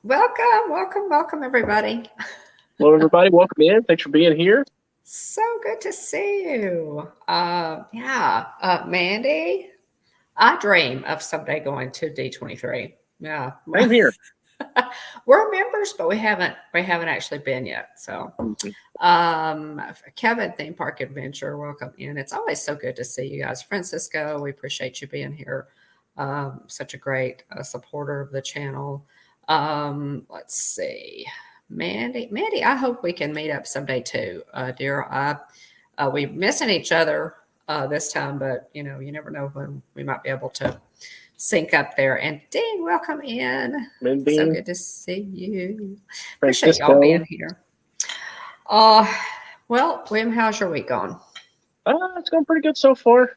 Welcome, everybody. Hello, everybody. Welcome in. Thanks for being here. So good to see you. Mandy, I dream of someday going to D23. Yeah, Same here. we're members, but we haven't actually been yet. So, Mhm. Kevin, Theme Park Adventure, welcome in. It's always so good to see you guys. Francisco, we appreciate you being here. Such a great supporter of the channel. Let's see. Mandy, I hope we can meet up someday too, dear. We're missing each other this time, but you never know when we might be able to sync up there. And Dean, welcome in. So Mindy, good to see you. Appreciate y'all Francisco. being here. Uh, well, Wim, how's your week going? It's going pretty good so far.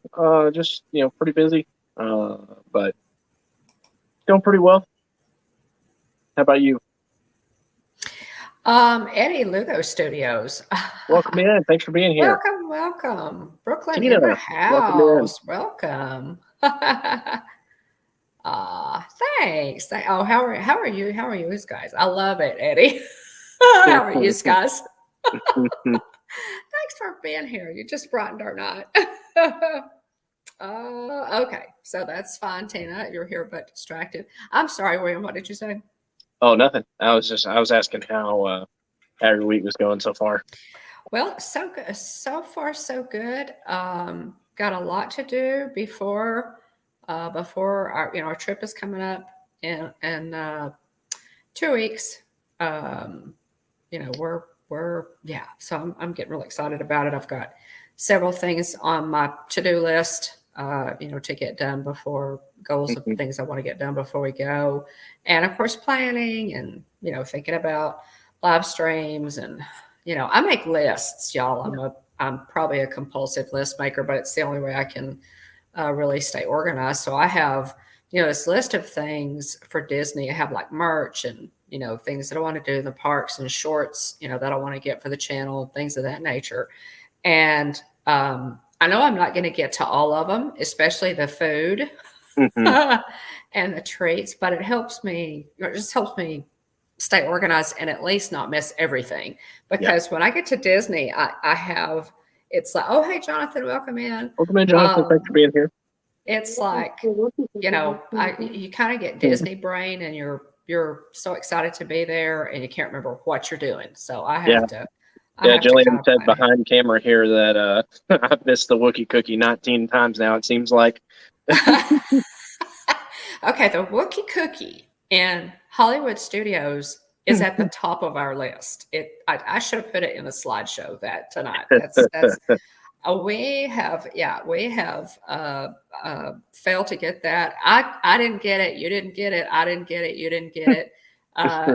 Just pretty busy. But going pretty well. How about you? Eddie Lugo Studios. Welcome in. Thanks for being here. Welcome. Brooklyn in the Tina, welcome in. house. Welcome. Thanks. How are you? How are you guys? I love it, Eddie. How are you guys? Thanks for being here. You just brightened our night. Okay, so that's fine, Tina. You're here but distracted. I'm sorry, William. What did you say? Oh, nothing. I was asking how your week was going so far. Well, so good. So far, so good. Got a lot to do before our trip is coming up in 2 weeks. Um, we're yeah. So I'm getting really excited about it. I've got several things on my to-do list. To get done before goals of Mhm. things I want to get done before we go, and of course planning and thinking about live streams and I make lists, y'all. I'm probably a compulsive list maker, but it's the only way I can really stay organized. So I have, this list of things for Disney. I have like merch and, things that I want to do in the parks and shorts, that I want to get for the channel, things of that nature. And I know I'm not going to get to all of them, especially the food Mhm. and the treats, but it just helps me stay organized and at least not miss everything. Yeah. Because when I get to Disney, I have, it's like, oh, hey, Jonathan, welcome in. Welcome in, Jonathan. Thanks for Um, being here. it's like, you kind of get Mhm. Disney brain and you're so excited to be there and you can't remember what you're doing. So I Yeah. have to, I Yeah, have to kind Jillian of said plan ahead. behind camera here that I've missed the Wookiee cookie 19 times now, it seems like. Okay, the Wookiee cookie in Hollywood Studios is at the top of our list. I should have put it in a slideshow that tonight. That's we have failed to get that. I didn't get it. You didn't get it. I didn't get it. You didn't get it.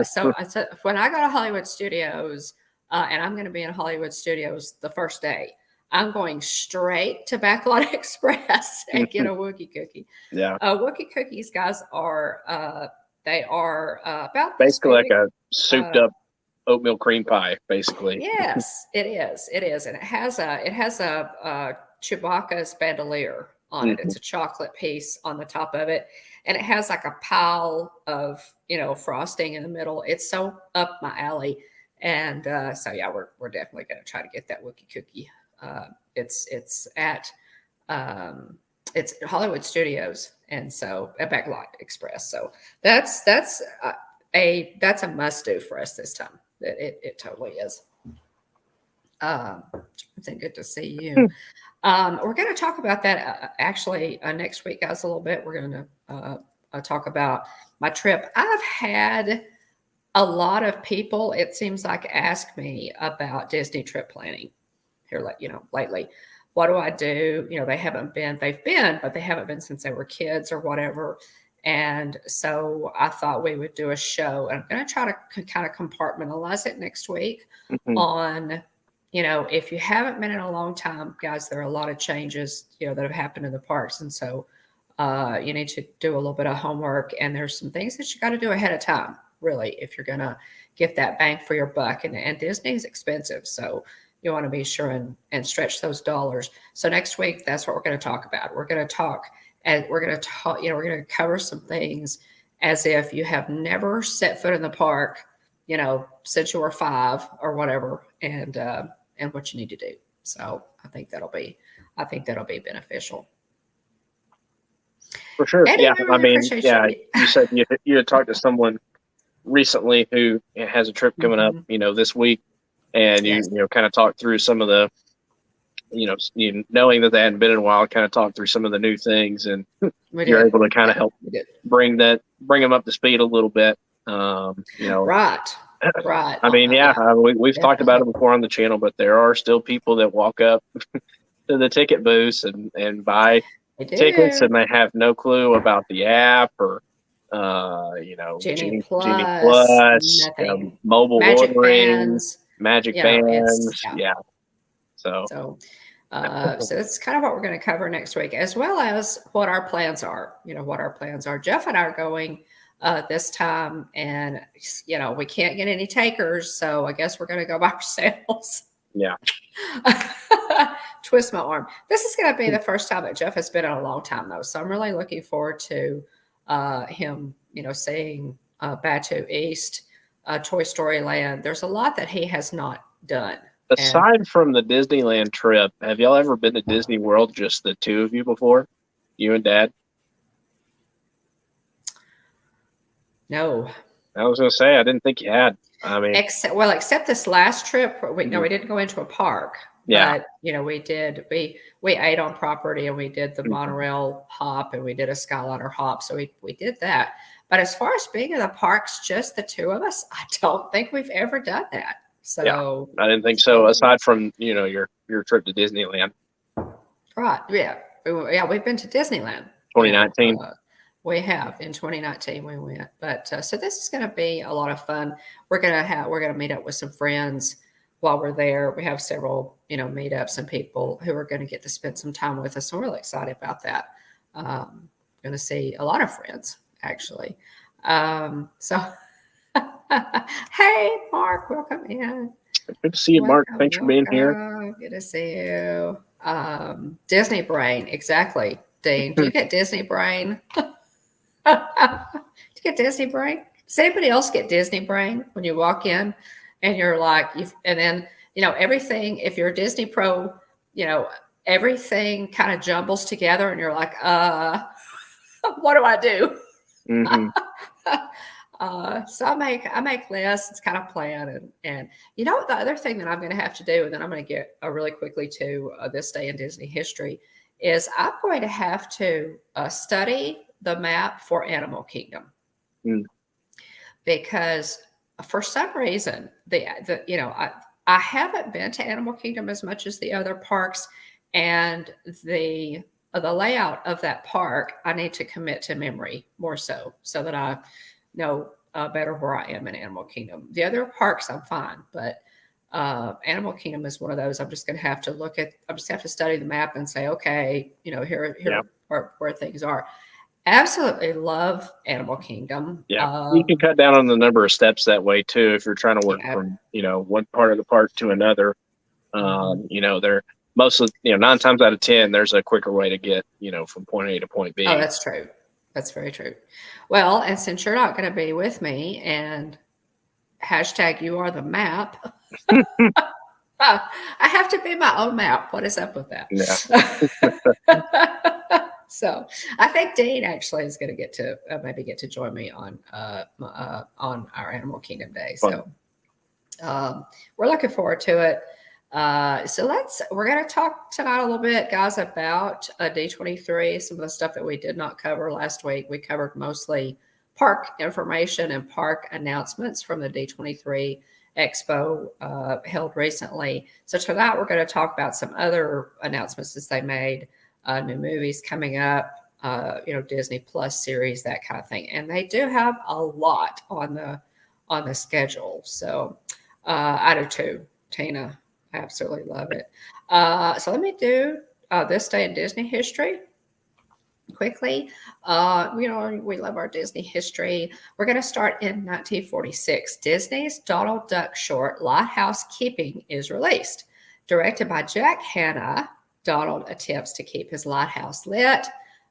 So I said when I go to Hollywood Studios, and I'm going to be in Hollywood Studios the first day. I'm going straight to Backlot Express and get a Wookiee cookie. Yeah, Wookiee cookies, guys, are they are about this basically like big. a souped Uh, up oatmeal cream pie, basically. yes, it is. It is, and it has a Chewbacca's bandolier on it. Mhm. It's a chocolate piece on the top of it, and it has like a pile of frosting in the middle. It's so up my alley, and so yeah, we're definitely going to try to get that Wookiee cookie. It's um, it's Hollywood Studios, and so at Backlot Express. So that's that's a must do for us this time. It totally is. Jonathan, good to see you. We're going to talk about that actually next week, guys, a little bit. We're going to talk about my trip. I've had a lot of people, it seems like, ask me about Disney trip planning here, lately. What do I do? They've been, but they haven't been since they were kids or whatever. And so I thought we would do a show. And I'm going to try to kind of compartmentalize it next week Mhm. on, if you haven't been in a long time, guys, there are a lot of changes, that have happened in the parks. And so you need to do a little bit of homework. And there's some things that you got to do ahead of time, really, if you're going to get that bang for your buck. And Disney is expensive. So you want to be sure and stretch those dollars. So next week, that's what we're going to talk about. We're going to talk and we're going to talk, we're going to cover some things as if you have never set foot in the park, since you were 5 or whatever, and what you need to do. So I think that'll be beneficial. For sure. Eddie, Yeah. we I really mean, appreciate yeah, you. you said you had talked to someone recently who has a trip coming up, this week, and Yes. you kind of talked through some of the, knowing that they hadn't been in a while, kind of talked through some of the new things, and you're able to kind of help bring them up to speed a little bit. Right. I mean, we've talked about it before on the channel, but there are still people that walk up to the ticket booths and buy tickets, and they have no clue about the app or Genie Genie Plus, Plus, nothing. mobile Magic ordering, bands. magic bands. Yeah. So that's kind of what we're going to cover next week, as well as what our plans are. Jeff and I are going this time, and we can't get any takers, so I guess we're going to go by ourselves. Yeah. Twist my arm. This is going to be the first time that Jeff has been in a long time, though, so I'm really looking forward to him, seeing Batu East, Toy Story Land. There's a lot that he has not done. Aside from the Disneyland trip, have y'all ever been to Disney World, just the two of you before? You and Dad? No. I was going to say, I didn't think you had. I mean, except this last trip. We didn't go into a park. Yeah. But, we did. We ate on property, and we did the monorail hop, and we did a Skyliner hop. So we did that. But as far as being in the parks, just the two of us, I don't think we've ever done that. So I didn't think so. Aside from your trip to Disneyland, right? Yeah, we've been to Disneyland. 2019. We have in 2019 we went, but so this is going to be a lot of fun. We're gonna meet up with some friends while we're there. We have several meetups and people who are going to get to spend some time with us. So I'm really excited about that. Going to see a lot of friends actually. Hey, Mark, welcome in. Good to see you, Mark. Thanks for being here. Good to see you. Disney brain, exactly. Dean, do you get Disney brain? Do you get Disney brain? Does anybody else get Disney brain when you walk in and you're like, and then everything? If you're a Disney pro, everything kind of jumbles together, and you're like, what do I do? So I make lists, kind of plan, and the other thing that I'm going to have to do, and then I'm going to get really quickly to this day in Disney history, is I'm going to have to study the map for Animal Kingdom, because for some reason I haven't been to Animal Kingdom as much as the other parks, and the layout of that park I need to commit to memory more so that I know better where I am in Animal Kingdom. The other parks I'm fine, but Animal Kingdom is one of those I'm just going to have to look at. I just have to study the map and say, okay, here are where things are. Absolutely love Animal Kingdom. Yeah, you can cut down on the number of steps that way too if you're trying to work from one part of the park to another. They're mostly 9 times out of 10 there's a quicker way to get from point A to point B. Oh, that's true. That's very true. Well, and since you're not going to be with me, and hashtag you are the map, I have to be my own map. What is up with that? Yeah. So I think Dean actually is going to get to maybe get to join me on our Animal Kingdom Day. Fun. So we're looking forward to it. So we're going to talk tonight a little bit, guys, about D23, some of the stuff that we did not cover last week. We covered mostly park information and park announcements from the D23 Expo held recently. So tonight we're going to talk about some other announcements that they made, new movies coming up, Disney Plus series, that kind of thing. And they do have a lot on the schedule. So I do too, Tina. I absolutely love it. So let me do this day in Disney history quickly. We love our Disney history. We're going to start in 1946. Disney's Donald Duck short, Lighthouse Keeping, is released. Directed by Jack Hanna, Donald attempts to keep his lighthouse lit.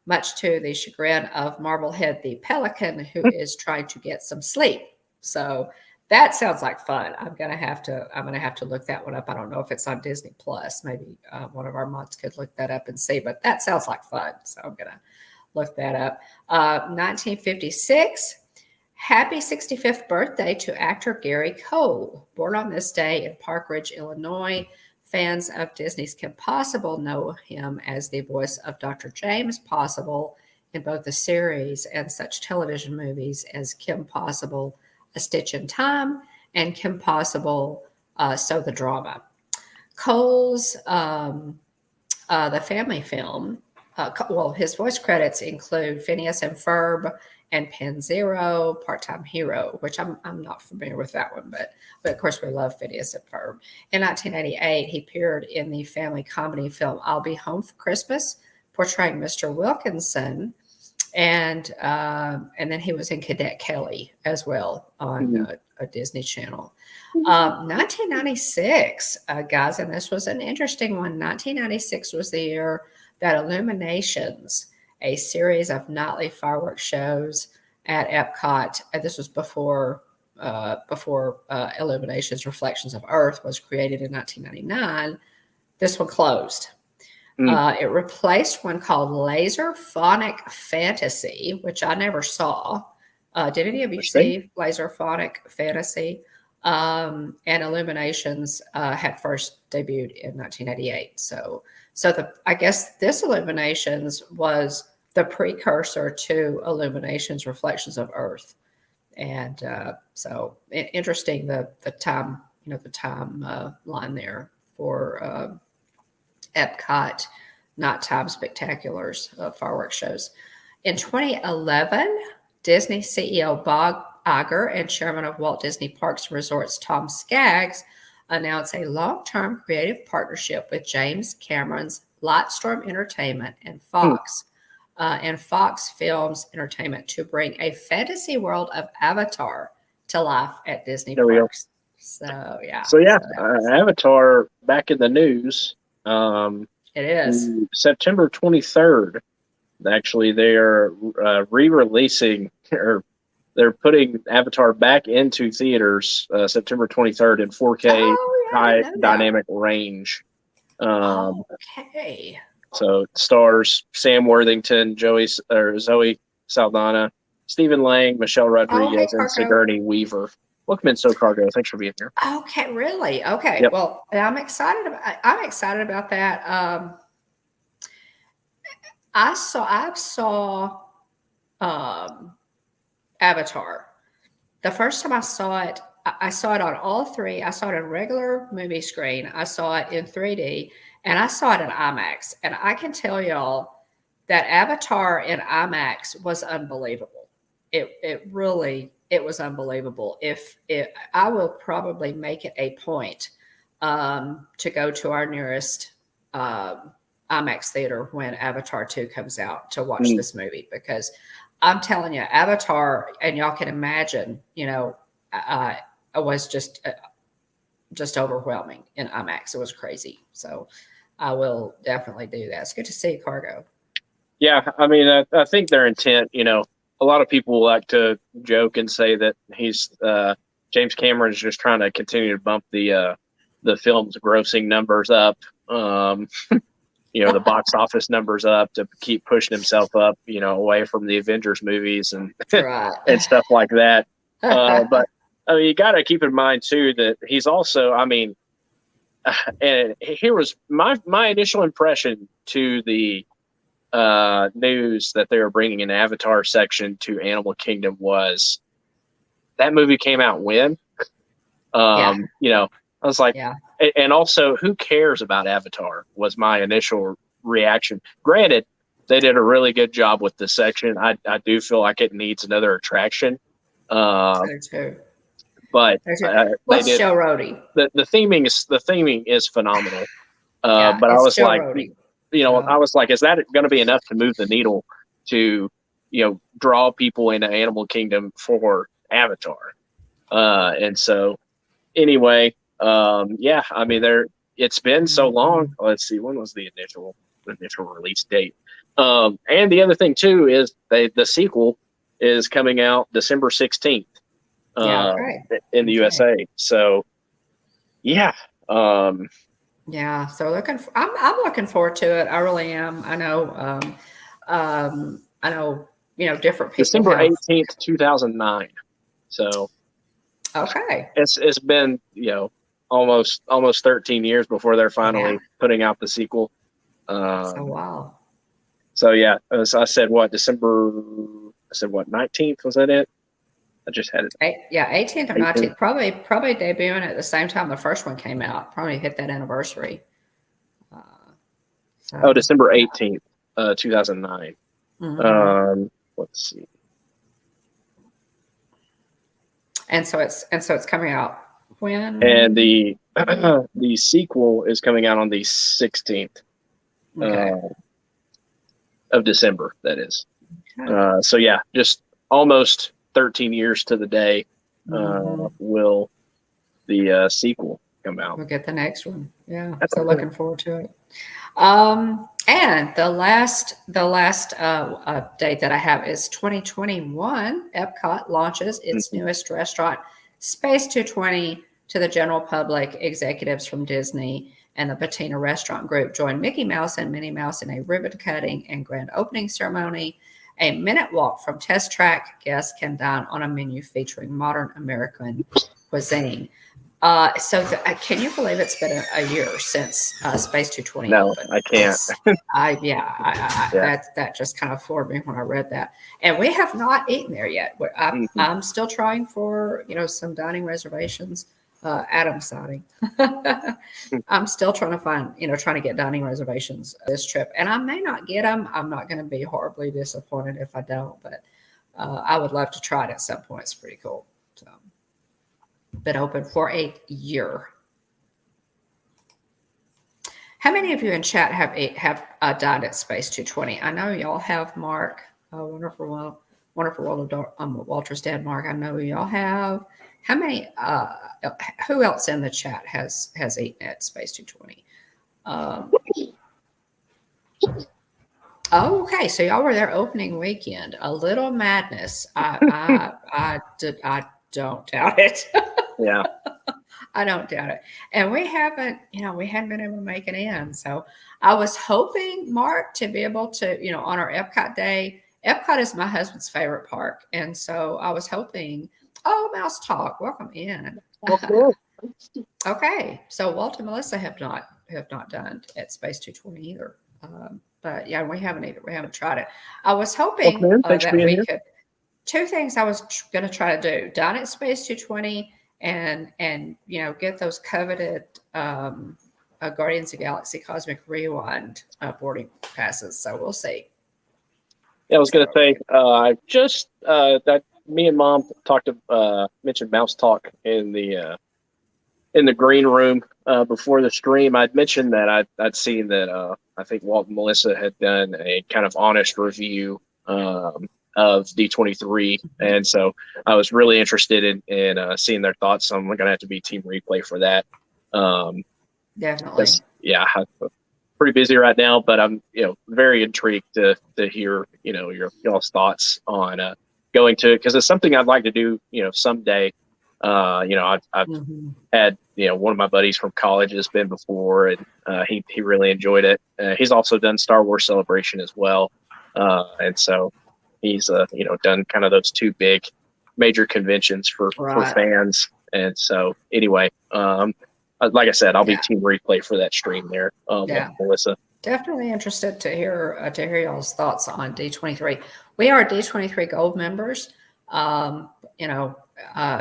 much to the chagrin of Marblehead the pelican, who is trying to get some sleep. So that sounds like fun. I'm gonna have to look that one up. I don't know if it's on Disney Plus. Maybe one of our mods could look that up and see. But that sounds like fun. So I'm gonna look that up. 1956. Happy 65th birthday to actor Gary Cole. Born on this day in Park Ridge, Illinois. Fans of Disney's Kim Possible know him as the voice of Dr. James Possible in both the series and such television movies as Kim Possible, A Stitch in Time, and Kim Possible, So the Drama. Cole's The Family Film, his voice credits include Phineas and Ferb and Pen Zero, Part-Time Hero, which I'm not familiar with that one, but of course we love Phineas and Ferb. In 1988, he appeared in the family comedy film I'll Be Home for Christmas, portraying Mr. Wilkinson, and then he was in Cadet Kelly as well on a Disney Channel. 1996, guys, and this was an interesting one. 1996 was the year that Illuminations, a series of nightly fireworks shows at Epcot. This was before Illuminations Reflections of Earth was created in 1999. This one closed. It replaced one called Laser Phonic Fantasy, which I never saw. Did any of you see Laser Phonic Fantasy? And Illuminations had first debuted in 1988. So I guess this Illuminations was the precursor to Illuminations Reflections of Earth. And so interesting the time, the time line there for Epcot nighttime spectaculars, fireworks shows. In 2011, Disney CEO Bob Iger and chairman of Walt Disney Parks and Resorts Tom Skaggs announced a long-term creative partnership with James Cameron's Lightstorm Entertainment and Fox Films Entertainment to bring a fantasy world of Avatar to life at Disney Parks. So Avatar back in the news. It is September 23rd. Actually, they are re-releasing, or they're putting Avatar back into theaters September 23rd in 4K high dynamic range. Okay. So it stars Sam Worthington, Zoe Saldana, Stephen Lang, Michelle Rodriguez, and Sigourney Weaver. Welcome in, So Cargo. Thanks for being here. Okay, really? Okay. Yep. Well, I'm excited about that. I saw Avatar. The first time I saw it, I saw it on all three. I saw it in regular movie screen. I saw it in 3D, and I saw it in IMAX. And I can tell y'all that Avatar in IMAX was unbelievable. It was unbelievable. I will probably make it a point to go to our nearest IMAX theater when Avatar 2 comes out to watch this movie, because I'm telling you, Avatar, and y'all can imagine, it was just overwhelming in IMAX. It was crazy. So I will definitely do that. It's good to see you, Cargo. Yeah, I mean, I think their intent, a lot of people like to joke and say that he's James Cameron's just trying to continue to bump the film's grossing numbers up, the box office numbers up, to keep pushing himself up, away from the Avengers movies and and stuff like that. But I mean, you got to keep in mind too that he's also, and here was my initial impression to the news that they were bringing an Avatar section to Animal Kingdom was that movie came out when, I was like, and also, who cares about Avatar was my initial reaction. Granted, they did a really good job with this section. I do feel like it needs another attraction. There too. But what's Joe Rohde? The theming is phenomenal. But I was Joe like, Rohde. I was like, is that going to be enough to move the needle to, draw people into Animal Kingdom for Avatar? And so, anyway, it's been so long. Let's see, when was the initial release date? And the other thing too is the sequel is coming out December 16th Yeah. Okay. in the USA. So yeah. Yeah. So I'm looking forward to it. I really am. I know, different people December have. 18th, 2009. So Okay. it's been, almost 13 years before they're Yeah. finally putting out the sequel. So wow. So yeah, as I said, I said what, 19th, was that it? I just had it. Yeah, 18th or 18th. 19th. Probably debuting at the same time the first one came out. Probably hit that anniversary. Uh, Oh, so December yeah. 18th, 2009. Hmm. Let's see. And so it's coming out And when? the the sequel is coming out on the 16th Okay. of December. That is. Okay. So yeah, just almost 13 years to the day Hmm. will the sequel come out. We'll get the next one. Yeah. That's So cool. looking forward to it. And the last date that I have is 2021. Epcot launches its Mhm. newest restaurant, Space 220, to the general public. Executives from Disney and the Patina Restaurant Group join Mickey Mouse and Minnie Mouse in a ribbon cutting and grand opening ceremony. A minute walk from Test Track, guests can dine on a menu featuring modern American cuisine. Can you believe it's been a year since Space 220 No, opened? I can't. Yeah. That just kind of floored me when I read that. And we have not eaten there yet. Mhm. I'm still trying for some dining reservations. Adam siding. I'm still trying to find trying to get dining reservations this trip, and I may not get them. I'm not going to be horribly disappointed if I don't, but I would love to try it at some point. It's pretty cool. So, been open for a year. How many of you in chat have dined at Space 220? I know y'all have, Mark. Wonderful world of Walter's dad, Mark. I know y'all have. How many? Who else in the chat has eaten at Space 220? Um, oh, okay. So y'all were there opening weekend. A little madness. I don't doubt it. Yeah. I don't doubt it. And we hadn't been able to make it in. So I was hoping, Mark, to be able to, on our Epcot day. Epcot is my husband's favorite park. And so I was hoping, oh, Mouse Talk, welcome in. Okay. Okay. So Walt and Melissa have not done at Space 220 either. But yeah, we haven't either. We haven't tried it. I was Welcome hoping in. Thanks for that being we here. could. Two things I was going to try to do: dine at Space 220, and get those coveted Guardians of the Galaxy Cosmic Rewind boarding passes. So we'll see. Yeah, I was going to So say, I just that me and Mom mentioned Mouse Talk in the green room before the stream. I'd mentioned that I'd seen that I think Walt and Melissa had done a kind of honest review of D23, and so I was really interested in seeing their thoughts. So I'm going to have to be team replay for that. definitely. Yeah, I'm pretty busy right now, but I'm very intrigued to hear y'all's thoughts on going to, because it's something I'd like to do someday. I've Mm-hmm. had one of my buddies from college has been before, and he really enjoyed it. He's also done Star Wars Celebration as well, and so he's done kind of those two big major conventions for Right. fans. And so anyway, like I said, I'll be Yeah. team replay for that stream there. Yeah. Melissa. Definitely interested to hear y'all's thoughts on D23. We are D23 Gold members.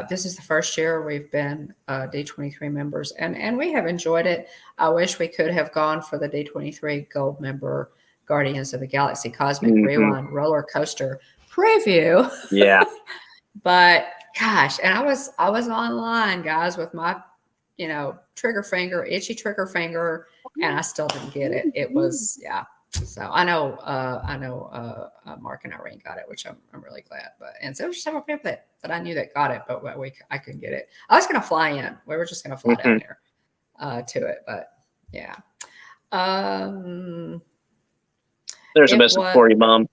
This is the first year we've been D23 members, and we have enjoyed it. I wish we could have gone for the D23 Gold member Guardians of the Galaxy Cosmic Rewind roller coaster preview. Yeah. But gosh, and I was online, guys, with my itchy trigger finger, and I still didn't get it. It was, yeah. So I know Mark and Irene got it, which I'm really glad. And so there's several people that I knew that got it, but I couldn't get it. I was going to fly in. We were just going to fly down there to it, but yeah. There's a It message was for you, Mom.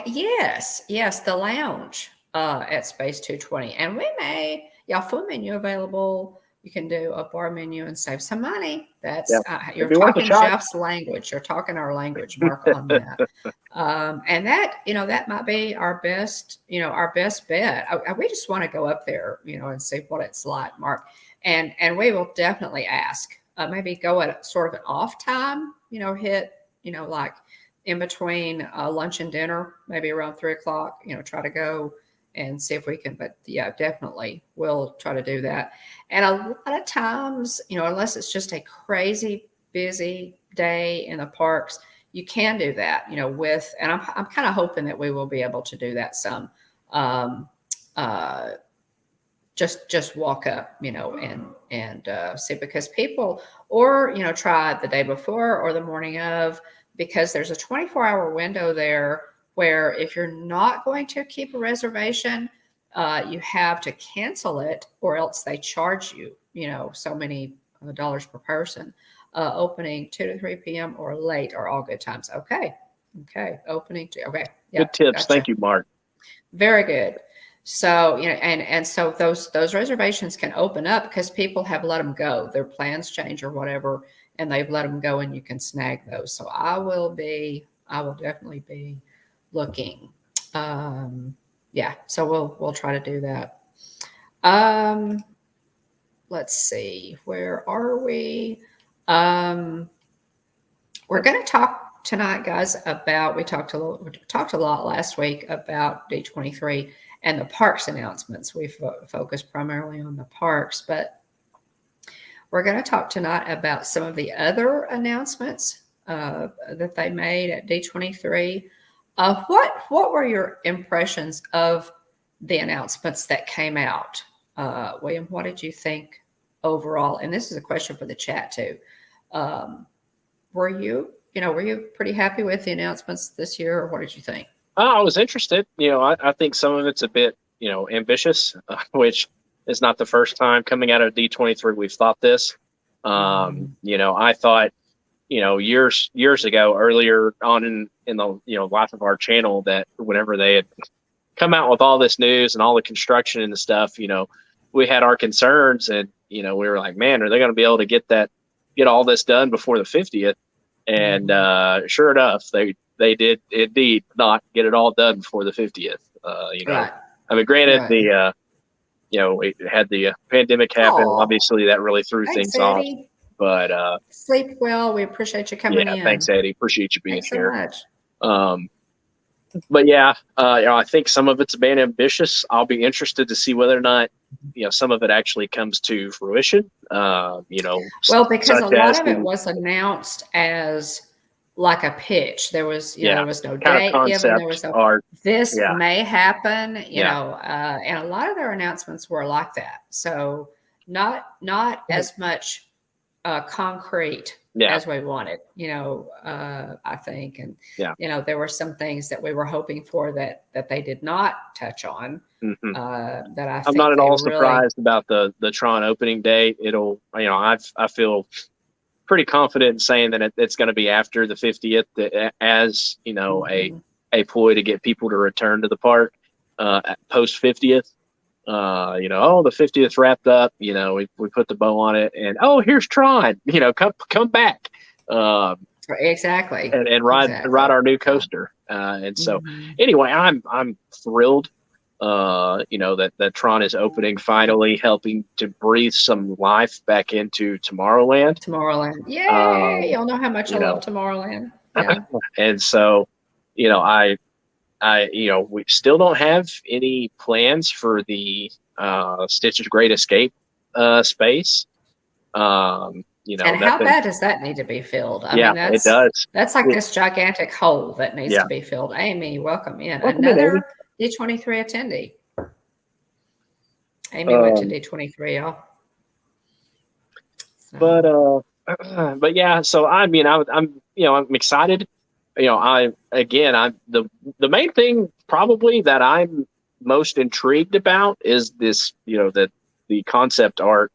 yes, the lounge at Space 220. And we may, yeah, full menu available. You can do a bar menu and save some money. That's Yeah, you're it'd be worth a talking shot. Jeff's language. You're talking our language, Mark, on that. And that, that might be our best, our best bet. We just want to go up there, and see what it's like, Mark. And we will definitely ask. Maybe go at sort of an off time, hit, like in between lunch and dinner, maybe around 3 o'clock, try to go and see if we can, but yeah, definitely we'll try to do that. And a lot of times, unless it's just a crazy busy day in the parks, you can do that, and I'm kind of hoping that we will be able to do that some, just walk up, and see, because people, or, try the day before or the morning of, because there's a 24-hour window there where if you're not going to keep a reservation, you have to cancel it, or else they charge you, so many dollars per person. Opening 2 to 3 p.m. or late are all good times. Okay. Opening to, okay. Yeah. Good tips. Gotcha. Thank you, Mark. Very good. So, and so those reservations can open up because people have let them go. Their plans change or whatever, and they've let them go, and you can snag those. So I will definitely be looking. Yeah, so we'll try to do that. Let's see, where are we? We're going to talk tonight, guys, about, we talked a lot last week about D23 and the parks announcements. We focused primarily on the parks, but we're going to talk tonight about some of the other announcements that they made at D23. What were your impressions of the announcements that came out? William, what did you think overall? And this is a question for the chat too. Were you pretty happy with the announcements this year, or what did you think? I was interested. I think some of it's a bit, ambitious, which is not the first time coming out of D23 we've thought this. I thought, years ago, earlier on in the life of our channel, that whenever they had come out with all this news and all the construction and the stuff, we had our concerns, and we were like, man, are they going to be able to get all this done before the 50th? And sure enough, they did indeed not get it all done before the 50th. Right. I mean, granted, Right. we had the pandemic happen. Aw. Obviously, that really threw Thanks, things off. Eddie. But Sleep well. We appreciate you coming in. thanks, Eddie. Appreciate you being Thanks so here. much. But yeah, I think some of it's been ambitious. I'll be interested to see whether or not some of it actually comes to fruition. Well, because a lot of it was announced as like a pitch. There was, there was no date given. There was no art. This may happen, and a lot of their announcements were like that. So not as much concrete as we wanted, I think. And, there were some things that we were hoping for that they did not touch on. That I'm not at all surprised about the Tron opening date. It'll, I feel pretty confident in saying that it's going to be after the 50th, as a ploy to get people to return to the park post 50th. The 50th wrapped up. We put the bow on it, and here's Tron. Come back. Exactly. And ride our new coaster. And so anyway, I'm thrilled. That Tron is opening, finally helping to breathe some life back into Tomorrowland. Yay! Y'all know how much I love Tomorrowland. Yeah. And so, I we still don't have any plans for the Stitch's Great Escape space. And how bad does that need to be filled? I mean, it does. That's like this gigantic hole that needs to be filled. Amy, welcome in. Another D23 attendee. Amy went to D23, y'all. So. But yeah, so I'm excited. The main thing probably that I'm most intrigued about is this, the concept art,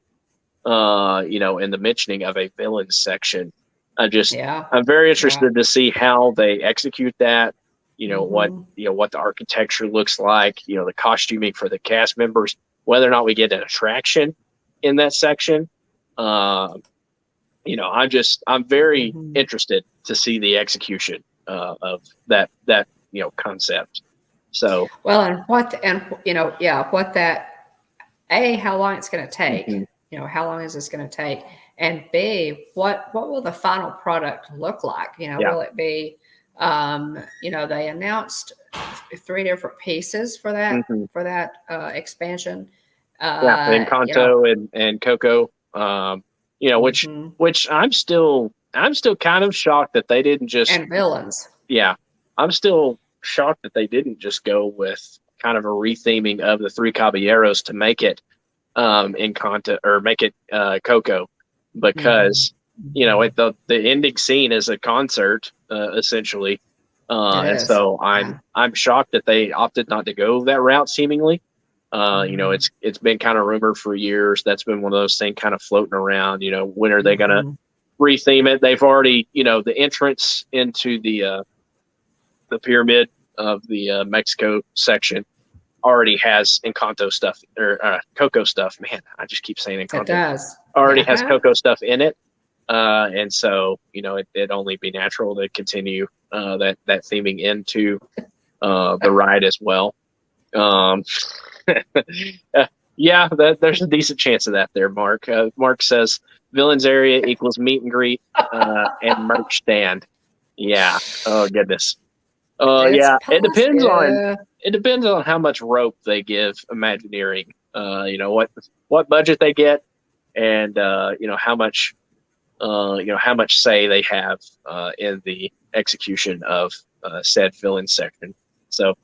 and the mentioning of a villain section Yeah. I'm very Yeah. interested to see how they execute that. Mm-hmm. What the architecture looks like. The costuming for the cast members, whether or not we get an attraction in that section. I'm very Mm-hmm. interested to see the execution of that concept. So, Well, what that how long it's going to take. mhm, How long is this going to take? And B, what will the final product look like? yeah, Will it be, they announced 3 different pieces mhm, for that expansion. yeah, Uh, and you know, Kanto and Coco, which hmm I'm still kind of shocked that they didn't just and villains. yeah, I'm still shocked that they didn't just go with kind of a retheming of the Three Caballeros to make it Encanto or make it Coco, Hmm. because Hmm. the ending scene is a concert essentially, It and is. so Yeah. I'm shocked that they opted not to go that route. Seemingly, Hmm. it's been kind of rumored for years. That's been one of those things kind of floating around. When are they gonna Hmm. retheme it? They've already, the entrance into the pyramid of the Mexico section already has Encanto stuff or Coco stuff. Man, I just keep saying It Encanto. does. Already has Yeah. Coco stuff in it, and so it'd only be natural to continue that theming into the ride as well. Um, yeah, there's a decent chance of that there, Mark. Mark says villains area equals meet and greet and merch stand. Yeah. Oh goodness. It's Yeah, possible. it depends on how much rope they give Imagineering. What budget they get, and how much say they have in the execution of said villain section. So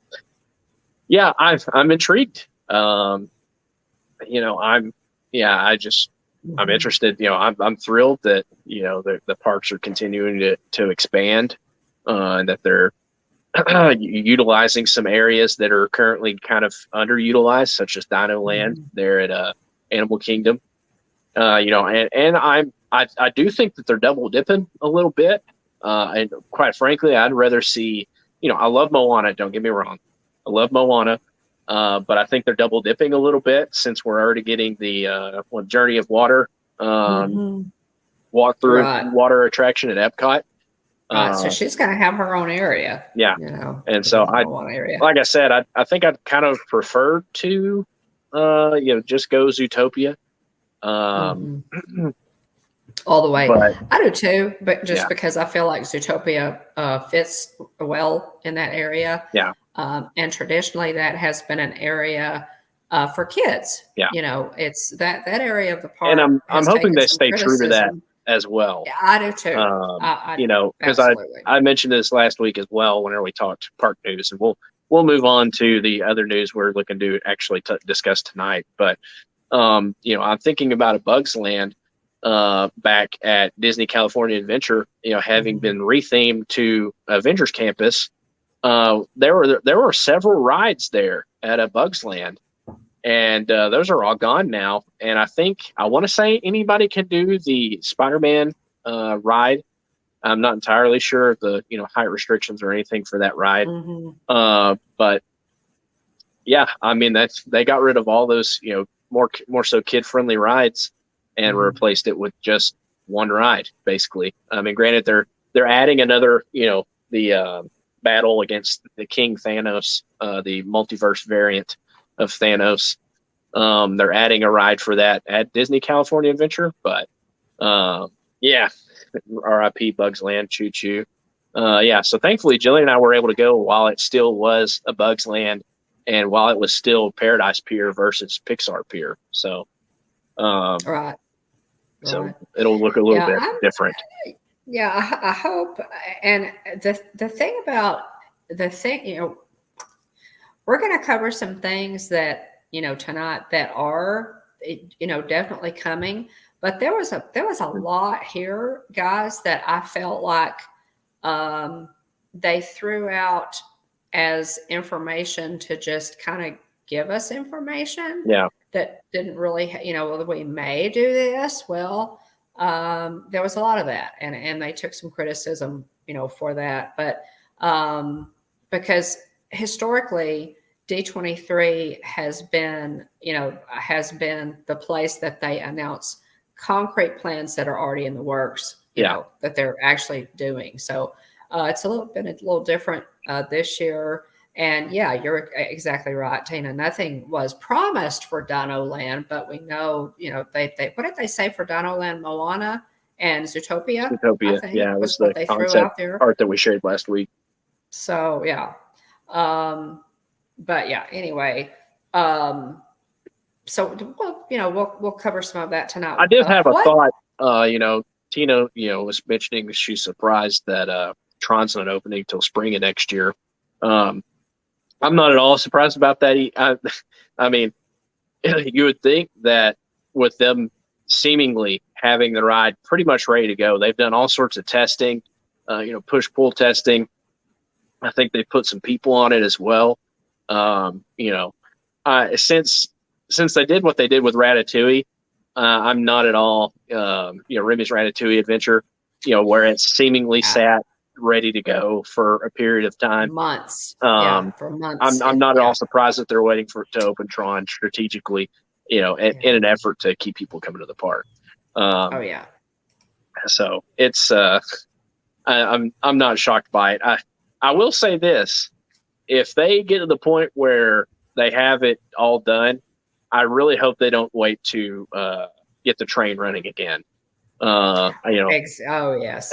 yeah, I'm intrigued. I'm yeah, I'm Mhm. interested. I'm thrilled that the parks are continuing to expand, and that they're utilizing some areas that are currently kind of underutilized, such as Dino Land Mhm. there at Animal Kingdom. And I do think that they're double dipping a little bit. And quite frankly, I'd rather see. I love Moana. Don't get me wrong, I love Moana. But I think they're double dipping a little bit, since we're already getting the Journey of Water Mhm. walk through Right. water attraction at Epcot. Right. So Uh, she's going to have her own area, yeah, and so the one area. like I said, I think I'd kind of prefer to, just go Zootopia. Um, Hmm. All the way. but I do too, but just yeah, because I feel like Zootopia fits well in that area. yeah, And traditionally, that has been an area for kids. yeah, It's that area of the and park I'm has hoping taken they some stay true to that criticism. as well. Yeah, I do too. Because Absolutely. I mentioned this last week as well whenever we talked park news, and we'll move on to the other news we're looking to actually discuss tonight. But I'm thinking about a Bugs Land back at Disney California Adventure. Having Mhm. been rethemed to Avengers Campus, there were several rides there at a Bugs Land, and those are all gone now. And I want to say anybody can do the Spider-Man ride. I'm not entirely sure of the height restrictions or anything for that ride. Mhm. But yeah, I mean they got rid of all those more so kid friendly rides and Mhm. replaced it with just one ride basically. I mean, granted they're adding another the battle against the King Thanos, the multiverse variant of Thanos. They're adding a ride for that at Disney California Adventure, but yeah, R.I.P. Bugs Land, choo choo. Yeah, so thankfully Jillian and I were able to go while it still was a Bugs Land, and while it was still Paradise Pier versus Pixar Pier. Um, Right. so Right. it'll look a little Yeah. bit different. I hope. And the thing about the thing, we're going to cover some things that tonight that are definitely coming. But there was a lot here, guys, that I felt like they threw out as information to just kind of give us information Yeah, that didn't really, well, we may do this. Well, there was a lot of that, and they took some criticism, for that. But because historically, D23 has been, the place that they announce concrete plans that are already in the works, that they're actually doing. So it's been a little different this year. And yeah, you're exactly right, Tina. Nothing was promised for Dino Land, but we know, they what did they say for Dino Land? Moana and Zootopia, I think, yeah, it was what the they threw concept out there. art that we shared last week. So yeah, but yeah. Anyway, so we'll cover some of that tonight. I did have a thought. Tina, was mentioning that she's surprised that Tron's not opening till spring of next year. I'm not at all surprised about that. I mean, you would think that with them seemingly having the ride pretty much ready to go, they've done all sorts of testing, push-pull testing. I think they put some people on it as well. Since they did what they did with Ratatouille, I'm not at all, Remy's Ratatouille adventure, where it's seemingly sat ready to go for a period of time. Months. For months. I'm not at all surprised that they're waiting for it to open Tron strategically, in an effort to keep people coming to the park. So it's I'm not shocked by it. I will say this: if they get to the point where they have it all done, I really hope they don't wait to get the train running again. Oh yes.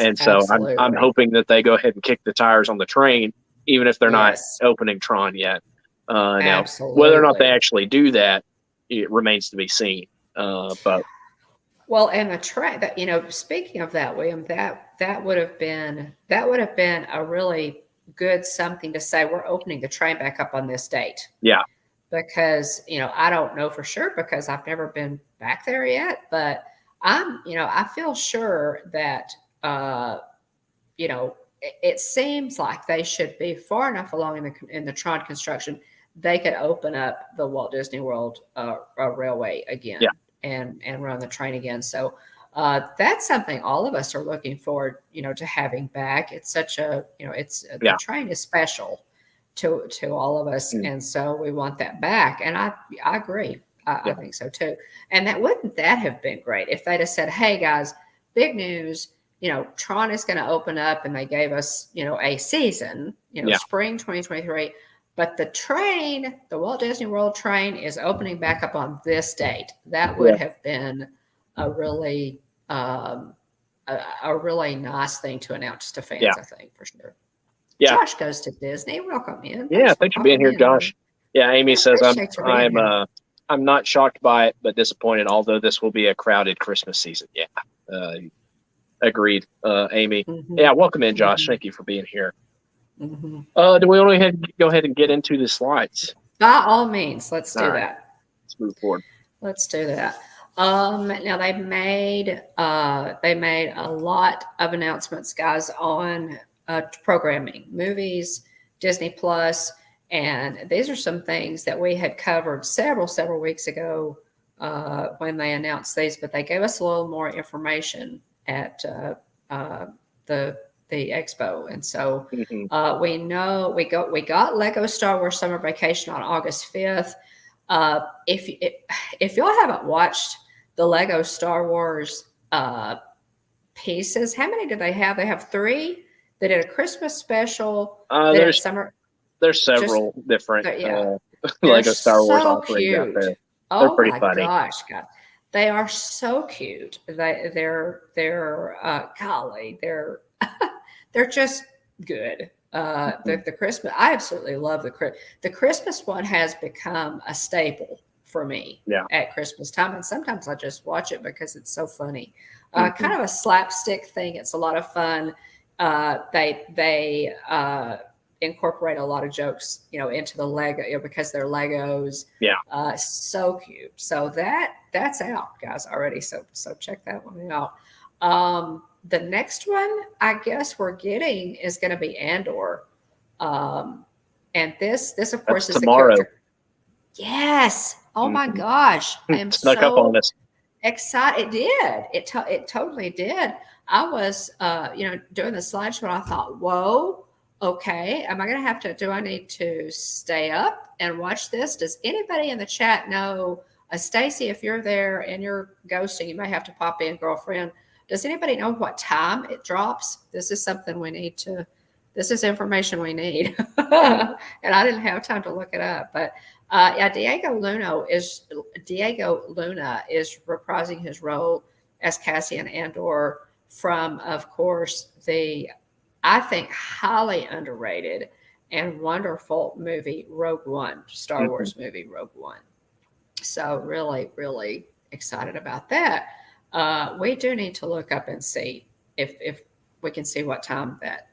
And so I'm hoping that they go ahead and kick the tires on the train, even if they're not opening Tron yet. Now, whether or not they actually do that, it remains to be seen. But and the train that speaking of that, William, that would have been a really good something to say. We're opening the train back up on this date. Yeah. Because I don't know for sure because I've never been back there yet, but I feel sure that, it seems like they should be far enough along in the Tron construction. They could open up the Walt Disney World railway again and run the train again. So that's something all of us are looking forward, to having back. It's such a, the train is special to all of us. And so we want that back. And I agree. I think so too. And wouldn't that have been great if they'd have said, hey guys, big news, Tron is going to open up, and they gave us, a season, spring 2023, but the train, the Walt Disney World train is opening back up on this date. That would have been a really nice thing to announce to fans, I think, for sure. Yeah. Josh goes to Disney. Welcome in. Thanks for being here, Josh. Yeah, Amy says I'm not shocked by it, but disappointed, although this will be a crowded Christmas season. Yeah. Agreed, Amy. Mm-hmm. Yeah, welcome in, Josh. Mm-hmm. Thank you for being here. Mm-hmm. Do we want to go ahead and get into the slides? By all means, let's do that. Let's move forward. Let's do that. Now they made a lot of announcements, guys, on programming, movies, Disney Plus. And these are some things that we had covered several weeks ago when they announced these, but they gave us a little more information at the expo. And so we know we got Lego Star Wars Summer Vacation on August 5th. If y'all haven't watched the Lego Star Wars pieces, how many do they have? They have 3. They did a Christmas special. There's several different Lego Star Wars offerings out there. They're pretty funny. Gosh, God. They are so cute. They're golly, they're just good. The Christmas, I absolutely love the Christmas one has become a staple for me at Christmas time, and sometimes I just watch it because it's so funny. Kind of a slapstick thing. It's a lot of fun. They incorporate a lot of jokes, into the Lego, because they're Legos. Yeah. So cute. So that's out, guys, already. So check that one out. The next one I guess we're getting is going to be Andor. And this of course is tomorrow. The character. Yes. Oh my gosh. I am snuck up on us. excited. It did. It totally did. I was, doing the slideshow. And I thought, whoa, okay. Am I going to have to? Do I need to stay up and watch this? Does anybody in the chat know? Stacy, if you're there and you're ghosting, you may have to pop in, girlfriend. Does anybody know what time it drops? This is something we need to. This is information we need, and I didn't have time to look it up. But yeah, Diego Luna is reprising his role as Cassian Andor from, of course, the I think highly underrated and wonderful movie Rogue One, Star Wars movie Rogue One. So really, really excited about that. We do need to look up and see if we can see what time that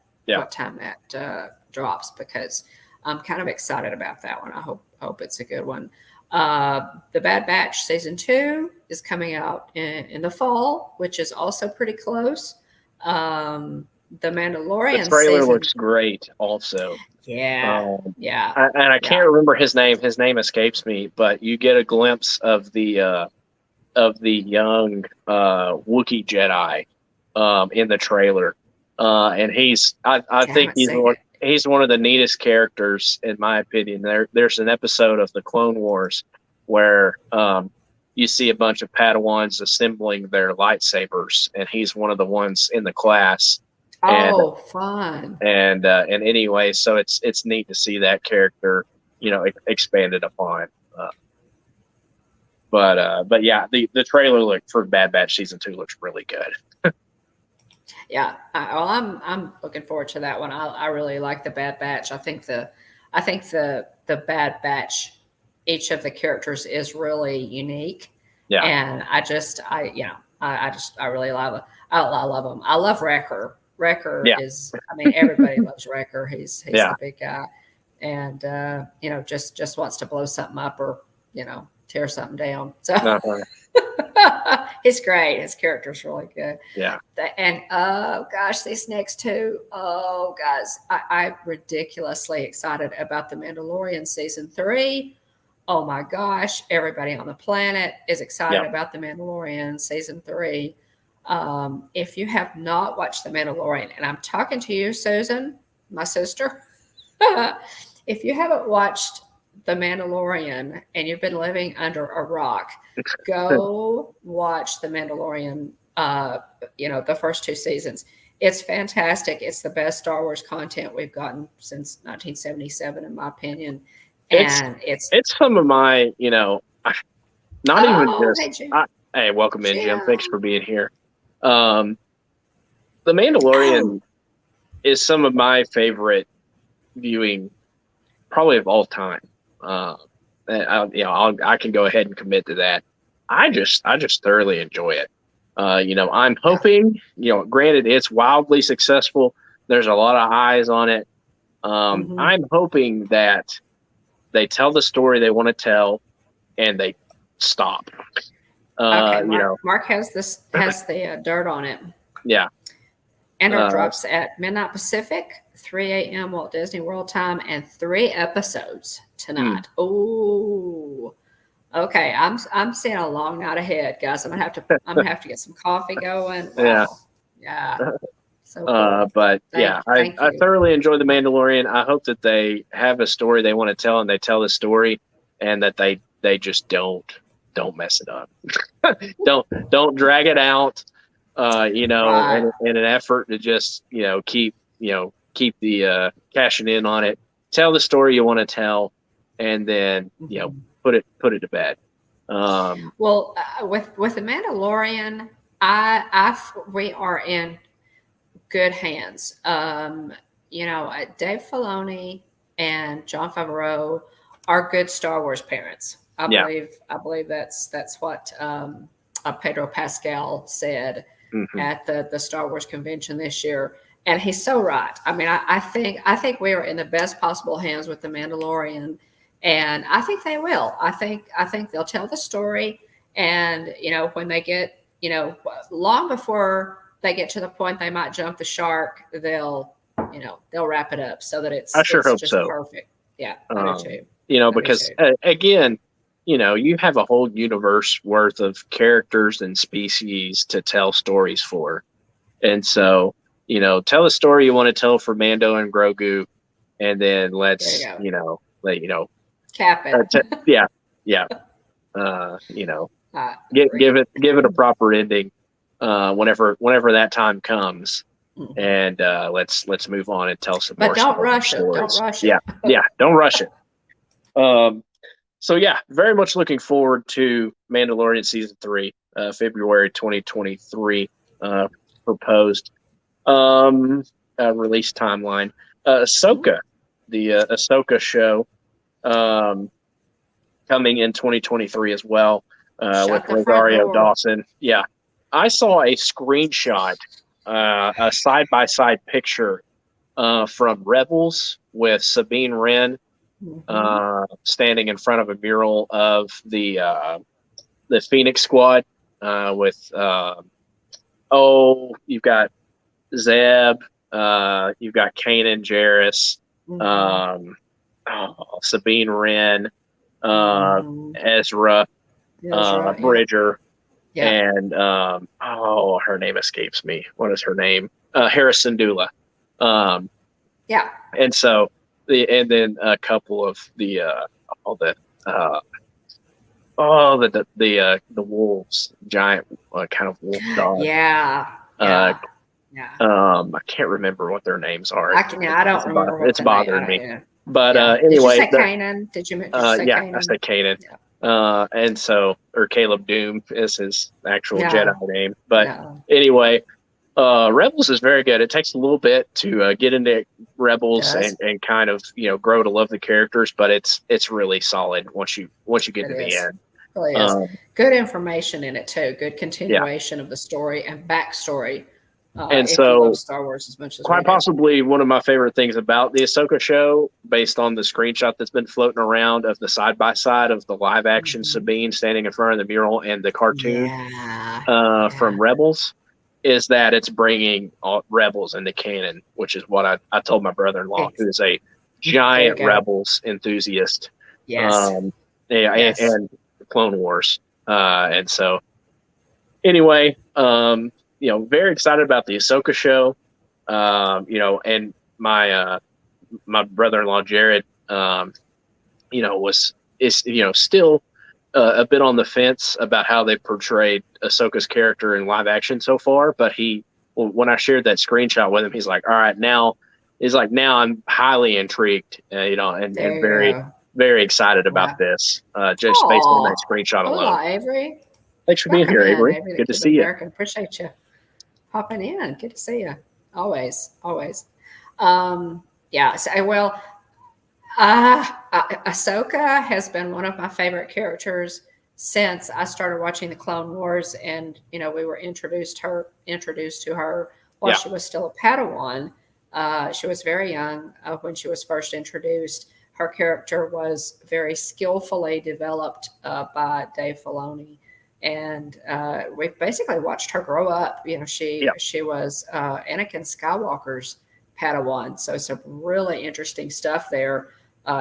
drops, because I'm kind of excited about that one. I hope it's a good one. The Bad Batch season 2 is coming out in the fall, which is also pretty close. The Mandalorian the trailer season looks great also. Yeah. I can't remember his name. His name escapes me, but you get a glimpse of the young Wookiee Jedi in the trailer. And I think he's one of the neatest characters in my opinion. There's an episode of the Clone Wars where you see a bunch of Padawans assembling their lightsabers, and he's one of the ones in the class. Fun. And anyway, so it's neat to see that character, expanded upon. But yeah, the trailer for Bad Batch season 2 looks really good. Yeah, I'm looking forward to that one. I really like the Bad Batch. I think the Bad Batch, each of the characters is really unique. Yeah, and I really love it. I love them. I love Wrecker. Wrecker is, everybody loves Wrecker. He's the big guy, and just wants to blow something up or tear something down. So he's great. His character's really good. Yeah. And oh gosh, these next two. Oh guys, I'm ridiculously excited about the Mandalorian season 3. Oh my gosh, everybody on the planet is excited about the Mandalorian season 3. If you have not watched The Mandalorian, and I'm talking to you, Susan, my sister, if you haven't watched The Mandalorian and you've been living under a rock, go watch The Mandalorian, the first 2 seasons. It's fantastic. It's the best Star Wars content we've gotten since 1977, in my opinion. And it's some of my, hey, welcome in, Jim. Thanks for being here. The Mandalorian is some of my favorite viewing, probably of all time. I can go ahead and commit to that. I just thoroughly enjoy it. I'm hoping, granted it's wildly successful. There's a lot of eyes on it. I'm hoping that they tell the story they want to tell and they stop. Mark has the dirt on it. Yeah. And it drops at midnight Pacific, 3 a.m. Walt Disney World time, and 3 episodes tonight. Oh, okay. I'm seeing a long night ahead, guys. I'm gonna have to get some coffee going. Wow. Yeah. So cool. But I thoroughly enjoy The Mandalorian. I hope that they have a story they want to tell and they tell the story, and that they just don't mess it up. don't drag it out. In an effort to just keep the cashing in on it. Tell the story you want to tell, and then put it to bed. With The Mandalorian, we are in good hands. Dave Filoni and Jon Favreau are good Star Wars parents. I believe that's what Pedro Pascal said at the Star Wars convention this year, and he's so right. I think we are in the best possible hands with The Mandalorian, and I think they will. I think they'll tell the story, and when they get long before they get to the point they might jump the shark, they'll wrap it up so that it's hope just so. Perfect. Yeah, I do too. Because again, you have a whole universe worth of characters and species to tell stories for. And so, tell a story you want to tell for Mando and Grogu, and then There let's, you go. let, Cap it. yeah, yeah. Uh, you know, Agreed. give it a proper ending, whenever that time comes. Mhm. And let's move on and tell some But more don't rush it. Don't stories. rush Yeah, it. yeah, don't rush it. So yeah, very much looking forward to Mandalorian season 3, February 2023, proposed release timeline. Ahsoka, the Ahsoka show, coming in 2023 as well, with Shut the front Rosario door. Dawson. Yeah, I saw a screenshot, a side by side picture from Rebels with Sabine Wren standing in front of a mural of the Phoenix Squad, with you've got Zeb, you've got Kanan Jarrus, Sabine Wren, Ezra, Ezra, yeah. Bridger, Yeah. and her name escapes me. What is her name? Harrison Dula. Yeah. And so and then a couple of the wolves, giant kind of wolf dog. Yeah. Yeah. Yeah. I can't remember what their names are. I don't remember what it's bothering me. Yeah. But Yeah. anyway, did you say Kanan? Did you say Kanan? I said Kanan. Yeah. And so, or Caleb Doom is his actual Yeah. Jedi name. But Yeah. anyway, Rebels is very good. It takes a little bit to get into Rebels and kind of grow to love the characters, but it's really solid once you get to the end. It really is. Good information in it too. Good continuation of the story and backstory. And if so, you love Star Wars as much as quite possibly one of my favorite things about the Ahsoka show, based on the screenshot that's been floating around of the side by side of the live action Sabine standing in front of the mural and the cartoon from Rebels, is that it's bringing Rebels into canon, which is what I told my brother-in-law, who is a giant Rebels enthusiast. Yes. And Clone Wars. And so, anyway, very excited about the Ahsoka show. And my brother-in-law Jared, is still a bit on the fence about how they portrayed Ahsoka's character in live action so far. But when I shared that screenshot with him, he's like, "All right, now I'm highly intrigued, and very, very excited about this, just based on that screenshot alone." Hola, Avery. Thanks for being here, Avery. Good to see you. Appreciate you popping in. Good to see you. Always. Ahsoka has been one of my favorite characters since I started watching the Clone Wars, and we were introduced to her while she was still a Padawan. She was very young when she was first introduced. Her character was very skillfully developed by Dave Filoni, and we basically watched her grow up. She was Anakin Skywalker's Padawan, so some really interesting stuff there.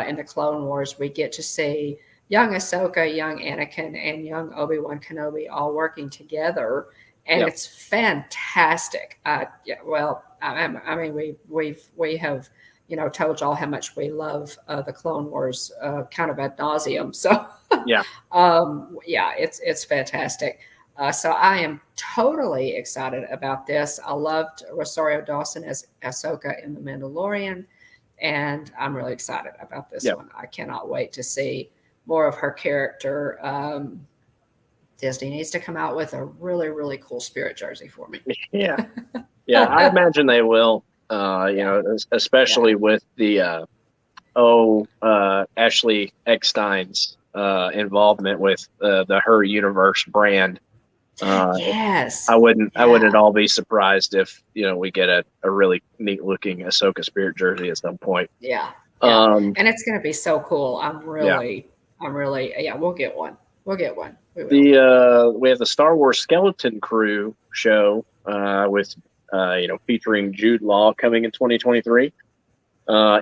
In the Clone Wars, we get to see young Ahsoka, young Anakin, and young Obi-Wan Kenobi all working together, and it's fantastic. I mean, we have told y'all how much we love the Clone Wars kind of ad nauseum. So it's fantastic. So I am totally excited about this. I loved Rosario Dawson as Ahsoka in The Mandalorian, and I'm really excited about this one. I cannot wait to see more of her character. Disney needs to come out with a really, really cool Spirit jersey for me. Yeah, I imagine they will. Especially with the Ashley Eckstein's involvement with the Her Universe brand. I wouldn't at all be surprised if we get a really neat looking Ahsoka Spirit jersey at some point. And it's going to be so cool. We'll get one. We have the Star Wars Skeleton Crew show with featuring Jude Law coming in 2023.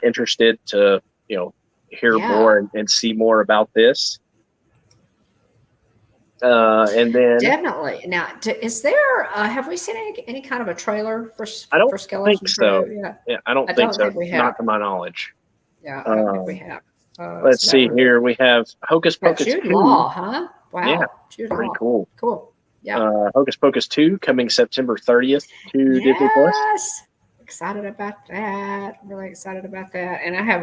Interested to hear more and see more about this. And then Definitely. Now, is there? Have we seen any kind of a trailer I don't for think Skeleton so. Crew? Yeah, Yeah, I don't I think don't so. think we Not have. to my knowledge. Yeah, I don't think we Um, have. let's So that see would be. here. We have Hocus Yeah, Pocus Jude 2. Law, huh? Yeah, Wow, Jude pretty Law. cool. Cool. Yeah. Hocus Pocus 2 coming September 30th to Disney Plus. Yes. Excited about that. Really excited about that. And I have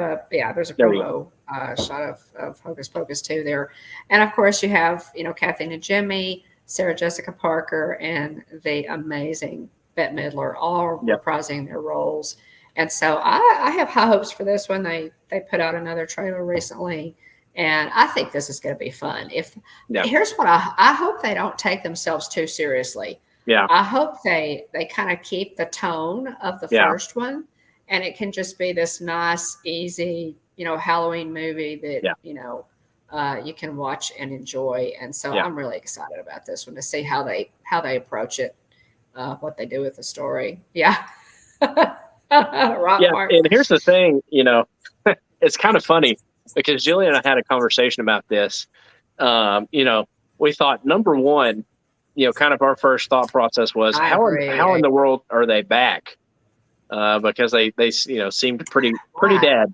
there's a There we go. promo shot of Hocus Pocus 2 there. And of course, you have, Kathy and Jimmy, Sarah Jessica Parker, and the amazing Bette Midler all Yep. reprising their roles. And so I have high hopes for this one. They put out another trailer recently, and I think this is going to be fun. Here's what I hope they don't take themselves too seriously. Yeah. I hope they kind of keep the tone of the first one, and it can just be this nice, easy, Halloween movie that you can watch and enjoy. And so I'm really excited about this one to see how they approach it, what they do with the story. Yeah. Mark. And here's the thing, it's kind of funny because Jillian and I had a conversation about this. We thought, number one, kind of our first thought process was how in the world are they back? Because they seemed pretty dead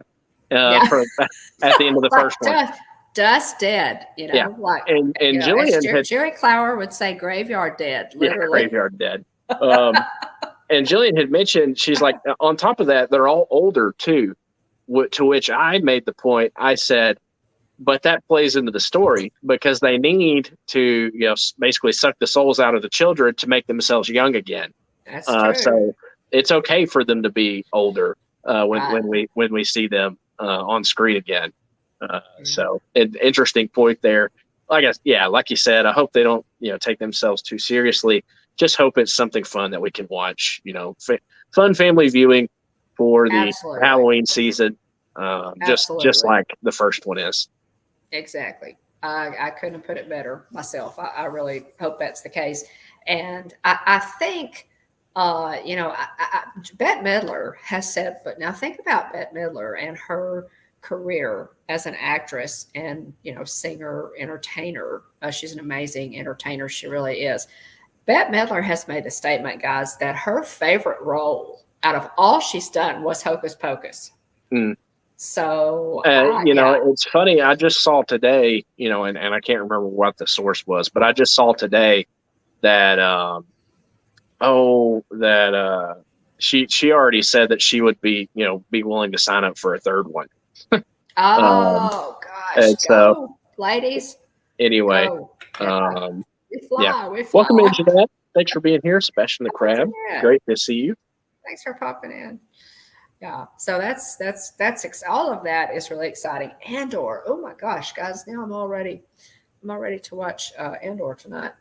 at the end of the first one. Dust dead, and Jillian Jerry Clower would say graveyard dead, literally. Yeah, graveyard dead. And Jillian had mentioned, she's like, on top of that, they're all older too. To which I made the point, I said, but that plays into the story because they need to, basically suck the souls out of the children to make themselves young again. That's true. So it's okay for them to be older when we see them on screen again. So an interesting point there. Like you said, I hope they don't, take themselves too seriously. Just hope it's something fun that we can watch, fun family viewing for the Halloween season. Just like the first one is. Exactly. I couldn't put it better myself. I really hope that's the case. And I think, Bette Midler has said, but now think about Bette Midler and her career as an actress and, singer, entertainer. She's an amazing entertainer. She really is. Bette Midler has made the statement, guys, that her favorite role out of all she's done was Hocus Pocus. Mm. So, it's funny. I just saw today, and I can't remember what the source was, but I just saw today that, she already said that she would be willing to sign up for a third one. Gosh. So, ladies. Anyway, we fly. Welcome in, Jeanette. Thanks for being here, Sebastian the Crab. Great to see you. Thanks for popping in. Yeah, so that's all of that is really exciting. Andor, oh my gosh, guys! Now I'm all ready to watch Andor tonight.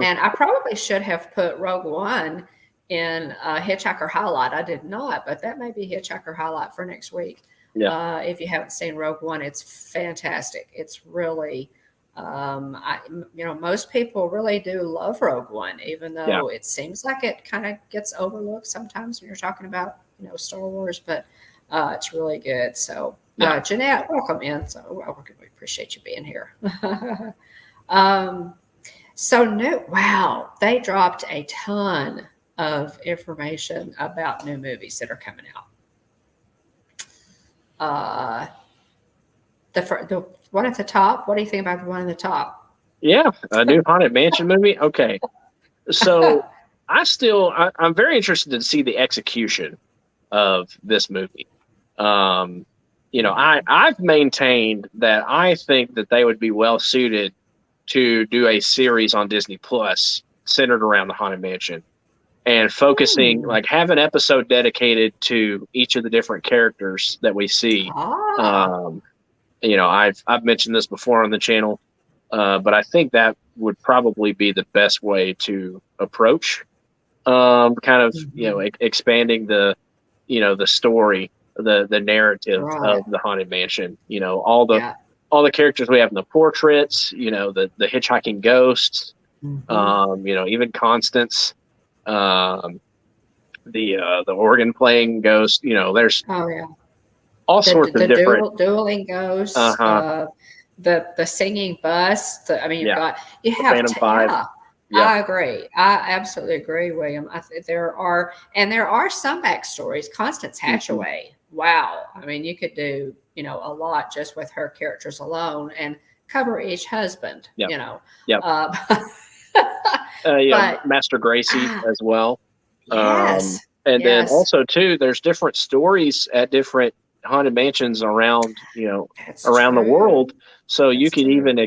And I probably should have put Rogue One in Hitchhiker Highlight. I did not, but that may be Hitchhiker Highlight for next week. Yeah. If you haven't seen Rogue One, it's fantastic. It's really, most people really do love Rogue One, even though it seems like it kind of gets overlooked sometimes when you're talking about Star Wars, but it's really good. So Jeanette, welcome in. So we appreciate you being here. Wow, they dropped a ton of information about new movies that are coming out. The one at the top, what do you think about the one at the top? Yeah, a new Haunted Mansion movie. Okay, so I'm very interested to see the execution of this movie. I've maintained that I think that they would be well suited to do a series on Disney Plus centered around the Haunted Mansion and focusing, like have an episode dedicated to each of the different characters that we see. I've mentioned this before on the channel, but I think that would probably be the best way to approach expanding the story, the narrative of the Haunted Mansion. All the characters we have in the portraits, the hitchhiking ghosts, even Constance, the organ playing ghost. There's all sorts of different dueling ghosts. the singing bus. I mean, you The have Phantom 5. yeah. Yeah. I agree. I absolutely agree, William. I think there are some backstories. Constance Hatchaway. Wow. I mean, you could do, a lot just with her characters alone and cover each husband, Yep. you know. Yep. But Master Gracie as well. yes. And then Yes. also too, there's different stories at different haunted mansions around, That's around the true. world. So you That's can true. even,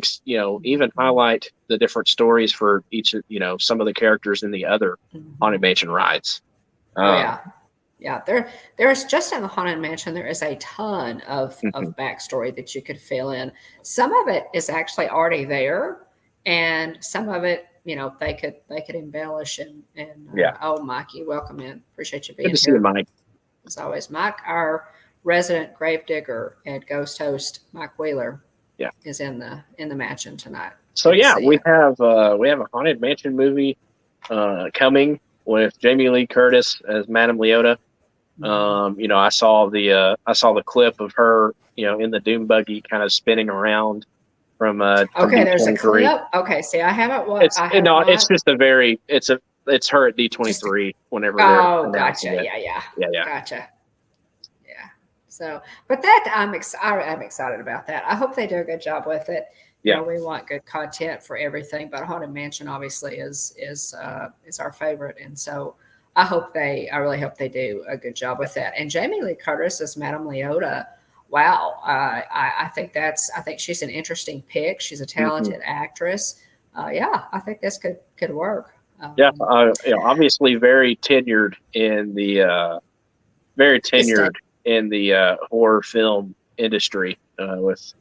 even highlight the different stories for each, some of the characters in the other haunted mansion rides. Oh yeah. Yeah, there's just in the Haunted Mansion, there is a ton of backstory that you could fill in. Some of it is actually already there, and some of it, they could embellish and oh, Mikey, welcome in. Appreciate you being Good to here. see you, Mike. As always, Mike, our resident gravedigger and ghost host, Mike Wheeler, is in the mansion tonight. So we have a Haunted Mansion movie coming with Jamie Lee Curtis as Madame Leota. I saw the clip of her, in the Doom buggy, kind of spinning around from okay. There's a D23. clip. Okay, see, I haven't watched. It's just it's her at D23 whenever they're announcing gotcha. it. Yeah. Gotcha. Yeah. So, but that I'm excited about that. I hope they do a good job with it. We want good content for everything, but Haunted Mansion obviously is our favorite, and so I really hope they do a good job with that. And Jamie Lee Curtis as Madame Leota. Wow, I think she's an interesting pick. She's a talented actress. I think this could work. Obviously very tenured in the horror film industry with.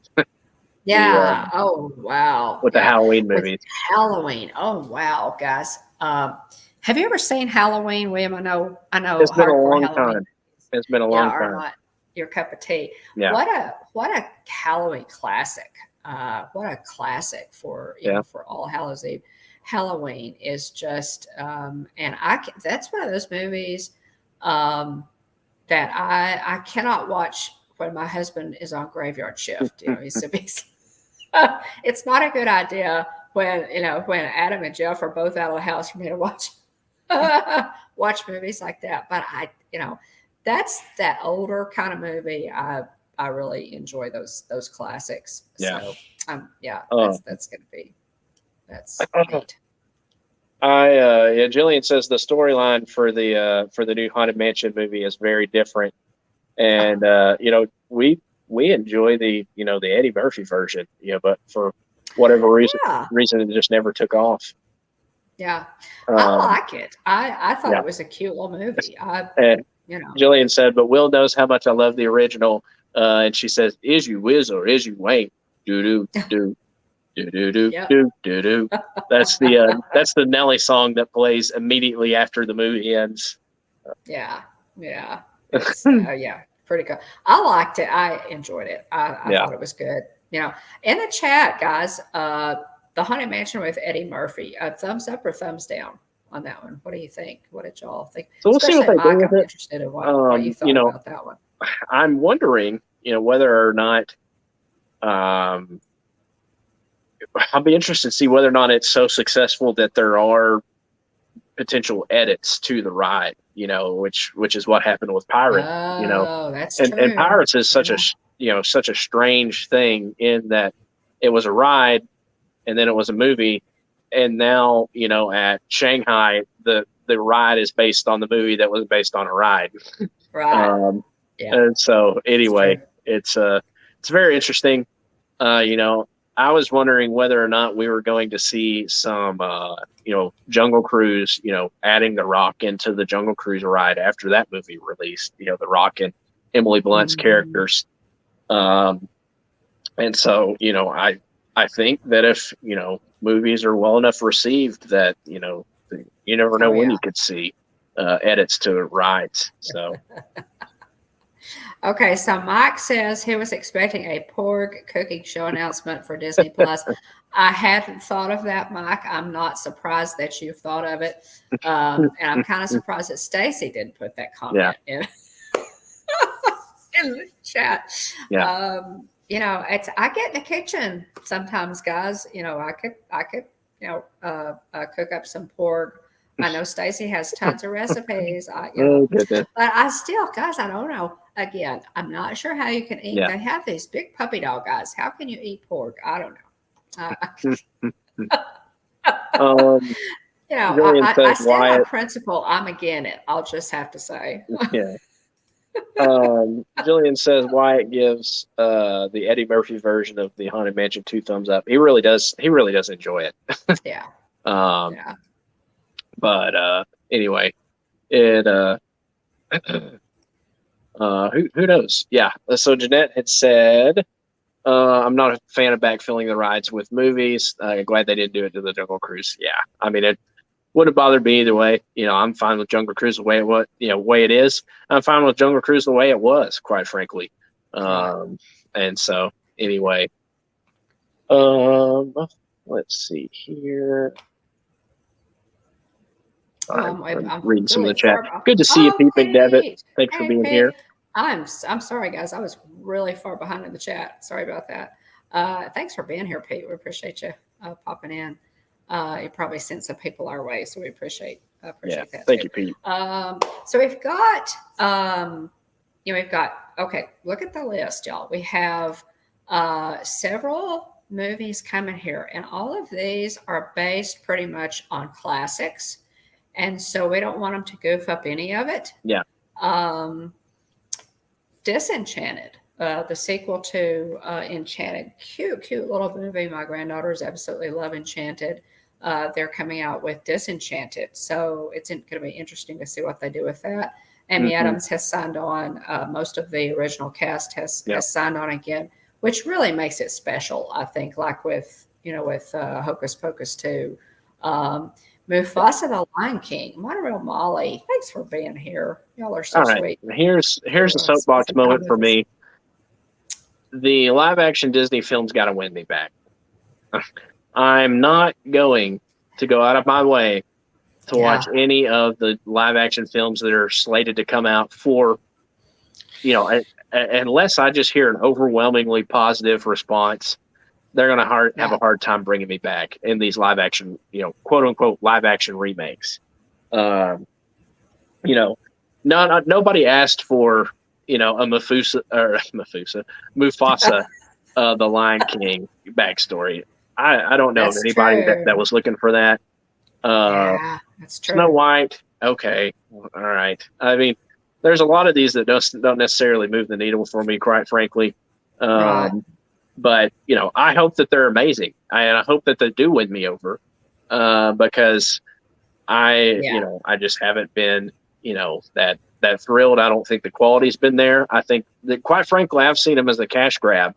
Yeah. Oh, wow. With the Halloween movies. Halloween. Oh, wow, guys. Have you ever seen Halloween, William? I know. It's been a long Halloween time. It's been a long time. Not your cup of tea. Yeah. What a Halloween classic. What a classic for for All Hallows Eve. Halloween is just that's one of those movies that I cannot watch when my husband is on graveyard shift. It's not a good idea when Adam and Jeff are both out of the house for me to watch movies like that. But that's that older kind of movie. I really enjoy those classics. Yeah. So that's gonna be neat. Jillian says the storyline for the new Haunted Mansion movie is very different, and we enjoy the Eddie Murphy version, but for whatever reason it just never took off. Yeah, I like it. I thought it was a cute little movie. Jillian said, but Will knows how much I love the original, and she says, "Is you whiz or is you wank? Do do do do do do do do do." That's the Nelly song that plays immediately after the movie ends. Yeah. It's, pretty cool. I liked it. I enjoyed it. I thought it was good. In the chat, guys, the Haunted Mansion with Eddie Murphy, thumbs up or thumbs down on that one? What do you think? What did y'all think? So we'll see what they do with it. Interested in what you thought about that one. I'm wondering, whether or not, I'll be interested to see whether or not it's so successful that there are potential edits to the ride, which is what happened with Pirate, that's and, true. and Pirates is such a strange thing in that it was a ride and then it was a movie. And now, at Shanghai, the ride is based on the movie that was based on a ride. Right. And so anyway, it's very interesting. I was wondering whether or not we were going to see some, Jungle Cruise, adding The Rock into the Jungle Cruise ride after that movie released, The Rock and Emily Blunt's characters. And so, I think that if, movies are well enough received that, you never know when you could see edits to rides. So. Okay, so Mike says he was expecting a pork cooking show announcement for Disney Plus. I hadn't thought of that, Mike. I'm not surprised that you've thought of it, and I'm kind of surprised that Stacy didn't put that comment in the chat. Yeah. I get in the kitchen sometimes, guys. I could, cook up some pork. I know Stacy has tons of recipes. Oh goodness. But I still, guys, I don't know. Again, I'm not sure how you can eat. Yeah. They have these big puppy dog guys. How can you eat pork? I don't know. Jillian I says stand on Wyatt. principle. I'm against it. I'll just have to say. Yeah. Jillian says Wyatt gives the Eddie Murphy version of the Haunted Mansion 2 thumbs up. He really does. He really does enjoy it. Yeah. Yeah. But anyway, it who knows? Yeah. So Jeanette had said, I'm not a fan of backfilling the rides with movies. Glad they didn't do it to the Jungle Cruise. Yeah. I mean, it wouldn't have bothered me either way. I'm fine with Jungle Cruise the way way it is. I'm fine with Jungle Cruise the way it was, quite frankly. And so anyway, let's see here. I'm reading some of the chat. Good to see you, Pete McDevitt. Thanks for being here. I'm sorry, guys. I was really far behind in the chat. Sorry about that. Thanks for being here, Pete. We appreciate you popping in. You probably sent some people our way, so we appreciate that. Thank you, Pete. So we've got, okay, look at the list, y'all. We have several movies coming here, and all of these are based pretty much on classics. And so we don't want them to goof up any of it. Yeah. Disenchanted, the sequel to Enchanted, cute little movie. My granddaughters absolutely love Enchanted. They're coming out with Disenchanted, so it's going to be interesting to see what they do with that. Amy Adams has signed on. Most of the original cast has signed on again, which really makes it special, I think, like with Hocus Pocus 2. Mufasa the Lion King. Monorail Molly, thanks for being here. Y'all are so sweet. Here's a soapbox moment for me. The live action Disney films got to win me back. I'm not going to go out of my way to watch any of the live action films that are slated to come out for, unless I just hear an overwhelmingly positive response. They're going to have a hard time bringing me back in these live action, quote unquote, live action remakes. Nobody asked for, a Mufasa, the Lion King backstory. I don't know of anybody that was looking for that. That's true. Snow White. Okay. All right. I mean, there's a lot of these that don't necessarily move the needle for me, quite frankly. But, I hope that they're amazing. And I hope that they do win me over because I just haven't been, that thrilled. I don't think the quality's been there. I think that, quite frankly, I've seen them as a cash grab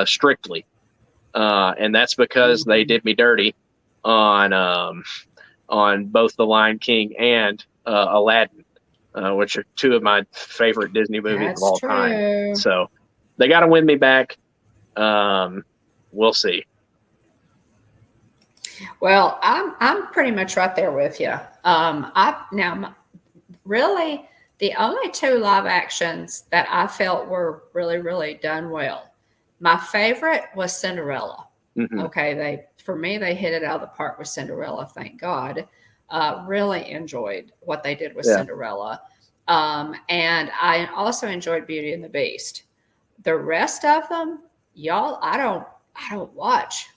strictly. And that's because they did me dirty on both The Lion King and Aladdin, which are two of my favorite Disney movies of all time. So they got to win me back. We'll see. Well, I'm pretty much right there with you. Really, the only two live actions that I felt were really, really done well. My favorite was Cinderella. Okay, for me, they hit it out of the park with Cinderella. Thank God. Really enjoyed what they did with Cinderella, and I also enjoyed Beauty and the Beast. The rest of them, y'all, I don't watch.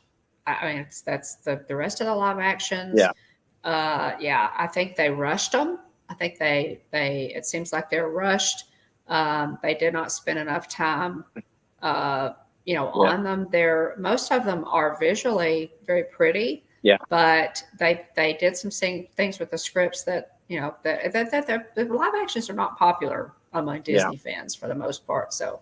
I mean, that's the rest of the live actions. I think they rushed them. I think it seems like they're rushed. They did not spend enough time, on them. Most of them are visually very pretty. But they did some things with the scripts that, the live actions are not popular among Disney fans for the most part. So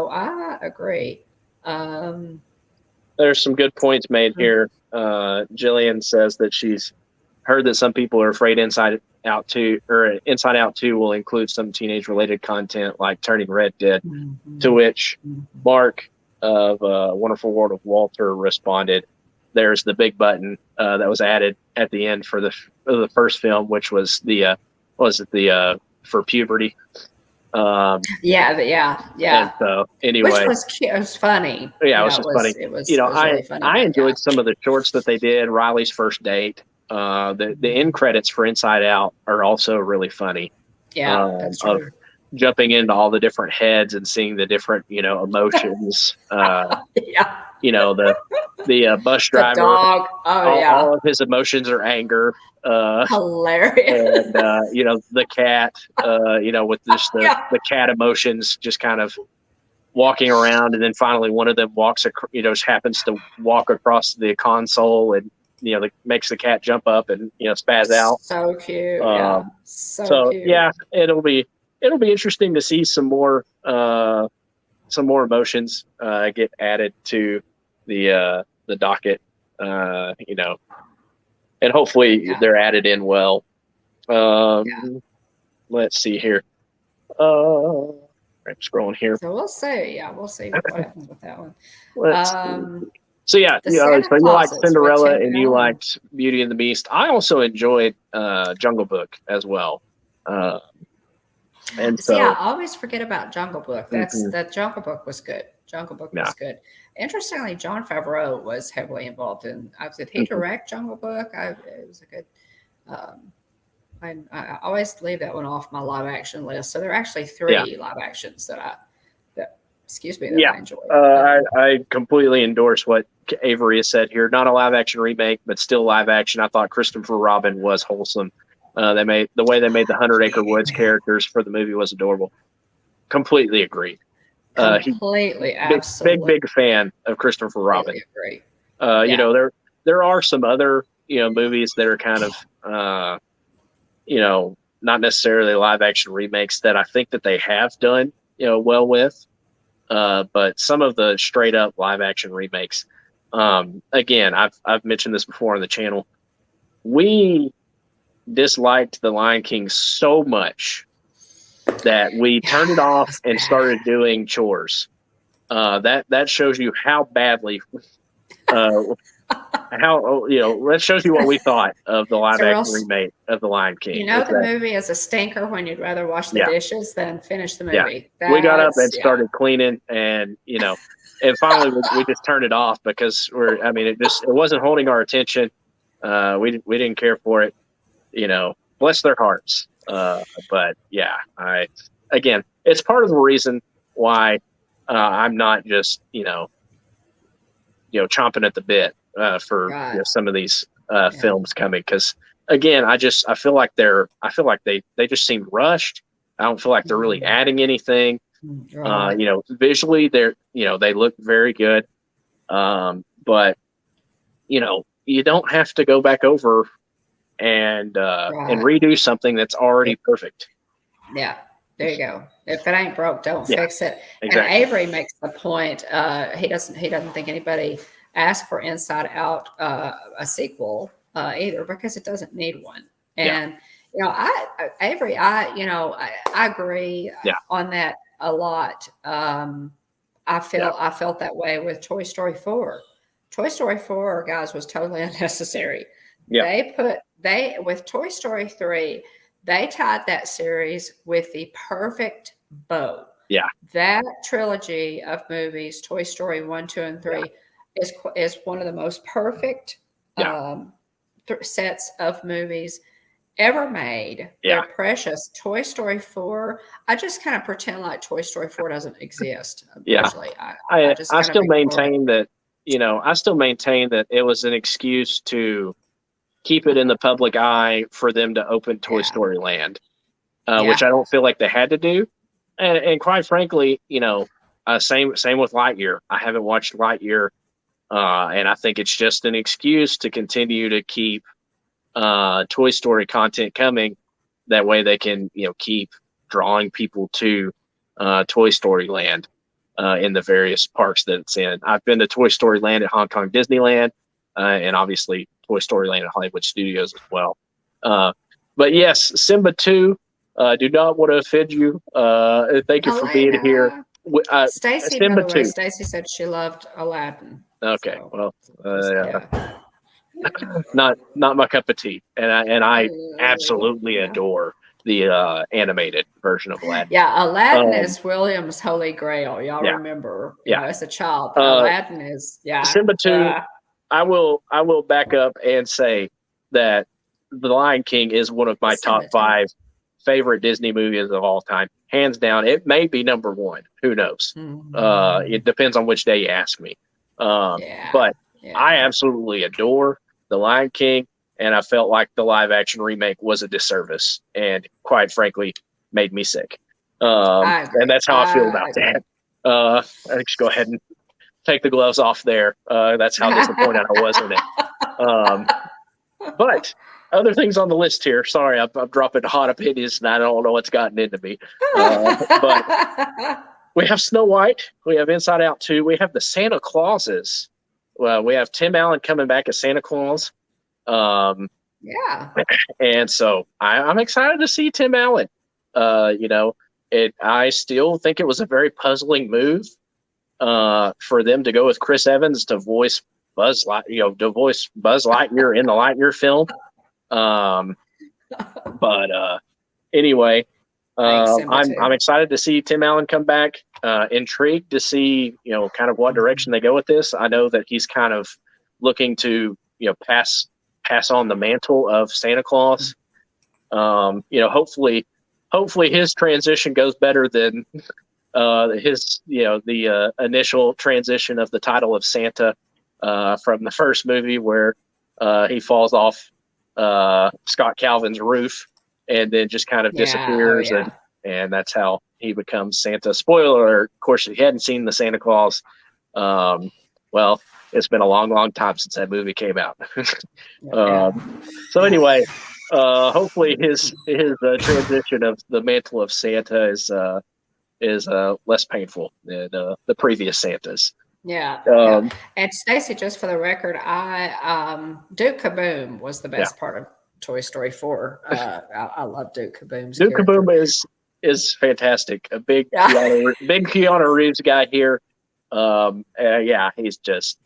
I agree. There's some good points made here. Jillian says that she's heard that some people are afraid Inside Out 2 will include some teenage related content like Turning Red did, to which Mark of Wonderful World of Walter responded, there's the big button that was added at the end for the first film, which was for puberty. Yeah. And so Which anyway, was cute. It was funny. yeah, it was just funny. It was I really funny. I But yeah, enjoyed some of the shorts that they did. Riley's first date. The end credits for Inside Out are also really funny. yeah, that's Of true. jumping into all the different heads and seeing the different emotions. Yeah, The bus the driver, dog. Oh all yeah, of his emotions are anger. hilarious. And the cat, with just Yeah, the cat emotions, just kind of walking around, and then finally one of them just happens to walk across the console, and makes the cat jump up and spaz out. so cute. Yeah, Um, so so cute. yeah, it'll be interesting to see some more emotions get added to the docket, and hopefully Yeah, they're added in well. yeah. Let's see here. I'm scrolling here. So we'll see. Yeah, we'll see what happens with that one. Let's see. Um, So yeah, the Santa so you liked Clauses with Cinderella Tim and you Allen. liked Beauty and the Beast. I also enjoyed Jungle Book as well. Uh, and See, I so always forget about Jungle Book. mhm, That Jungle Book was good. Jungle Book yeah. was good. Interestingly, John Favreau was heavily involved in. Did he Mhm. direct Jungle Book? It was a good. Um, I always leave that one off my live action list. So there are actually Yeah. three live actions that excuse me that Yeah. I enjoyed. I completely endorse what Avery has said here. Not a live action remake, but still live action. I thought Christopher Robin was wholesome. The way they made the 100 Acre Woods Yeah, characters for the movie was adorable. Completely agreed. He completely, absolutely big fan of Christopher Robin. agree. Uh, you Yeah, know, there are some other movies that are kind of not necessarily live action remakes that I think that they have done well with. But some of the straight up live action remakes, again, I've mentioned this before on the channel. We disliked The Lion King so much that we yeah, turned it off that's and bad. started doing chores. That shows you how badly, uh, that shows you what we thought of the live So real action remake of The Lion You King. know Is the that movie is a stinker when you'd rather wash the yeah, dishes than finish the yeah. movie. We got up That's and yeah. started cleaning, and finally we just turned it off because it wasn't holding our attention. We didn't care for it. Bless their hearts. But yeah, again, it's part of the reason why I'm not just chomping at the bit for Right. some of these Yeah. films coming, because again, I feel like they just seem rushed. I don't feel like they're really Mhm. adding anything. Right. Visually they look very good. But you don't have to go back over and Right. redo something that's already perfect. Yeah. There you go. If it ain't broke, don't Yeah, fix it. And exactly. Avery makes the point. He doesn't think anybody asked for Inside Out a sequel either because it doesn't need one. Yeah, And Avery, I agree yeah, on that a lot. yeah, I felt that way with Toy Story 4. Toy Story 4, guys, was totally unnecessary. yeah, With Toy Story 3, they tied that series with the perfect bow. yeah, That trilogy of movies, Toy Story 1, 2, and yeah, 3, is one of the most perfect yeah, sets of movies ever made. yeah. They're precious. Toy Story 4, I just kind of pretend like Toy Story 4 doesn't exist Yeah. usually. I I just I kind of still ignore it. maintain that it was an excuse to keep it in the public eye for them to open Toy Yeah. Story Land, which Yeah. I don't feel like they had to do. And quite frankly, same with Lightyear. I haven't watched Lightyear, and I think it's just an excuse to continue to keep Toy Story content coming. That way, they can keep drawing people to Toy Story Land in the various parks that it's in. I've been to Toy Story Land at Hong Kong Disneyland, and obviously Toy Story Land at Hollywood Studios as well. But yes, Simba 2, do not want to offend you. Thank you for being here. Stacy, by Simba the way, 2. Stacy said she loved Aladdin. Okay, So well, just yeah. not my cup of tea, and I absolutely Yeah. adore animated version of Aladdin. Yeah, Aladdin is William's holy grail. Y'all Yeah. remember, Yeah. as a child, Aladdin is, Simba 2, I will back up and say that The Lion King is one of my top 5 favorite Disney movies of all time. Hands down. It may be number 1. Who knows? It depends on which day you ask me. But I absolutely adore The Lion King, and I felt like the live action remake was a disservice and, quite frankly, made me sick. And that's how I feel about that. I just go ahead and take the gloves off there. That's how disappointed I was in it. But other things on the list here. Sorry, I'm dropping hot opinions, and I don't know what's gotten into me. But we have Snow White. We have Inside Out 2. We have the Santa Clauses. Well, we have Tim Allen coming back as Santa Claus. And so I'm excited to see Tim Allen. I still think it was a very puzzling move for them to go with Chris Evans to voice Buzz Lightyear in the Lightyear film. But anyway, I'm excited to see Tim Allen come back. Intrigued to see, kind of what direction they go with this. I know that he's kind of looking to, pass on the mantle of Santa Claus. Hopefully his transition goes better than the initial transition of the title of Santa from the first movie, where he falls off Scott Calvin's roof and then just kind of disappears, and that's how he becomes Santa. Spoiler alert, of course, if you hadn't seen the Santa Claus, well, it's been a long, long time since that movie came out. So anyway, hopefully his transition of the mantle of Santa is less painful than the previous Santas. And Stacy, just for the record, Duke Kaboom was the best part of Toy Story 4. I love Duke Kaboom's Duke character. Kaboom is fantastic. A big Keanu Reeves guy here. He's just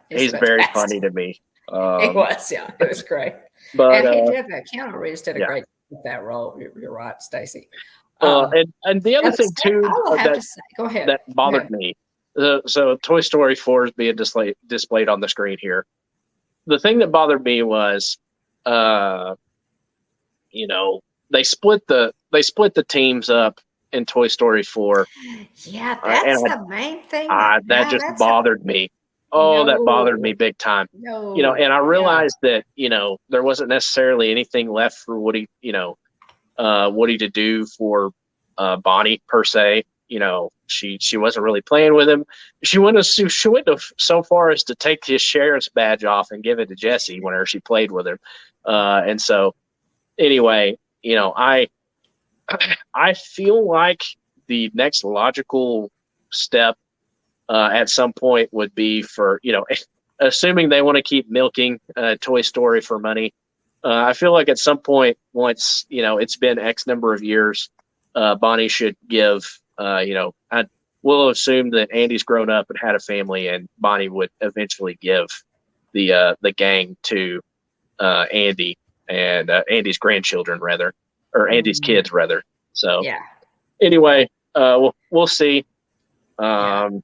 he's very funny to me. It was great. But Keanu Reeves did a great job with that role. You're right, Stacy. And the other thing too go ahead, that bothered me. So Toy Story 4 is being displayed on the screen here. The thing that bothered me was, they split the teams up in Toy Story 4. Yeah, that's the main thing. That just bothered me. Oh, that bothered me big time. No. And I realized that, there wasn't necessarily anything left for Woody to do for Bonnie per se. She wasn't really playing with him. She went so far as to take his sheriff's badge off and give it to Jesse whenever she played with him. And so anyway, I feel like the next logical step at some point would be for, assuming they want to keep milking Toy Story for money. I feel like at some point, once, it's been X number of years, Bonnie should give, we'll assume that Andy's grown up and had a family, and Bonnie would eventually give the gang to Andy and Andy's grandchildren, rather, or Andy's kids, rather. So anyway, we'll see. That's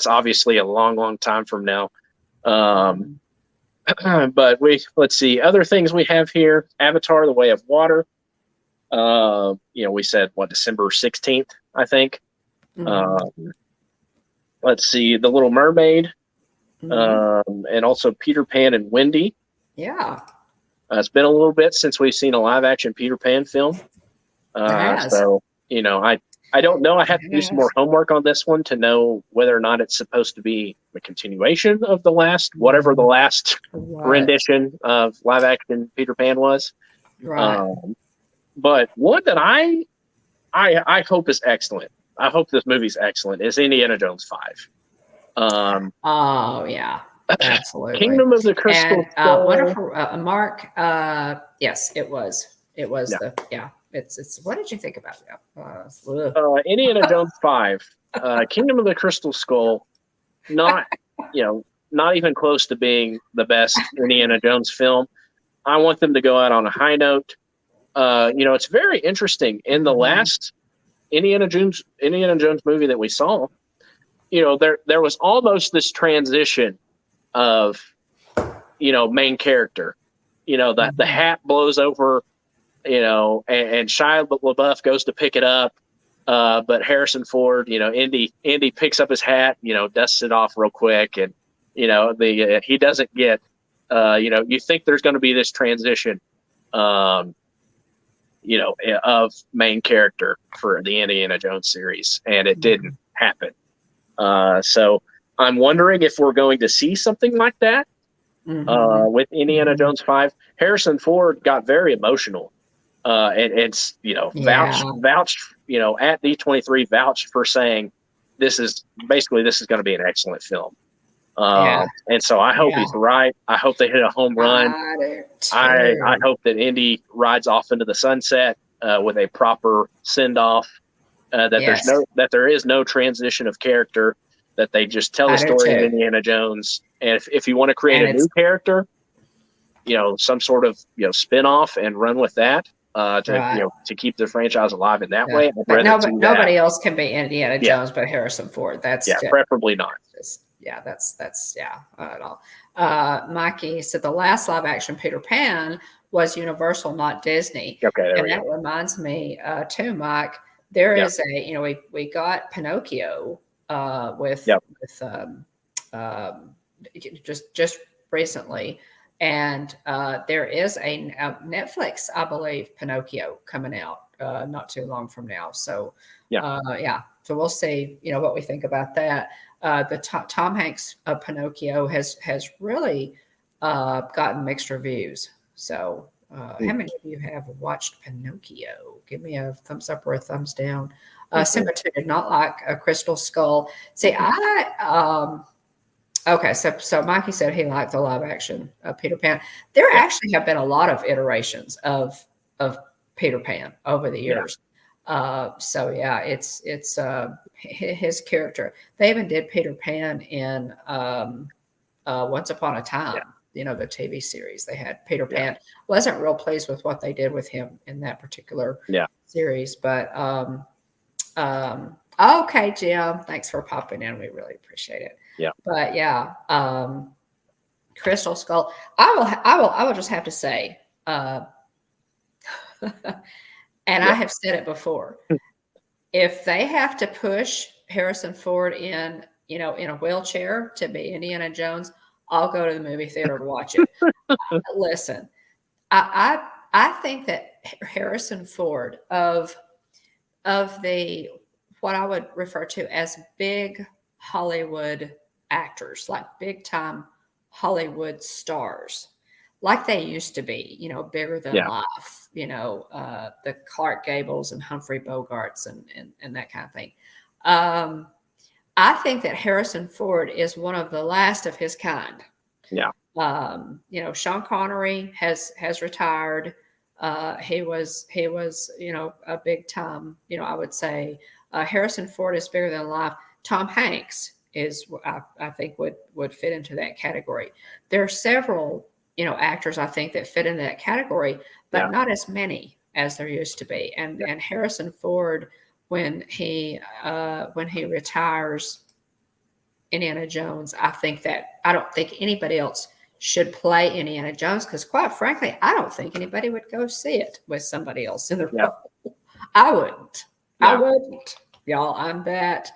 obviously a long, long time from now. But let's see other things we have here. Avatar: The Way of Water. We said December 16th, I think. Let's see, The Little Mermaid, and also Peter Pan and Wendy. It's been a little bit since we've seen a live action Peter Pan film. So I don't know. I have to do some more homework on this one to know whether or not it's supposed to be a continuation of the last rendition of live action Peter Pan was. But one that I hope is excellent. I hope this movie's excellent. Is Indiana Jones 5. Absolutely. Kingdom of the Crystal Skull. Wonderful, Mark. Yes, it was. It was It's. What did you think about that? Indiana Jones 5. Kingdom of the Crystal Skull. Not even close to being the best Indiana Jones film. I want them to go out on a high note. It's very interesting. In the last Indiana Jones movie that we saw, there was almost this transition of, main character. The hat blows over, and Shia LaBeouf goes to pick it up. But Harrison Ford, Indy picks up his hat, dusts it off real quick, and he doesn't get, you think there's going to be this transition, of main character for the Indiana Jones series, and it didn't happen. So I'm wondering if we're going to see something like that with Indiana Jones 5. Harrison Ford got very emotional. And vouched, at D23 vouched for saying this is going to be an excellent film. And so I hope he's right. I hope they hit a home run. I hope that Indy rides off into the sunset with a proper send off. That there is no transition of character. That they just tell the story of Indiana Jones. And if you want to create a new character, some sort of spin-off and run with that. To keep the franchise alive in that way. But nobody else can be Indiana Jones but Harrison Ford. That's preferably not. That's at all. Mikey said the last live action Peter Pan was Universal, not Disney. Okay, and that reminds me too, Mike. There is we got Pinocchio with just recently. And there is a Netflix, I believe, Pinocchio coming out not too long from now. So, so we'll see, what we think about that. The Tom Hanks Pinocchio has really gotten mixed reviews. So, how many of you have watched Pinocchio? Give me a thumbs up or a thumbs down. Simba did not like a Crystal Skull. See, Okay, so Mikey said he liked the live action of Peter Pan. There actually have been a lot of iterations of Peter Pan over the years. It's his character. They even did Peter Pan in Once Upon a Time. The TV series. They had Peter Pan. Wasn't real pleased with what they did with him in that particular series, but okay, Jim, thanks for popping in. We really appreciate it. But Crystal Skull. I will just have to say, and I have said it before. If they have to push Harrison Ford in a wheelchair to be Indiana Jones, I'll go to the movie theater to watch it. Listen, I think that Harrison Ford of the what I would refer to as big Hollywood actors, like big time Hollywood stars, like they used to be, bigger than life, the Clark Gables and Humphrey Bogarts and that kind of thing. I think that Harrison Ford is one of the last of his kind. Sean Connery has retired. He was a big time, I would say. Harrison Ford is bigger than life. Tom Hanks is, I think, would fit into that category. There are several, actors I think that fit into that category, but not as many as there used to be. And Harrison Ford, when he retires Indiana Jones, I don't think anybody else should play Indiana Jones, because quite frankly, I don't think anybody would go see it with somebody else in the role. I wouldn't. I wouldn't. Y'all, I'm that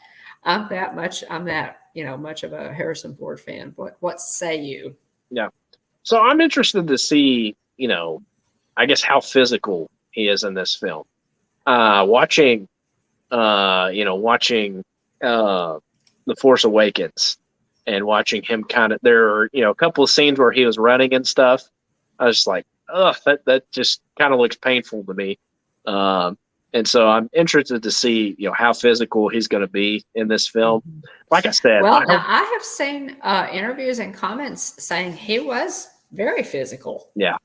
much of a Harrison Ford fan. What say you? Yeah. So I'm interested to see, I guess how physical he is in this film. Watching The Force Awakens and watching him there are, a couple of scenes where he was running and stuff. I was like, that just kind of looks painful to me. And so I'm interested to see, how physical he's going to be in this film. Like I said, I have seen interviews and comments saying he was very physical. Yeah.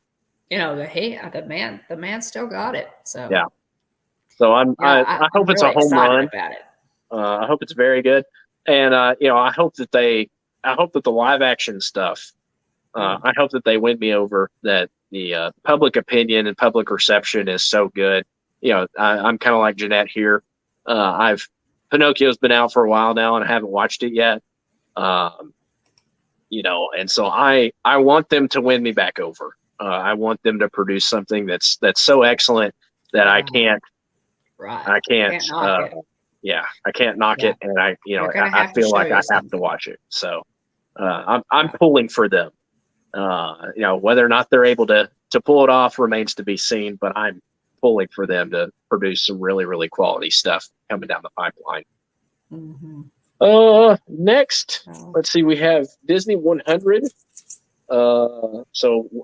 The man still got it. So So I hope it's a home run. About it. I hope it's very good, and I hope that the live action stuff. I hope that they win me over. That public opinion and public reception is so good. I'm kind of like Jeanette here. Pinocchio's been out for a while now, and I haven't watched it yet. And so I want them to win me back over. I want them to produce something that's so excellent that I can't knock it, and I feel like I have to watch it. So I'm pulling for them. Whether or not they're able to pull it off remains to be seen, but I'm pulling for them to produce some really, really quality stuff coming down the pipeline. Mm-hmm. Next, let's see, we have Disney 100. So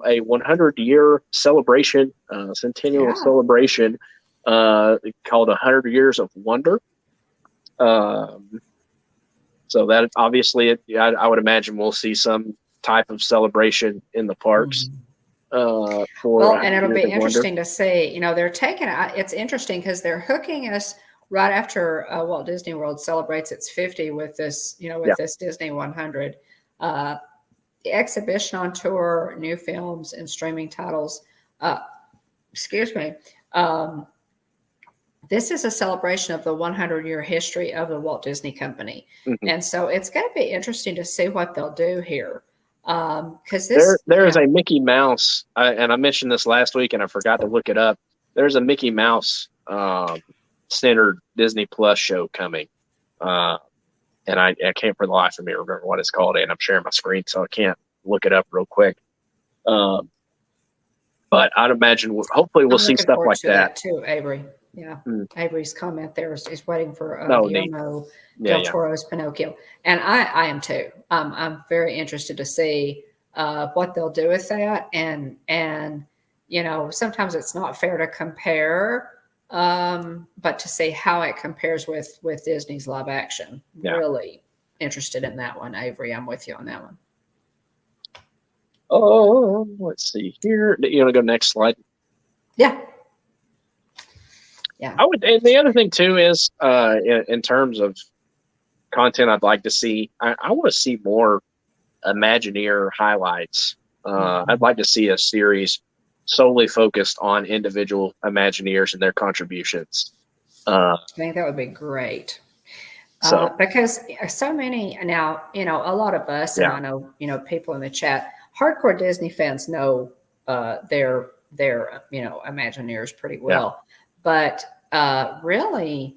a 100-year celebration, centennial celebration, called 100 Years of Wonder. So that obviously, I would imagine we'll see some type of celebration in the parks. And it'll be interesting to see. They're taking it's interesting because they're hooking us right after Walt Disney World celebrates its 50 with this, this Disney 100. The exhibition on tour, new films, and streaming titles. Excuse me. This is a celebration of the 100-year history of the Walt Disney Company. Mm-hmm. And so it's going to be interesting to see what they'll do here. Because there is a Mickey Mouse, and I mentioned this last week and I forgot to look it up. There's a Mickey Mouse centered Disney Plus show coming. And I can't for the life of me remember what it's called, and I'm sharing my screen, so I can't look it up real quick. But I'd imagine hopefully we'll see stuff like that too, Avery. Yeah, Avery's comment there is waiting for Guillermo del Toro's Pinocchio, and I am too. I'm very interested to see what they'll do with that, and sometimes it's not fair to compare, but to see how it compares with Disney's live action. Yeah. Really interested in that one, Avery. I'm with you on that one. Oh, let's see here. You want to go next slide? Yeah. Yeah. And the other thing too is, in terms of content, I'd like to see. I want to see more Imagineer highlights. I'd like to see a series solely focused on individual Imagineers and their contributions. I think that would be great. Because so many now, a lot of us, and I know, people in the chat, hardcore Disney fans know their Imagineers pretty well. Yeah. But really,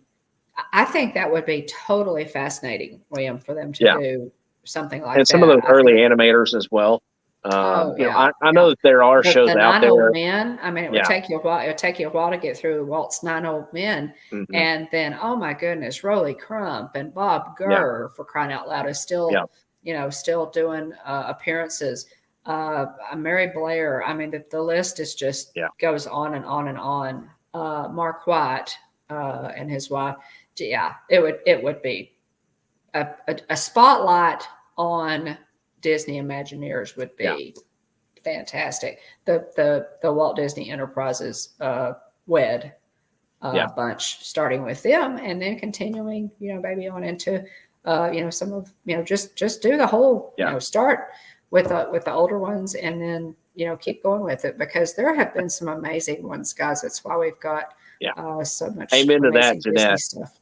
I think that would be totally fascinating, William, for them to do something like that. And some of those early animators as well. I know that there are shows out there. 9 Old Men. I mean, it would take you a while. It would take you a while to get through Walt's 9 Old Men, and then, oh my goodness, Rolly Crump and Bob Gurr, for crying out loud, is still, still doing appearances. Mary Blair. I mean, the list is just goes on and on and on. Mark White and his wife. Yeah, it would be a spotlight on Disney Imagineers would be fantastic. The Walt Disney Enterprises WED bunch, starting with them and then continuing, maybe on into some of just do the whole start with the older ones and then keep going with it, because there have been some amazing ones, guys. That's why we've got so much. Amen to that, Jeanette. Stuff.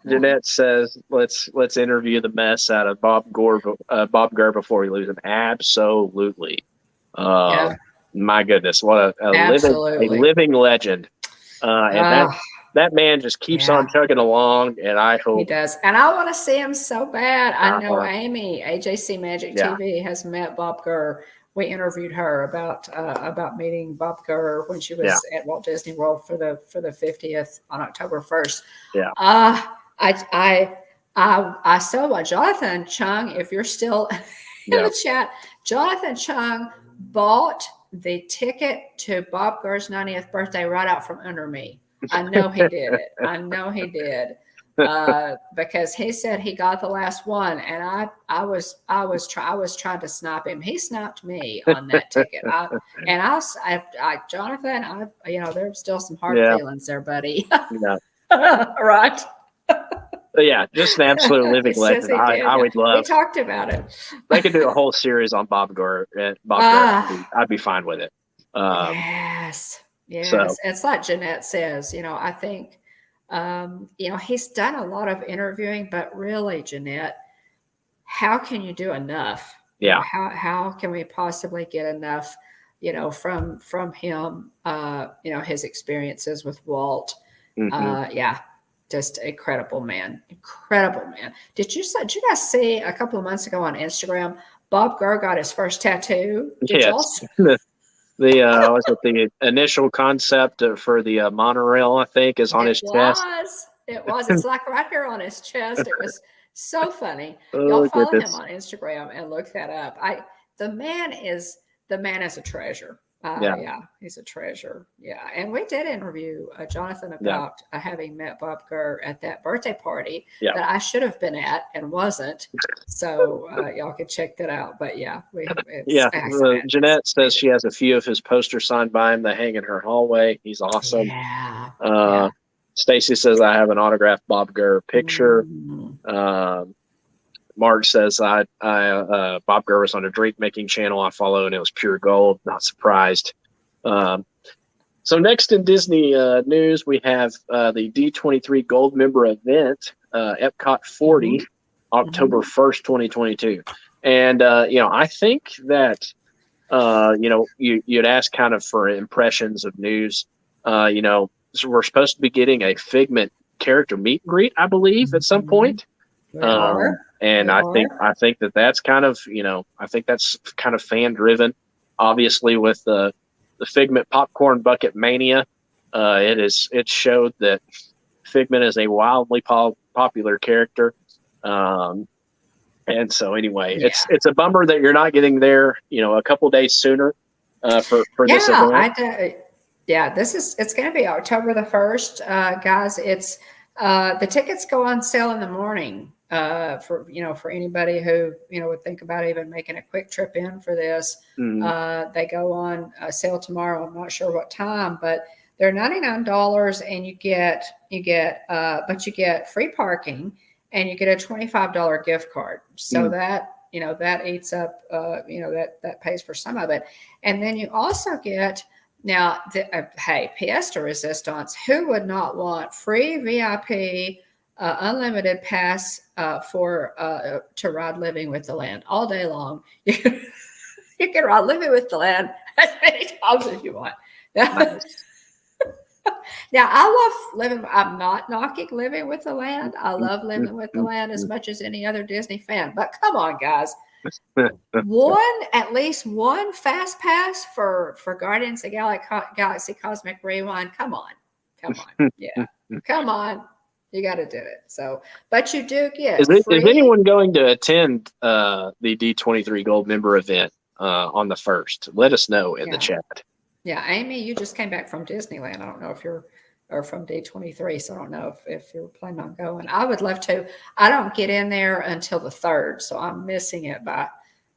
Jeanette says, "Let's interview the mess out of Bob Gurr before we lose him." Absolutely. My goodness, what a living legend. And that man just keeps on chugging along, and I hope he does. And I want to see him so bad. I know Amy, AJC Magic TV, has met Bob Gurr. We interviewed her about meeting Bob Gurr when she was at Walt Disney World for the 50th on October 1st. Yeah. I saw Jonathan Chung, if you're still in the chat, Jonathan Chung bought the ticket to Bob Gurr's 90th birthday right out from under me. I know he did it. I know he did. Because he said he got the last one, and I was trying to snipe him. He sniped me on that ticket. Jonathan, there's still some hard feelings there, buddy. Right. Yeah, just an absolute living It says legend. he did. I Yeah. would We love. talked about it. They could do a whole series on Bob Gurr. Bob Gurr, Ah, I'd be fine with it. yes, So yes. It's like Jeanette says, I think, he's done a lot of interviewing, but really, Jeanette, how can you do enough? yeah, How can we possibly get enough, from him, his experiences with Walt. hmm Yeah, just incredible man. Incredible man. Did you guys see a couple of months ago on Instagram, Bob Gurr got his first tattoo? Did y'all yes. see? The was it the initial concept for the monorail? I think is on It his chest. was. It was. It's like right here on his chest. It was so funny. Y'all Oh follow him goodness. on Instagram and look that up. The man is a treasure. Yeah, Yeah, he's a treasure. Yeah, and we did interview Jonathan yeah, about having met Bob Gurr at that birthday party yeah. that I should have been at and wasn't. So y'all can check that out. But yeah, it's Yeah, fascinating. It's Jeanette says she has a few of his posters signed by him that hang in her hallway. He's awesome. yeah, Uh, yeah. Stacy says I have an autographed Bob Gurr picture. Mm. Mark says Bob Gurr was on a drink making channel I follow and it was pure gold. Not surprised. So next in Disney news, we have the D23 Gold Member Event, Epcot 40, October 1st, 2022. And, I think that, you'd ask kind of for impressions of news. So we're supposed to be getting a Figment character meet and greet, I believe, at some point. We are. And We I are. think that's kind of, I think that's kind of fan driven. Obviously, with the Figment popcorn bucket mania, it showed that Figment is a wildly popular character. And so anyway, Yeah. it's a bummer that you're not getting there, a couple days sooner for this Yeah, event. it's going to be October the 1st, guys. It's the tickets go on sale in the morning for anybody who would think about even making a quick trip in for this. They go on sale tomorrow. I'm not sure what time, but they're $99, and you get free parking, and you get a $25 gift card. So that eats up that pays for some of it, and then you also get. Now, hey, pièce de résistance, who would not want free VIP, unlimited pass to ride Living with the Land all day long? You can ride Living with the Land as many times as you want. Nice. Now, I love living. I'm not knocking Living with the Land. I love Living with the Land as much as any other Disney fan. But come on, guys. At least one fast pass for Guardians of the Galaxy Cosmic Rewind. Come on, yeah, come on, you got to do it. So, but you do get Is free. anyone going to attend the D23 Gold Member event on the 1st? Let us know in the chat. Yeah, Amy, you just came back from Disneyland. I don't know if you're or from D23, so I don't know if you're planning on going. I would love to. I don't get in there until the 3rd, so I'm missing it by a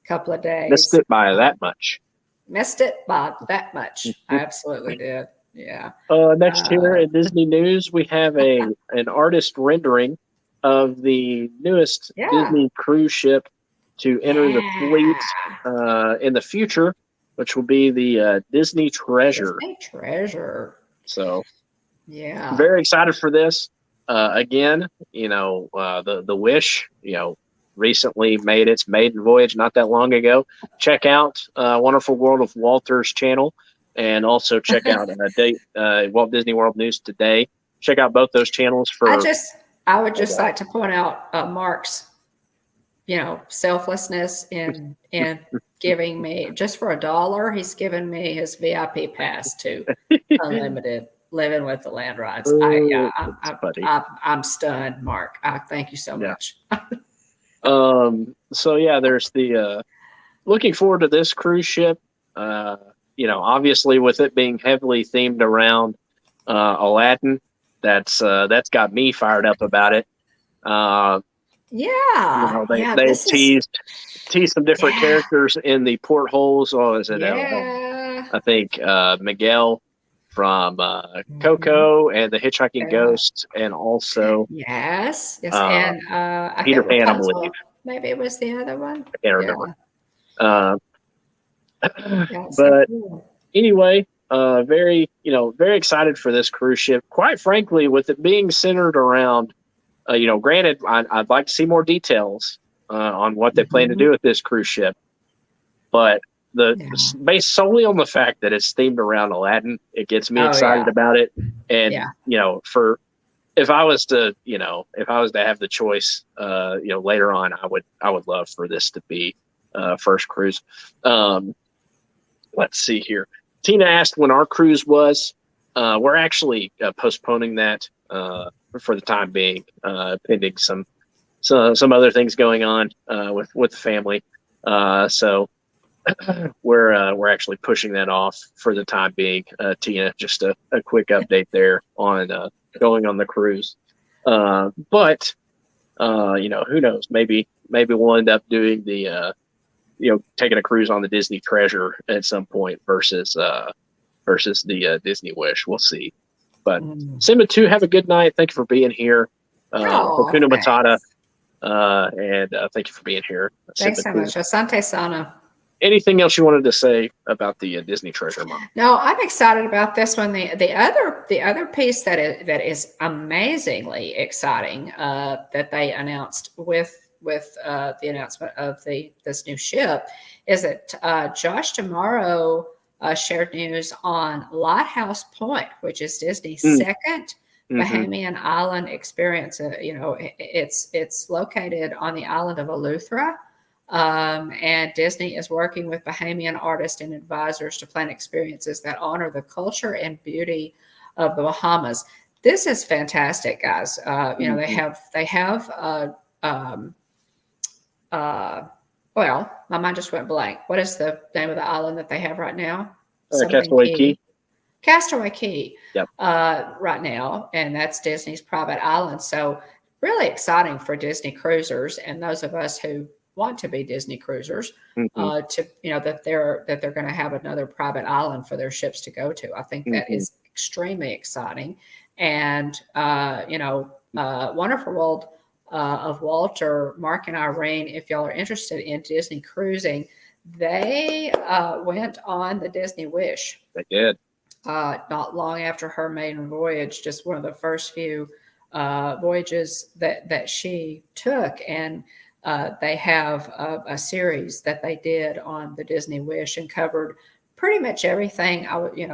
couple of days. Missed it by that much. Missed it by that much. I absolutely did. Yeah. Next here in Disney news, we have an artist rendering of the newest Disney cruise ship to enter the fleet in the future, which will be the Disney Treasure. Disney Treasure. So, yeah, very excited for this. Again, the Wish, recently made its maiden voyage not that long ago. Check out Wonderful World of Walter's channel, and also check out Walt Disney World News Today. Check out both those channels for. I would just like to point out Mark's, selflessness in giving me just for $1. He's given me his VIP pass to unlimited Living with the Land rides. I'm stunned, Mark. I thank you so much. So yeah, there's the looking forward to this cruise ship. Obviously with it being heavily themed around Aladdin, that's got me fired up about it. They teased some different characters in the portholes. Oh, is it? I think Miguel from Mhm. Coco and the Hitchhiking Yeah. Ghost, and also Yes, yes, uh, and I Peter think Pan, I believe. Rapunzel. Maybe it was the other one. I can't remember. Yeah, Uh, yeah, so but cool. anyway, very very excited for this cruise ship. Quite frankly, with it being centered around, granted, I'd like to see more details on what they plan to Mhm. do with this cruise ship, but Yeah. based solely on the fact that it's themed around Aladdin, it gets me Oh, excited yeah, about it. yeah. And for if I was to have the choice, later on, I would love for this to be first cruise. Um, let's see here. Tina asked when our cruise was. We're actually postponing that for the time being, pending some other things going on with the family. So we're actually pushing that off for the time being. Tina, just a quick update there on going on the cruise. But who knows? Maybe we'll end up doing the taking a cruise on the Disney Treasure at some point versus the Disney Wish. We'll see. But Mm. Simba 2, have a good night. Thank you for being here. Oh, Hakuna Matata, thanks. and thank you for being here, Thanks Simba so 2. much. Asante Sana. Anything else you wanted to say about the Disney Treasure, Mom? No, I'm excited about this one. The other piece that is amazingly exciting that they announced with the announcement of this new ship is that Josh tomorrow shared news on Lighthouse Point, which is Disney's Mm, second hmm. Bahamian island experience. It's located on the island of Eleuthera. And Disney is working with Bahamian artists and advisors to plan experiences that honor the culture and beauty of the Bahamas. This is fantastic, guys. They Hmm. have um, uh, well, my mind just went blank. What is the name of the island that they have right now? Something Castaway Key. Key. Castaway Key Yep. right now, and that's Disney's private island. So really exciting for Disney cruisers and those of us who want to be Disney cruisers Hmm. to that they're going to have another private island for their ships to go to. I think that Hmm. is extremely exciting, and Wonderful World of Walter, Mark and Irene. If y'all are interested in Disney cruising, they went on the Disney Wish They did. not long after her maiden voyage, just one of the first few voyages that she took. And they have a series that they did on the Disney Wish and covered pretty much everything.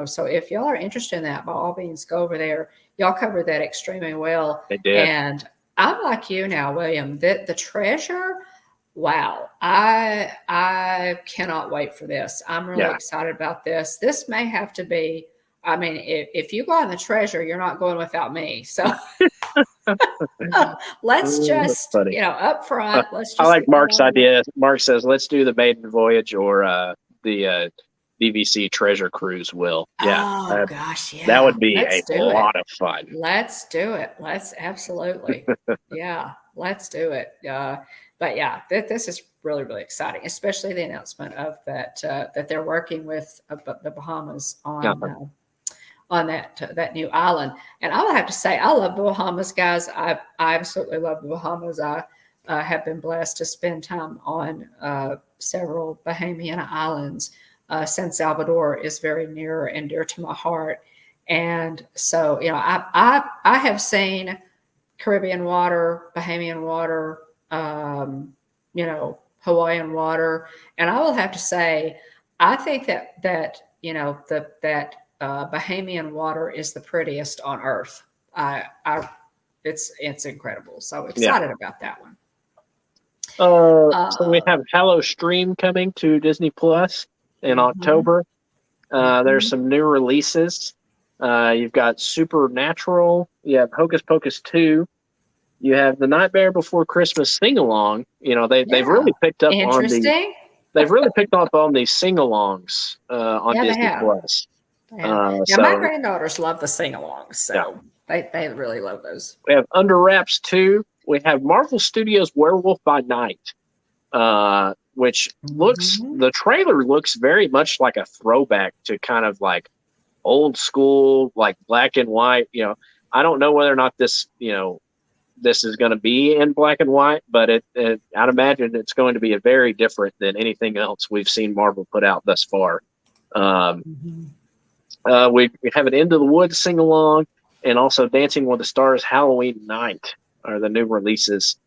So if y'all are interested in that, by all means, go over there. Y'all covered that extremely well. They did. And I'm like you now, William. The treasure. Wow, I cannot wait for this. I'm really Yeah. excited about this. This may have to be. I mean, if you go on the treasure, you're not going without me. So let's That's just, funny. up front, let's I just like get that Mark's out of the way. idea. Mark says, "Let's do the maiden voyage or the DVC treasure cruise." Will, yeah, Oh gosh, that yeah. would be Let's a do it. lot of fun. Let's do it. Let's absolutely. Yeah, let's do it. But yeah, this is really, really exciting, especially the announcement of that they're working with the Bahamas Yeah. on that new island. And I will have to say, I love the Bahamas, guys. I absolutely love the Bahamas. I have been blessed to spend time on several Bahamian islands. San Salvador is very near and dear to my heart, and so I have seen Caribbean water, Bahamian water, Hawaiian water, and I will have to say, I think that Bahamian water is the prettiest on earth. It's incredible. So Yeah. excited about that one. So we Uh, have Hello Stream coming to Disney Plus in mhm, October. There's mhm. some new releases. You've got Supernatural. You have Hocus Pocus 2. You have the Nightmare Before Christmas sing along. They've Yeah, really picked up on interesting. these sing-alongs on Yeah, they Disney have. Plus. Yeah. Yeah, my So granddaughters love the sing-alongs, yeah, so they really love those. we have Under Wraps 2. We have Marvel Studios Werewolf by Night, which Mhm. the trailer looks very much like a throwback to kind of like old school, like black and white. I don't know whether or not this is going to be in black and white, but I'd imagine it's going to be a very different than anything else we've seen Marvel put out thus far. We have an Into the Woods sing along, and also Dancing with the Stars Halloween Night are the new releases.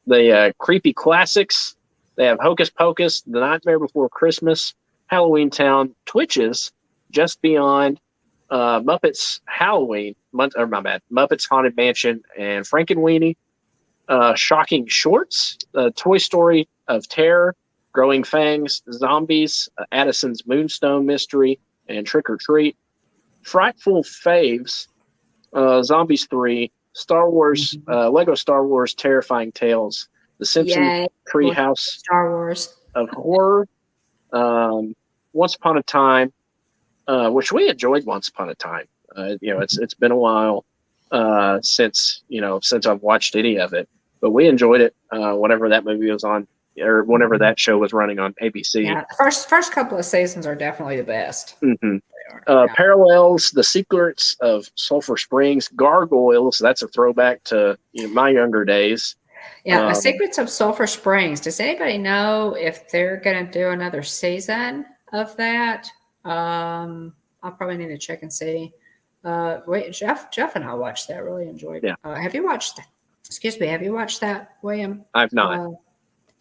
The Creepy Classics, they have Hocus Pocus, The Nightmare Before Christmas, Halloween Town, Twitches, Just Beyond, Muppets Halloween, Muppets Haunted Mansion, and Frankenweenie, Shocking Shorts, Toy Story of Terror, Growing Fangs, Zombies, Addison's Moonstone Mystery, and Trick or Treat, Frightful Faves, Zombies 3, Star Wars, Lego Star Wars Terrifying Tales, The Simpsons Treehouse Star Wars of Horror, Once Upon a Time, which we enjoyed Once Upon a Time. It's been a while since I've watched any of it, but we enjoyed it whenever that movie was on, or whenever that show was running on ABC. Yeah, first couple of seasons are definitely the best. Mm-hmm. Parallels, The Secrets of Sulphur Springs, Gargoyles. That's a throwback to my younger days. Yeah, The Secrets of Sulphur Springs. Does anybody know if they're going to do another season of that? I'll probably need to check and see. Jeff and I watched that. Really enjoyed it. Yeah. Have you watched that? Excuse me. Have you watched that, William? I've not.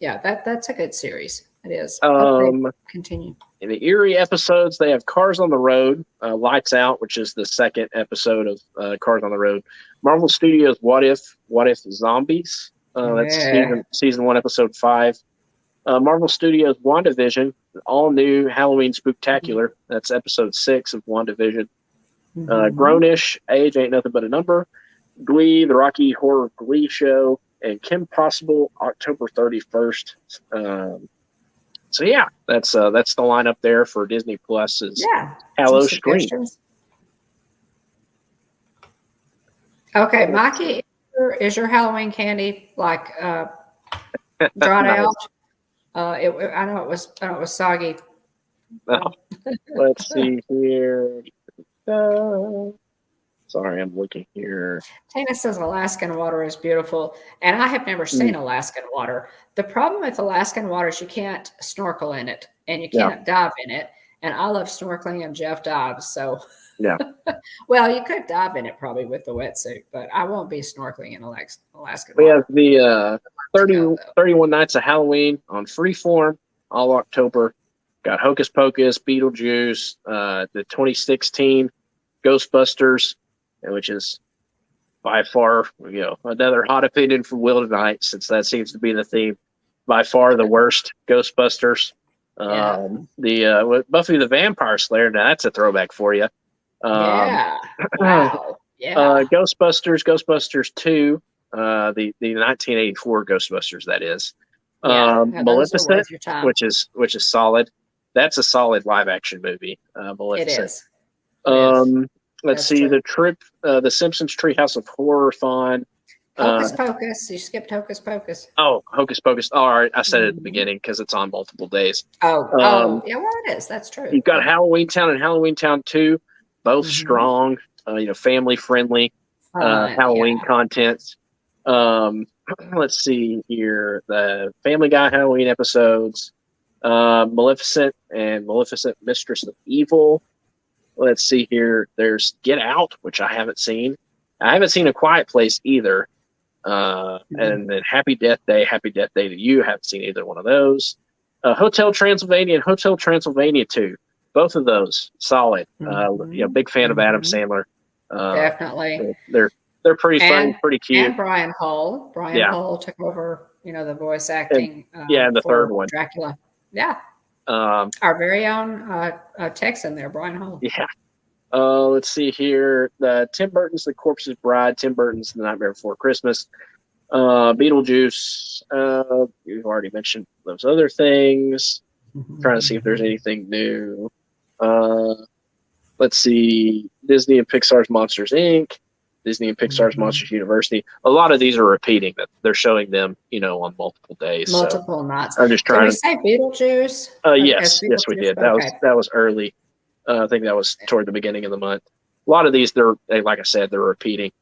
Yeah, that's a good series. It is. Continue. In the Erie episodes, they have Cars on the Road, Lights Out, which is the second episode of Cars on the Road. Marvel Studios, What If Zombies. That's season 1, episode 5. Marvel Studios, WandaVision, all new Halloween Spooktacular. That's episode 6 of WandaVision. Grownish, Age Ain't Nothing But a Number. Glee, the Rocky Horror Glee Show, and Kim Possible, October 31st. So yeah, that's the lineup there for Disney Plus's Hallow Stream. Okay, Mikey, is your Halloween candy like dried out? I know it was soggy. Let's see here. Sorry, I'm looking here. Tina says Alaskan water is beautiful, and I have never seen Alaskan water. The problem with Alaskan water is you can't snorkel in it, and you can't dive in it. And I love snorkeling, and Jeff dives, so well, you could dive in it probably with the wetsuit, but I won't be snorkeling in Alaskan water. We have the 31 Nights of Halloween on Freeform all October. Got Hocus Pocus, Beetlejuice, the 2016 Ghostbusters, which is by far, another hot opinion from Will tonight, since that seems to be the theme. By far the worst Ghostbusters. The Buffy the Vampire Slayer. Now that's a throwback for you. Wow. Ghostbusters 2, the 1984 Ghostbusters, that is. Maleficent, which is solid. That's a solid live action movie. Maleficent. It is. Let's see, the Simpsons Treehouse of Horror Thon. Hocus Pocus. You skipped Hocus Pocus. Oh, Hocus Pocus. All right, I said it at the beginning because it's on multiple days. Yeah, well, it is. That's true. You've got Halloween Town and Halloween Town 2, both strong, family friendly Halloween content. Let's see here, the Family Guy Halloween episodes, Maleficent and Maleficent Mistress of Evil. Let's see here. There's Get Out, which I haven't seen. I haven't seen A Quiet Place either. And then Happy Death Day to You. Haven't seen either one of those. Hotel Transylvania and Hotel Transylvania 2. Both of those solid. Big fan of Adam Sandler. Definitely. They're pretty funny, pretty cute. And Brian Hull. Hull took over, the voice acting. And the third one, Dracula. Yeah. Our very own Texan there, Brian Hull. Yeah. Let's see here. Tim Burton's The Corpse's Bride. Tim Burton's The Nightmare Before Christmas. Beetlejuice. You've already mentioned those other things. Trying to see if there's anything new. Let's see. Disney and Pixar's Monsters, Inc. Disney and Pixar's Monsters University. A lot of these are repeating that they're showing them, on multiple days. Multiple nights. I'm just trying to say Beetlejuice. Yes, we did. That was early. I think that was toward the beginning of the month. A lot of these, like I said, they're repeating.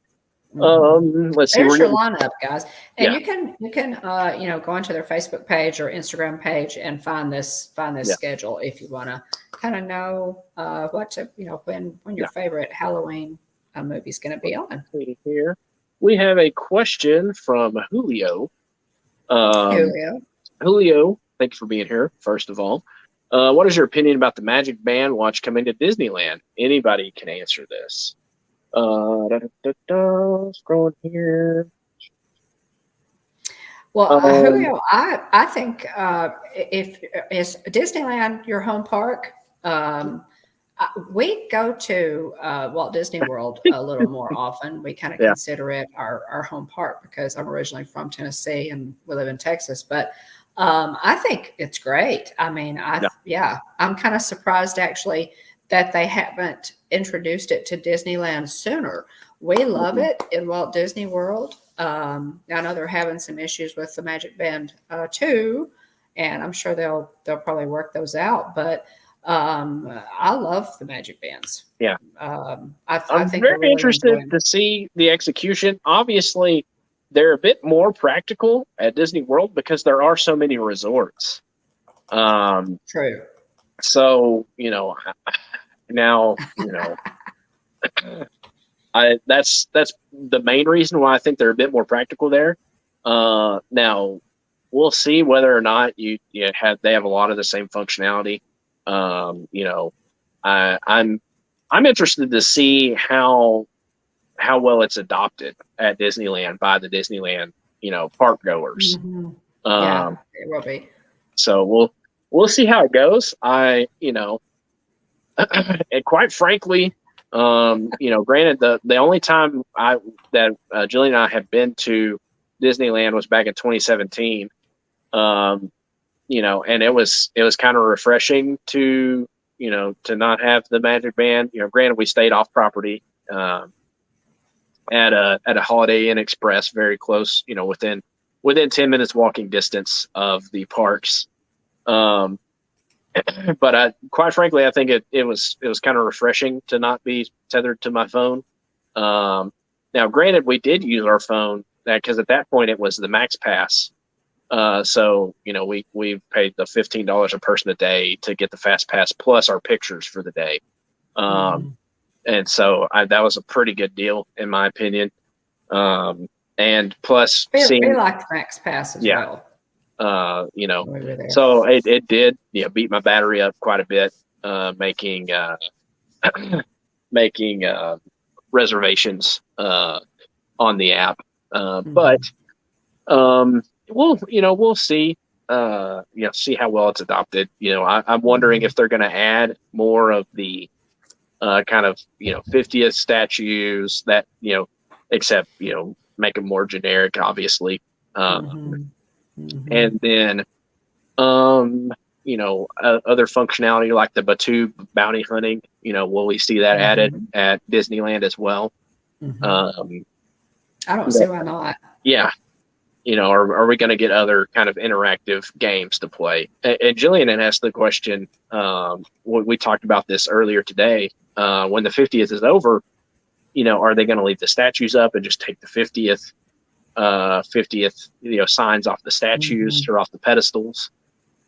Let's see. There's We're your getting, lineup, guys, and yeah, you can go onto their Facebook page or Instagram page and find this yeah, schedule if you want to kind of know what to when your yeah. favorite Halloween movie is going to be Let's on. see here. We have a question from Julio. Um, Julio. Julio, thanks for being here, first of all. What is your opinion about the Magic Band watch coming to Disneyland? Anybody can answer this. Scrolling here. Well, Um, Julio, I think if is Disneyland your home park, we go to Walt Disney World a little more often. We kind of yeah, consider it our home park because I'm originally from Tennessee and we live in Texas. But I think it's great. I mean, yeah, I'm kind of surprised actually that they haven't introduced it to Disneyland sooner. We love mhm, it in Walt Disney World. I know they're having some issues with the Magic Band too, and I'm sure they'll probably work those out. But I love the Magic Bands. yeah. I I'm think very they're really interested enjoying. to see the execution. Obviously, they're a bit more practical at Disney World because there are so many resorts. Um, True. so now I that's the main reason why I think they're a bit more practical there. Now we'll see whether or not they have a lot of the same functionality. I'm interested to see how well it's adopted at Disneyland by the Disneyland park goers. Mhm. Yeah, Um, it will be. so we'll see how it goes. And quite frankly, granted, the only time that Jillian and I have been to Disneyland was back in 2017. And it was kind of refreshing to not have the Magic Band. Granted, we stayed off property at a Holiday Inn Express, very close, within 10 minutes walking distance of the parks. Um, but quite frankly, I think it was kind of refreshing to not be tethered to my phone. Now, granted, we did use our phone because at that point it was the Max Pass. So we paid the $15 a person a day to get the Fast Pass plus our pictures for the day. Mhm. And so that was a pretty good deal in my opinion. And plus We seeing, like the Max Pass as yeah, well uh, you know, when we were there. so it did, beat my battery up quite a bit, making making reservations on the app. But Mhm. we'll see. See how well it's adopted. I'm wondering Mhm. if they're going to add more of the kind of 50th statues that except make them more generic, obviously. Mhm. Mhm. And then other functionality like the Batu bounty hunting. Will we see that added Mhm. at Disneyland as well? Mhm. Um, I don't see why not. yeah, are we going to get other kind of interactive games to play? And Jillian had asked the question. We talked about this earlier today. When the 50th is over, are they going to leave the statues up and just take the 50th signs off the statues Mhm. or off the pedestals?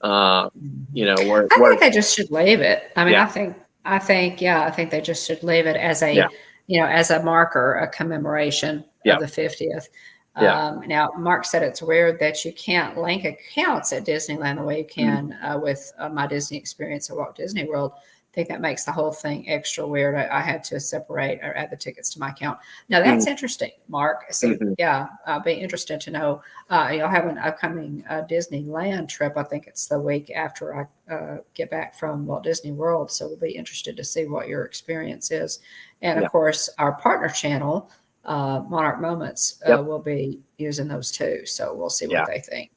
Mhm. I Where think they just should leave it. I mean, yeah, I think they just should leave it as yeah, as a marker, a commemoration yeah, of the 50th. yeah, Now, Mark said it's weird that you can't link accounts at Disneyland the way you mm, can with My Disney Experience at Walt Disney World. I think that makes the whole thing extra weird. I had to separate or add the tickets to my account. Now, mm, that's interesting, Mark. So, mm-hmm, yeah, I'll be interested to know. You'll have an upcoming Disneyland trip. I think it's the week after I get back from Walt Disney World. So we'll be interested to see what your experience is. And of yeah, course, our partner channel, Monarch Moments, yep, will be using those too. So we'll see what yeah, they think.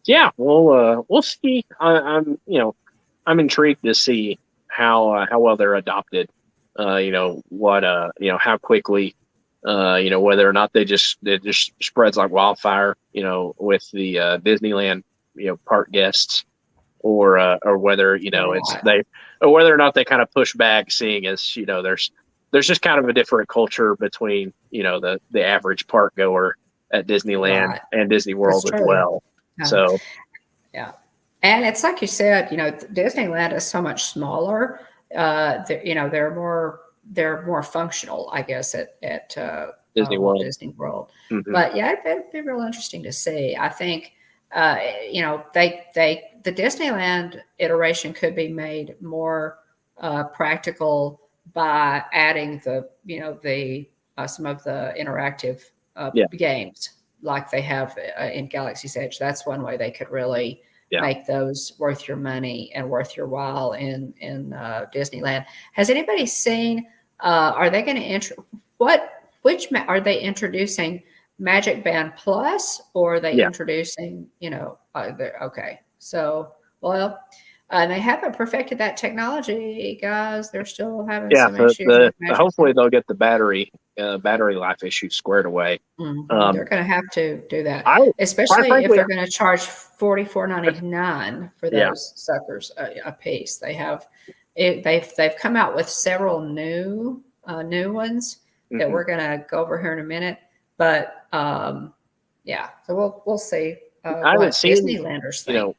yeah. We'll see. I'm intrigued to see how well they're adopted. What how quickly, whether or not it just spreads like wildfire. With the Disneyland park guests, or whether, it's Right. or whether or not they kind of push back, seeing as, there's just kind of a different culture between, the average park goer at Disneyland Right. and Disney That's World as true. well. Yeah. So Yeah. And it's like you said, Disneyland is so much smaller. They're more functional, I guess, at Disney Walt World. Disney World. Hmm. But yeah, it'd be real interesting to see. I think, the Disneyland iteration could be made more practical by adding some of the interactive Yeah. games like they have in Galaxy's Edge. That's one way they could really Yeah. make those worth your money and worth your while in Disneyland. Has anybody seen? Are they going to are they introducing Magic Band Plus, or are they Yeah. introducing? Okay. So well. They haven't perfected that technology, guys. They're still having Yeah. some issues with Magic Hopefully Band. they'll get the battery life issue squared away. They're going to have to do that, I Quite especially if frankly, they're going to charge $44.99 for yeah. those suckers a piece. They've come out with several new ones that Hmm. we're going to go over here in a minute. But yeah, so we'll see I haven't what seen, Disneylanders you think. know,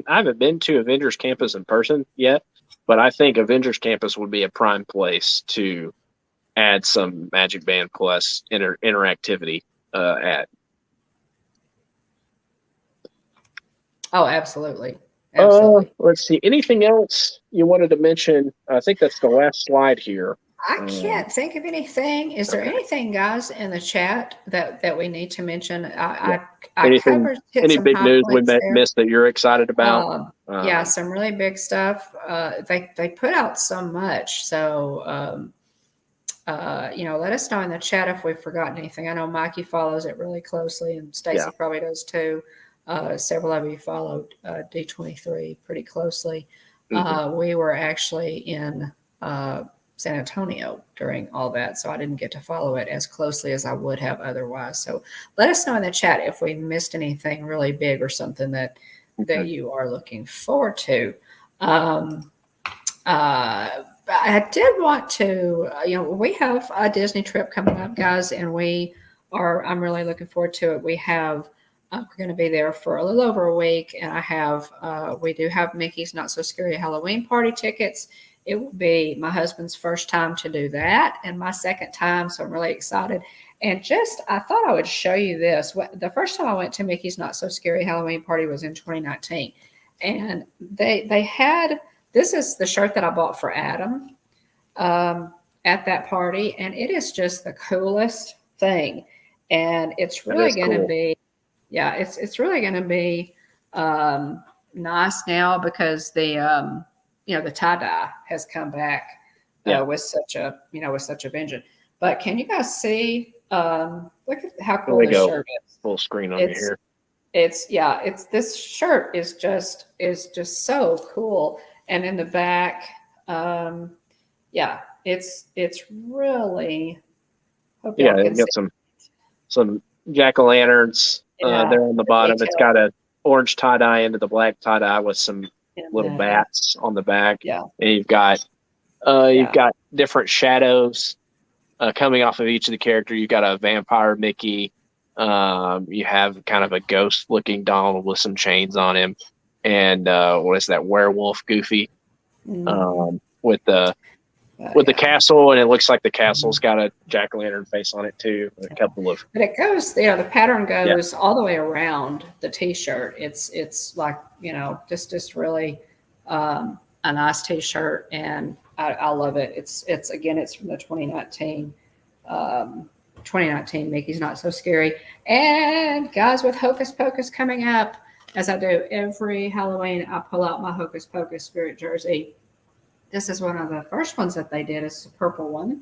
I haven't been to Avengers Campus in person yet, but I think Avengers Campus would be a prime place to add some Magic Band Plus interactivity at. Oh, absolutely, absolutely. Let's see. Anything else you wanted to mention? I think that's the last slide here. I Um, can't think of anything. Is there okay. anything, guys, in the chat that we need to mention? Yeah. I covered hit Any some big high news we points there. missed that you're excited about? Yeah, Um, some really big stuff. They put out so much. So let us know in the chat if we've forgotten anything. I know Mikey follows it really closely, and yeah. Stacy probably does too. Several of you followed D23 pretty closely. Hmm. We were actually in San Antonio during all that, so I didn't get to follow it as closely as I would have otherwise. So let us know in the chat if we missed anything really big or something that Okay. you are looking forward to. I did want to, we have a Disney trip coming up, guys, and I'm really looking forward to it. We're going to be there for a little over a week, and we do have Mickey's Not So Scary Halloween party tickets. It will be my husband's first time to do that and my second time, so I'm really excited. And I thought I would show you this. The first time I went to Mickey's Not So Scary Halloween party was in 2019, and they had. This is the shirt that I bought for Adam at that party, and it is just the coolest thing. And it's That really is going to cool. be, yeah, it's really going to be nice now because the tie dye has come back Yeah. with such a vengeance. But can you guys see? Look at how Here cool we this go. shirt is. Full screen on you It's here. it's this shirt is just so cool. And in the back, yeah, it's really, hope y'all Yeah, can you see. got some jack-o'-lanterns Yeah, there on the the bottom. It's detail got a orange tie-dye into the black tie-dye with some in little the, bats on the back. yeah, And you've got different shadows coming off of each of the characters. You've got a vampire Mickey. You have kind of a ghost-looking Donald with some chains on him, and what is that, werewolf Goofy with the castle, and it looks like the castle's got a jack-o'-lantern face on it too. A couple of but it goes, the pattern goes all the way around the t-shirt. It's like, just really a nice t-shirt, and I love it. It's again, it's from the 2019 Mickey's Not So Scary. And guys, with Hocus Pocus coming up, as I do every Halloween, I pull out my Hocus Pocus spirit jersey. This is one of the first ones that they did. It's a purple one.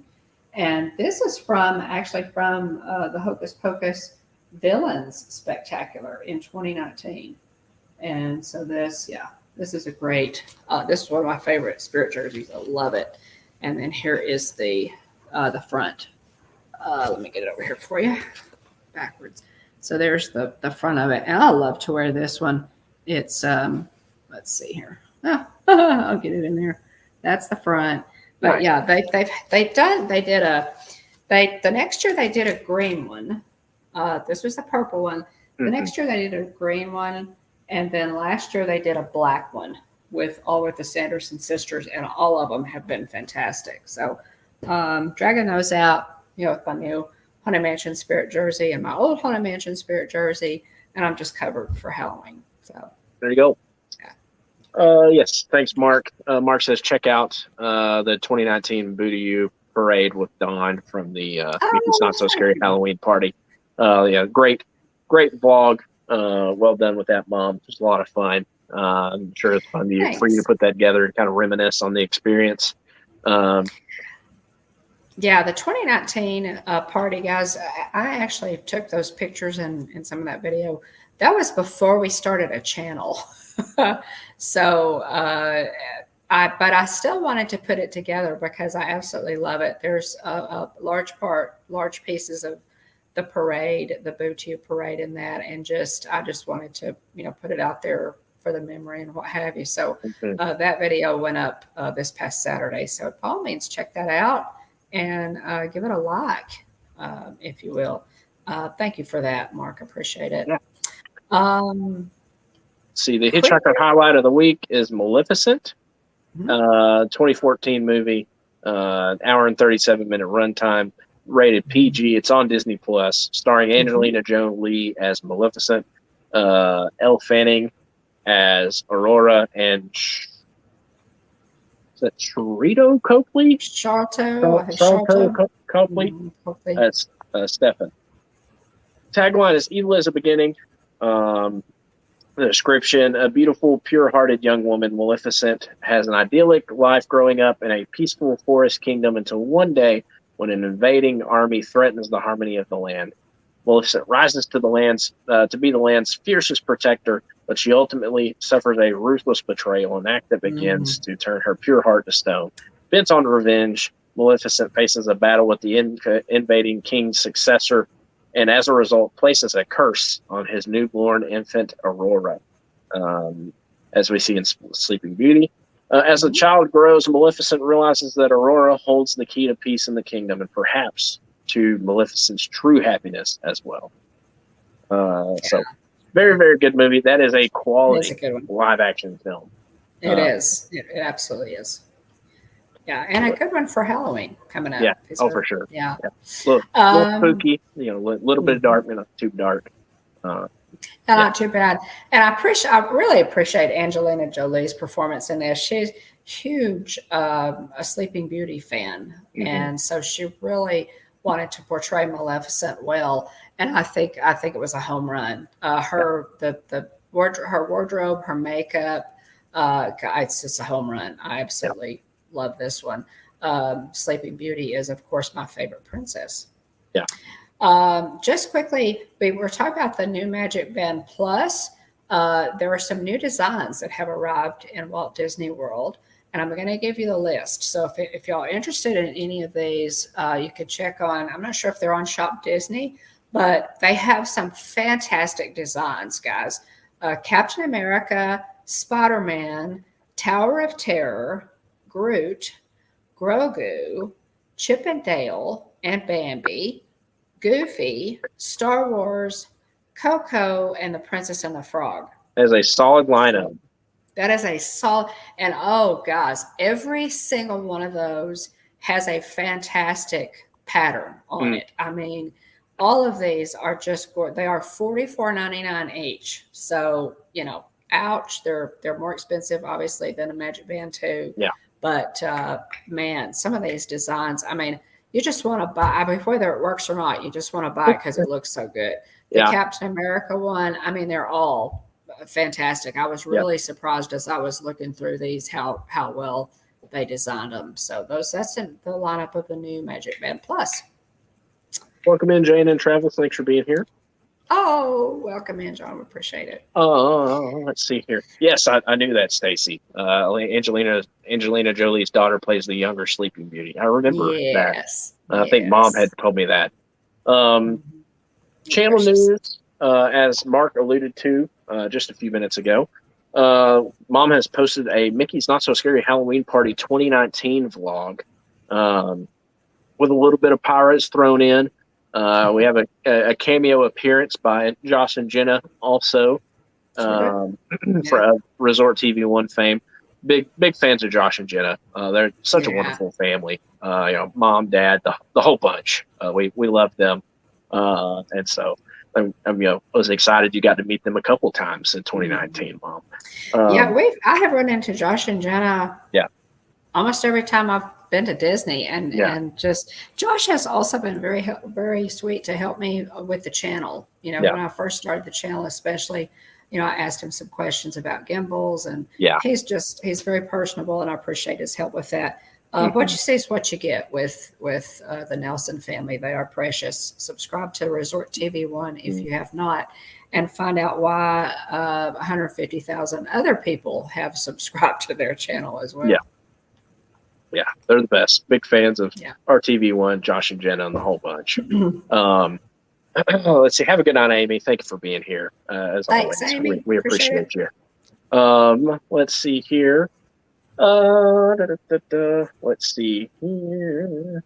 And this is actually from the Hocus Pocus Villains Spectacular in 2019. And so this is a great, this is one of my favorite spirit jerseys. I love it. And then here is the front. Let me get it over here for you, backwards. So there's the front of it. And I love to wear this one. It's let's see here. Oh, I'll get it in there. That's the front. But Nice. yeah, the next year they did a green one. This was the purple one. The next year they did a green one, and then last year they did a black one with the Sanderson sisters, and all of them have been fantastic. So, dragging those out, with my new Haunted Mansion Spirit jersey and my old Haunted Mansion Spirit jersey, and I'm just covered for Halloween. So there you go. Yeah. Yes, thanks, Mark. Mark says check out the 2019 Boo to You parade with Dawn from the It's Not So Scary Halloween party. Yeah, great vlog. Well done with that, Mom. It was a lot of fun. I'm sure it's fun for you to put that together and kind of reminisce on the experience. Yeah, the 2019 party, guys, I actually took those pictures in some of that video. That was before we started a channel. So, but I still wanted to put it together because I absolutely love it. There's a large pieces of the parade, the Boo to You parade in that. And I just wanted to, put it out there for the memory and what have you. So that video went up this past Saturday. So by all means, check that out and give it a like, if you will. Thank you for that, Mark. Appreciate it. Yeah. See, the Hitchhiker highlight of the week is Maleficent, 2014 movie, an hour and 37-minute runtime, rated PG. It's on Disney Plus, starring Angelina Jolie as Maleficent, Elle Fanning as Aurora, and is that Charito Copley? Charlton Copley. That's Stefan. Tagline is evil is a beginning. The description: a beautiful, pure-hearted young woman, Maleficent, has an idyllic life growing up in a peaceful forest kingdom until one day when an invading army threatens the harmony of the land. Maleficent rises to be the land's fiercest protector, but she ultimately suffers a ruthless betrayal, an act that begins to turn her pure heart to stone. Bent on revenge, Maleficent faces a battle with the invading king's successor, and as a result, places a curse on his newborn infant, Aurora, as we see in Sleeping Beauty. As the child grows, Maleficent realizes that Aurora holds the key to peace in the kingdom and perhaps to Maleficent's true happiness as well. So, very, very good movie. That is a quality live-action film. It is. It absolutely is. Yeah, and a good one for Halloween coming up. Yeah, for sure. Yeah. Little spooky, a little bit dark, not too dark. Not too bad. And I really appreciate Angelina Jolie's performance in this. She's huge a Sleeping Beauty fan, and so she really wanted to portray Maleficent well. And I think it was a home run. Her wardrobe, her makeup, it's just a home run. I absolutely love this one. Sleeping Beauty is, of course, my favorite princess. Yeah. Just quickly, we were talking about the new Magic Band Plus. There are some new designs that have arrived in Walt Disney World, and I'm going to give you the list. So if y'all are interested in any of these, you could check on, I'm not sure if they're on Shop Disney, but they have some fantastic designs, guys. Captain America, Spider-Man, Tower of Terror, Groot, Grogu, Chip and Dale, and Bambi, Goofy, Star Wars, Coco, and The Princess and the Frog. That is a solid lineup. That is a solid, and oh, guys, every single one of those has a fantastic pattern on it. I mean, all of these are just, they are $44.99 each. So, ouch, they're more expensive, obviously, than a Magic Band 2. Yeah. But, man, some of these designs, I mean, you just want to buy, whether it works or not, you just want to buy it because it looks so good. The Captain America one, I mean, they're all fantastic. I was really surprised as I was looking through these how well they designed them. So that's in the lineup of the new Magic Band Plus. Welcome in, Jane and Travis. Thanks for being here. Oh, welcome in, John. We appreciate it. Let's see here. Yes, I knew that, Stacy. Angelina Jolie's daughter plays the younger Sleeping Beauty. I remember that. I think Mom had told me that. Channel news, as Mark alluded to just a few minutes ago. Mom has posted a Mickey's Not So Scary Halloween Party 2019 vlog, with a little bit of pirates thrown in. We have a cameo appearance by Josh and Jenna also, for Resort TV1 fame. Big fans of Josh and Jenna. They're such a wonderful family. Mom, dad, the whole bunch. We love them, and so I was excited you got to meet them a couple times in 2019, Mom. I have run into Josh and Jenna. Yeah. Almost every time I've been to Disney, and just Josh has also been very, very sweet to help me with the channel. When I first started the channel, especially, I asked him some questions about gimbals, and he's very personable, and I appreciate his help with that. What you see is what you get with the Nelson family. They are precious. Subscribe to Resort TV1 if you have not, and find out why 150,000 other people have subscribed to their channel as well. Yeah, they're the best. Big fans of RTV1, Josh and Jenna, and the whole bunch. Let's see. Have a good night, Amy. Thank you for being here. As Thanks, always, Amy. we appreciate you. Let's see here. Let's see here.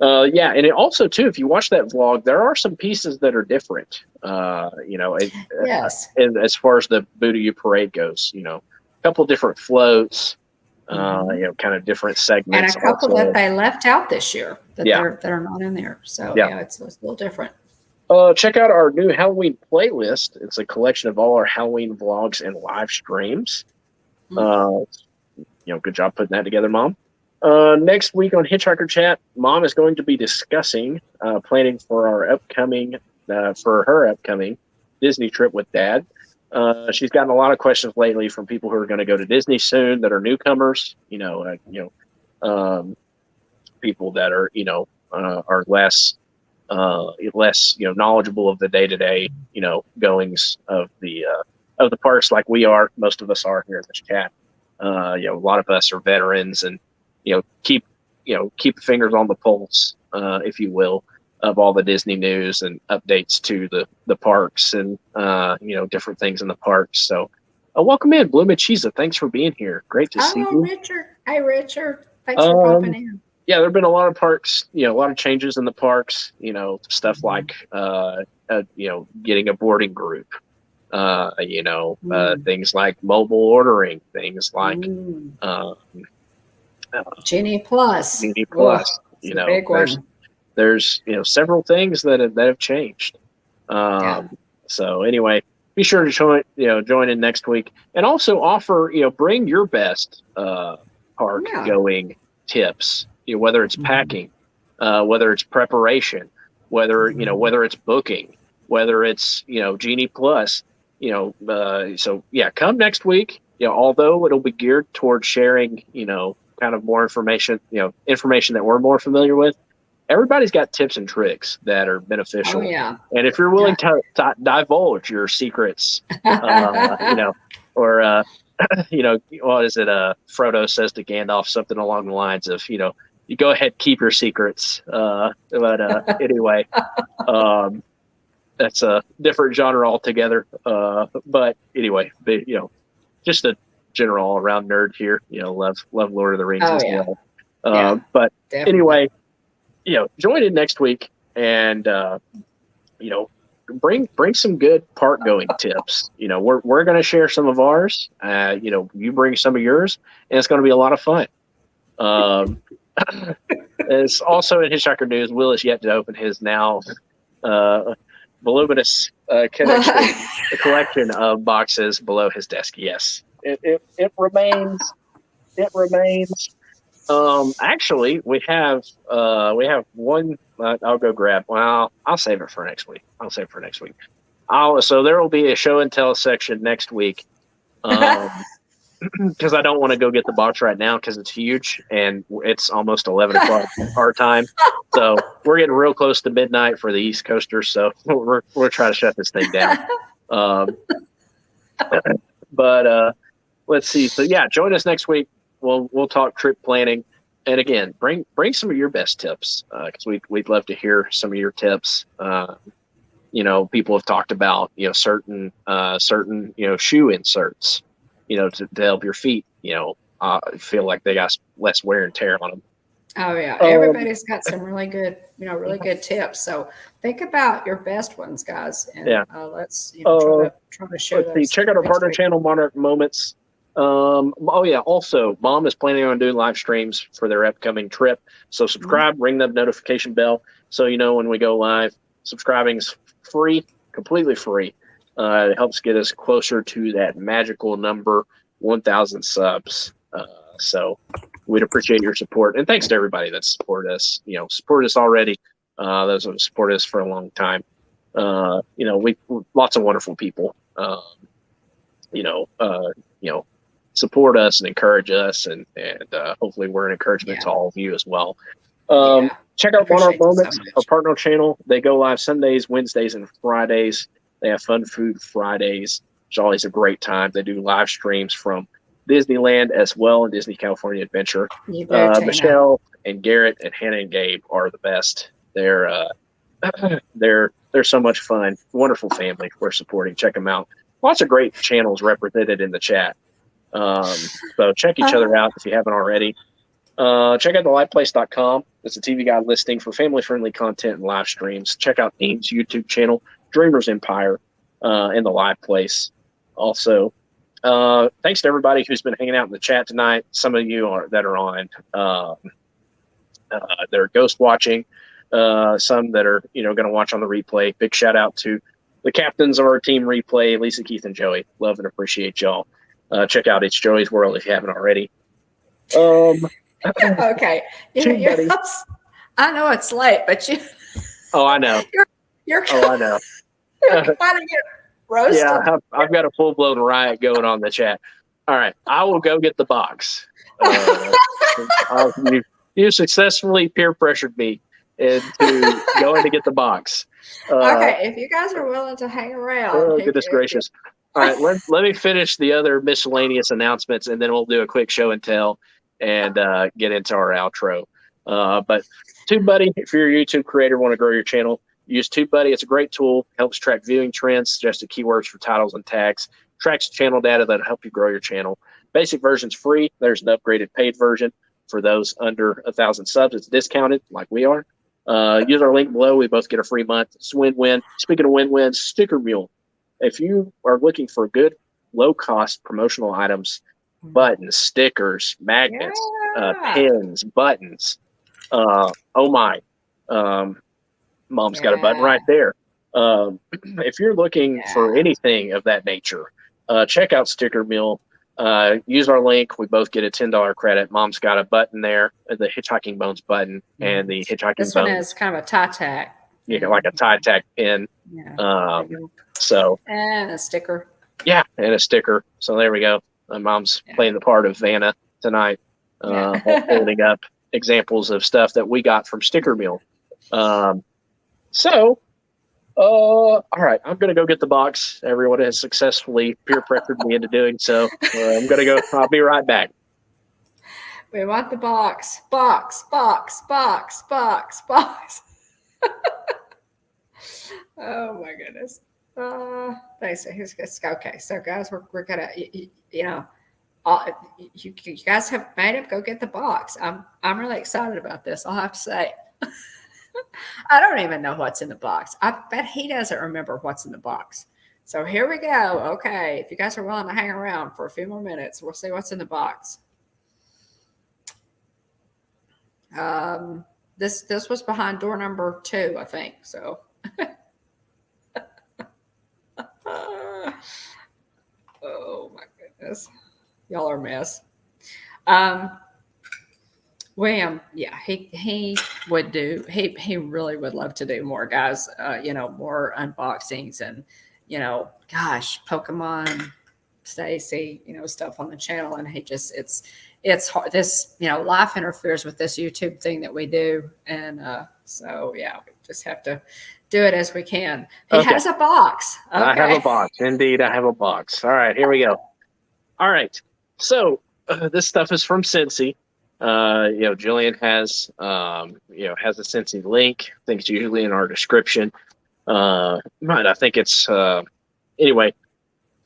And also too, if you watch that vlog, there are some pieces that are different. Yes. As far as the Boo-to-You parade goes, a couple different floats. Kind of different segments, and a couple that they left out this year that are not in there. So it's a little different. Check out our new Halloween playlist. It's a collection of all our Halloween vlogs and live streams. Good job putting that together, Mom. Next week on Hitchhiker Chat, Mom is going to be discussing planning for her upcoming Disney trip with Dad. She's gotten a lot of questions lately from people who are going to go to Disney soon that are newcomers. People that are less knowledgeable of the day-to-day goings of the parks like we are. Most of us are here in this chat. A lot of us are veterans, and keep fingers on the pulse, if you will, of all the Disney news and updates to the parks and different things in the parks. So welcome in, Blue Machiza. Thanks for being here. Great to see you. Richard. Hi, Richard. Thanks for popping in. Yeah, there have been a lot of parks, a lot of changes in the parks, stuff like getting a boarding group, things like mobile ordering, things like Genie Plus. Genie Plus. Big one. There's several things that have changed. So anyway, be sure to join in next week, and also offer bring your best park going tips. Whether it's packing, whether it's preparation, whether it's booking, whether it's Genie Plus. Come next week. Although it'll be geared towards sharing kind of more information, information that we're more familiar with. Everybody's got tips and tricks that are beneficial. And if you're willing to divulge your secrets, or what is it? Frodo says to Gandalf something along the lines of, you go ahead, keep your secrets. Anyway, that's a different genre altogether. But anyway, just a general all around nerd here. Love Lord of the Rings as well. But definitely. Anyway. Join in next week and, bring some good park going tips. We're going to share some of ours. You bring some of yours, and it's going to be a lot of fun. It's also in Hitchhiker News. Will is yet to open his now voluminous collection of boxes below his desk. Yes, it remains. It remains. Actually, we have one. I'll go grab. Well, I'll save it for next week. So there will be a show and tell section next week. Because I don't want to go get the box right now because it's huge and it's almost 11 o'clock our time. So we're getting real close to midnight for the East Coasters. So we're trying to shut this thing down. But let's see. So yeah, join us next week. We'll talk trip planning, and again, bring some of your best tips because we'd love to hear some of your tips. People have talked about certain shoe inserts to help your feet, feel like they got less wear and tear on them. Oh yeah, everybody's got some really good, really good tips. So think about your best ones, guys, and let's try to share Let's see. those. Check out our next partner week. channel, Monarch Moments. Also, Mom is planning on doing live streams for their upcoming trip. So subscribe, ring the notification bell, so you know when we go live. Subscribing is free, completely free. It helps get us closer to that magical number, 1,000 subs. So we'd appreciate your support, and thanks to everybody that supported us. Supported us already. Those have supported us for a long time. We lots of wonderful people. Support us and encourage us, and hopefully we're an encouragement to all of you as well. Check out Monarch Moments, our partner channel. They go live Sundays, Wednesdays, and Fridays. They have Fun Food Fridays, which is always a great time. They do live streams from Disneyland as well, and Disney California Adventure. Michelle and Garrett and Hannah and Gabe are the best. They're so much fun. Wonderful family we're supporting. Check them out. Lots of great channels represented in the chat. So check each other out if you haven't already. Check out theliveplace.com. It's a TV guide listing for family-friendly content and live streams. Check out Dean's YouTube channel, Dreamers Empire, and the Live Place. Also, thanks to everybody who's been hanging out in the chat tonight. Some of you that are on, they're ghost watching. Some that are, going to watch on the replay. Big shout out to the captains of our team replay, Lisa, Keith, and Joey. Love and appreciate y'all. Check out It's Joey's World if you haven't already. Okay. I know it's late, but you. Oh, I know. You're I know. You're kind of get roasted. Yeah, I've got a full-blown riot going on in the chat. All right, I will go get the box. You successfully peer pressured me into going to get the box. Okay, if you guys are willing to hang around. Oh, goodness gracious. All right, let me finish the other miscellaneous announcements, and then we'll do a quick show and tell and get into our outro. But TubeBuddy, if you're a YouTube creator, want to grow your channel, use TubeBuddy. It's a great tool. Helps track viewing trends, suggested keywords for titles and tags, tracks channel data that'll help you grow your channel. Basic version's free. There's an upgraded paid version for those under 1,000 subs. It's discounted like we are. Use our link below. We both get a free month. It's win-win. Speaking of win-wins, Stickermule. If you are looking for good, low-cost promotional items, buttons, stickers, magnets, pins, buttons, oh my, Mom's got a button right there. If you're looking for anything of that nature, check out Stickermule. Use our link. We both get a $10 credit. Mom's got a button there, the Hitchhiking Bones button, and the Hitchhiking Bones. This one is kind of a tie tack. Like a tie tack pin. And a sticker. Yeah, and a sticker. So there we go. Mom's playing the part of Vanna tonight, holding up examples of stuff that we got from Stickermule. All right, I'm going to go get the box. Everyone has successfully peer pressured me into doing so. I'm going to go. I'll be right back. We want the box. Box, box, box, box, box. Oh, my goodness. Thanks. Okay, so guys, we're going to, you guys have made it. Go get the box. I'm really excited about this. I'll have to say. I don't even know what's in the box. I bet he doesn't remember what's in the box. So here we go. Okay, if you guys are willing to hang around for a few more minutes, we'll see what's in the box. This was behind door number 2, I think. So. Oh my goodness, y'all are a mess. William, he would do. He really would love to do more, guys. More unboxings and gosh, Pokemon, Stacy, stuff on the channel. And it's hard. This life interferes with this YouTube thing that we do, and we just have to do it as we can. He has a box. Okay. I have a box. Indeed, I have a box. All right, here we go. All right, so this stuff is from Scentsy. Jillian has has a Scentsy link. I think it's usually in our description. I think it's anyway.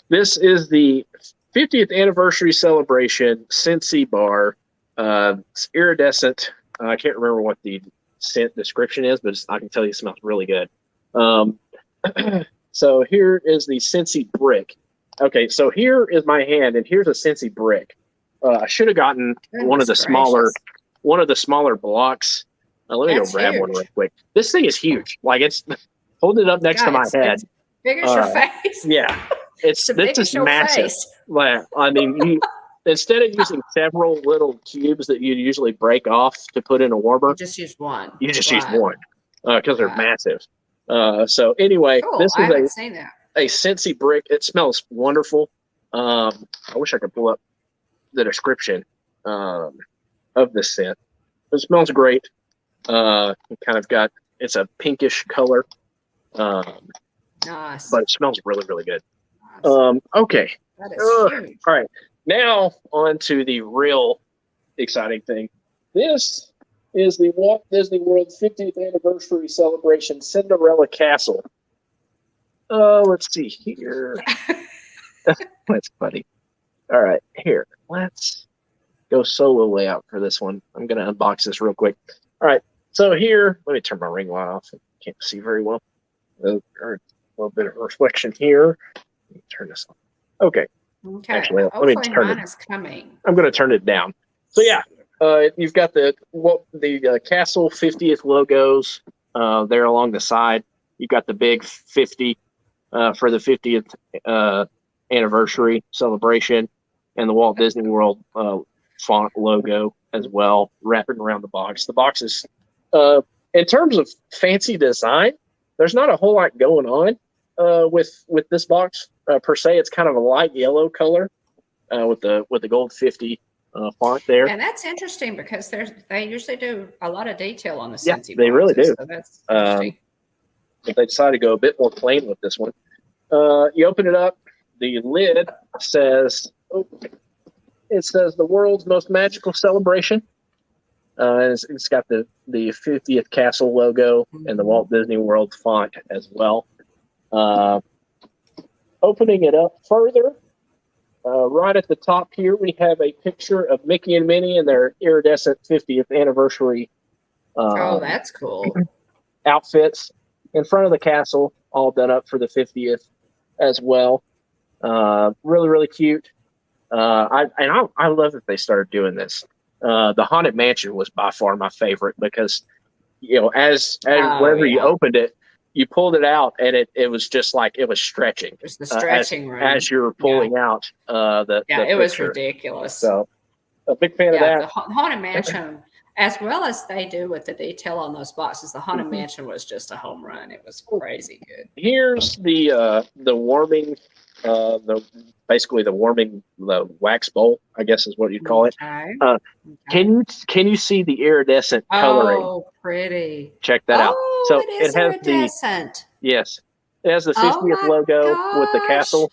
This is the 50th anniversary celebration, Scentsy bar. It's iridescent. I can't remember what the scent description is, but I can tell you it smells really good. So here is the Scentsy brick. Okay, so here is my hand, and here's a Scentsy brick. I should have gotten one of the smaller blocks. Let me go grab one real quick. This thing is huge. Like, it's hold it up next to my head. It's big as your face. Yeah, this is massive. Like, I mean, instead of using several little cubes that you usually break off to put in a warmer, you just use one. You just use one because they're massive. So anyway, this is a Scentsy brick. It smells wonderful. I wish I could pull up the description of this scent. It smells great. It's a pinkish color. Nice. But it smells really, really good. Nice. Okay. That is huge. All right. Now on to the real exciting thing. This is the Walt Disney World 50th anniversary celebration, Cinderella Castle. Let's see here. That's funny. All right, here. Let's go solo layout for this one. I'm going to unbox this real quick. All right, so here, let me turn my ring light off. I can't see very well. A little bit of reflection here. Let me turn this on. Okay. Actually, let me turn it. I'm going to turn it down. So yeah, you've got the Castle 50th logos there along the side. You've got the big 50 for the 50th anniversary celebration, and the Walt Disney World font logo as well, wrapping around the box. The box is, in terms of fancy design, there's not a whole lot going on with this box per se. It's kind of a light yellow color with the gold 50 font there. And that's interesting because they usually do a lot of detail on the Scentsy. Yeah, they really do. So that's interesting. But they decided to go a bit more plain with this one. You open it up. The lid says, it says the world's most magical celebration. It's got the 50th Castle logo and the Walt Disney World font as well. Opening it up further, right at the top here, we have a picture of Mickey and Minnie and their iridescent 50th anniversary. That's cool. Outfits in front of the castle, all done up for the 50th as well. Really, really cute. I love that they started doing this. The Haunted Mansion was by far my favorite because, as whenever you opened it, you pulled it out and it was just like it was stretching. It was the stretching room. As you were pulling out the it was ridiculous. So a big fan of that. The Haunted Mansion, as well as they do with the detail on those boxes, the Haunted Mansion was just a home run. It was crazy good. Here's the warming, the wax bowl, I guess is what you'd call it. Okay. Can you see the iridescent coloring? Oh, pretty. Check that out. So it is iridescent. Yes, it has the 50th logo with the castle.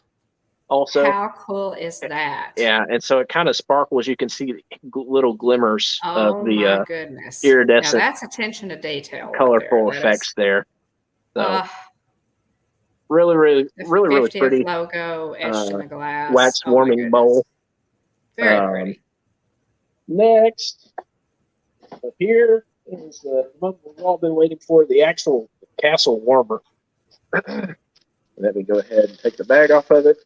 Also, how cool is that? Yeah, and so it kind of sparkles. You can see little glimmers of the goodness. Iridescent. Now that's attention to detail. Colorful effects there. So, really, really, really, really pretty. Logo etched in the glass. Wax warming bowl. Very pretty. Next, up here is what we've all been waiting for, the actual castle warmer. Let me go ahead and take the bag off of it.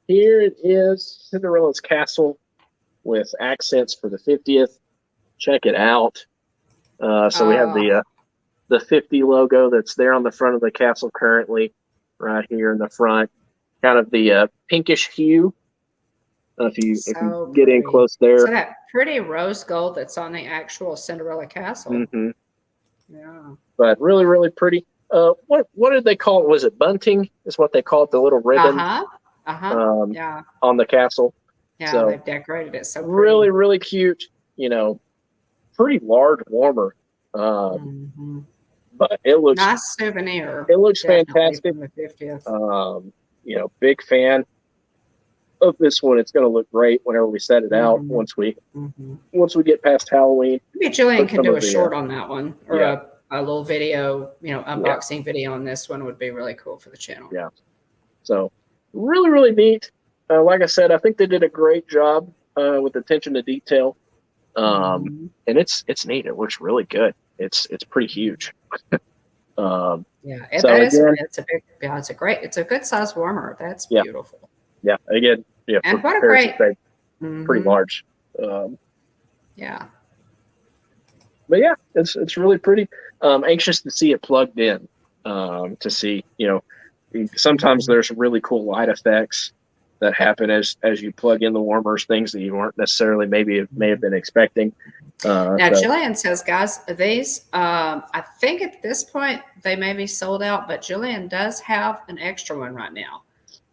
Here it is, Cinderella's castle with accents for the 50th. Check it out. So we have the 50 logo that's there on the front of the castle currently, right here in the front. Kind of the pinkish hue. If you get in close there. So that pretty rose gold that's on the actual Cinderella castle. Mm-hmm. Yeah. But really, really pretty. What did they call it? Was it bunting? Is what they call it, the little ribbon yeah. on the castle. Yeah, so they've decorated it so pretty. Really, really cute. Pretty large warmer. But it looks nice souvenir. It looks fantastic. From the 50th. Big fan of this one. It's going to look great whenever we set it out. Once we get past Halloween. Maybe Jillian can do a short on that one, or a little video, unboxing video on this one would be really cool for the channel. Yeah. So really, really neat. Like I said, I think they did a great job with attention to detail. And it's neat. It looks really good. It's pretty huge. Yeah, So again, it's a good size warmer. That's yeah, beautiful. yeah. Again, yeah, for And what a comparison's great, sake, pretty mhm, large. yeah. But yeah, it's really pretty. Anxious to see it plugged in. To see, sometimes Mhm. there's really cool light effects that happen as you plug in the warmers, things that you weren't necessarily may have been expecting. Now, So Jillian says, guys, these, I think at this point they may be sold out, but Jillian does have an extra one right now.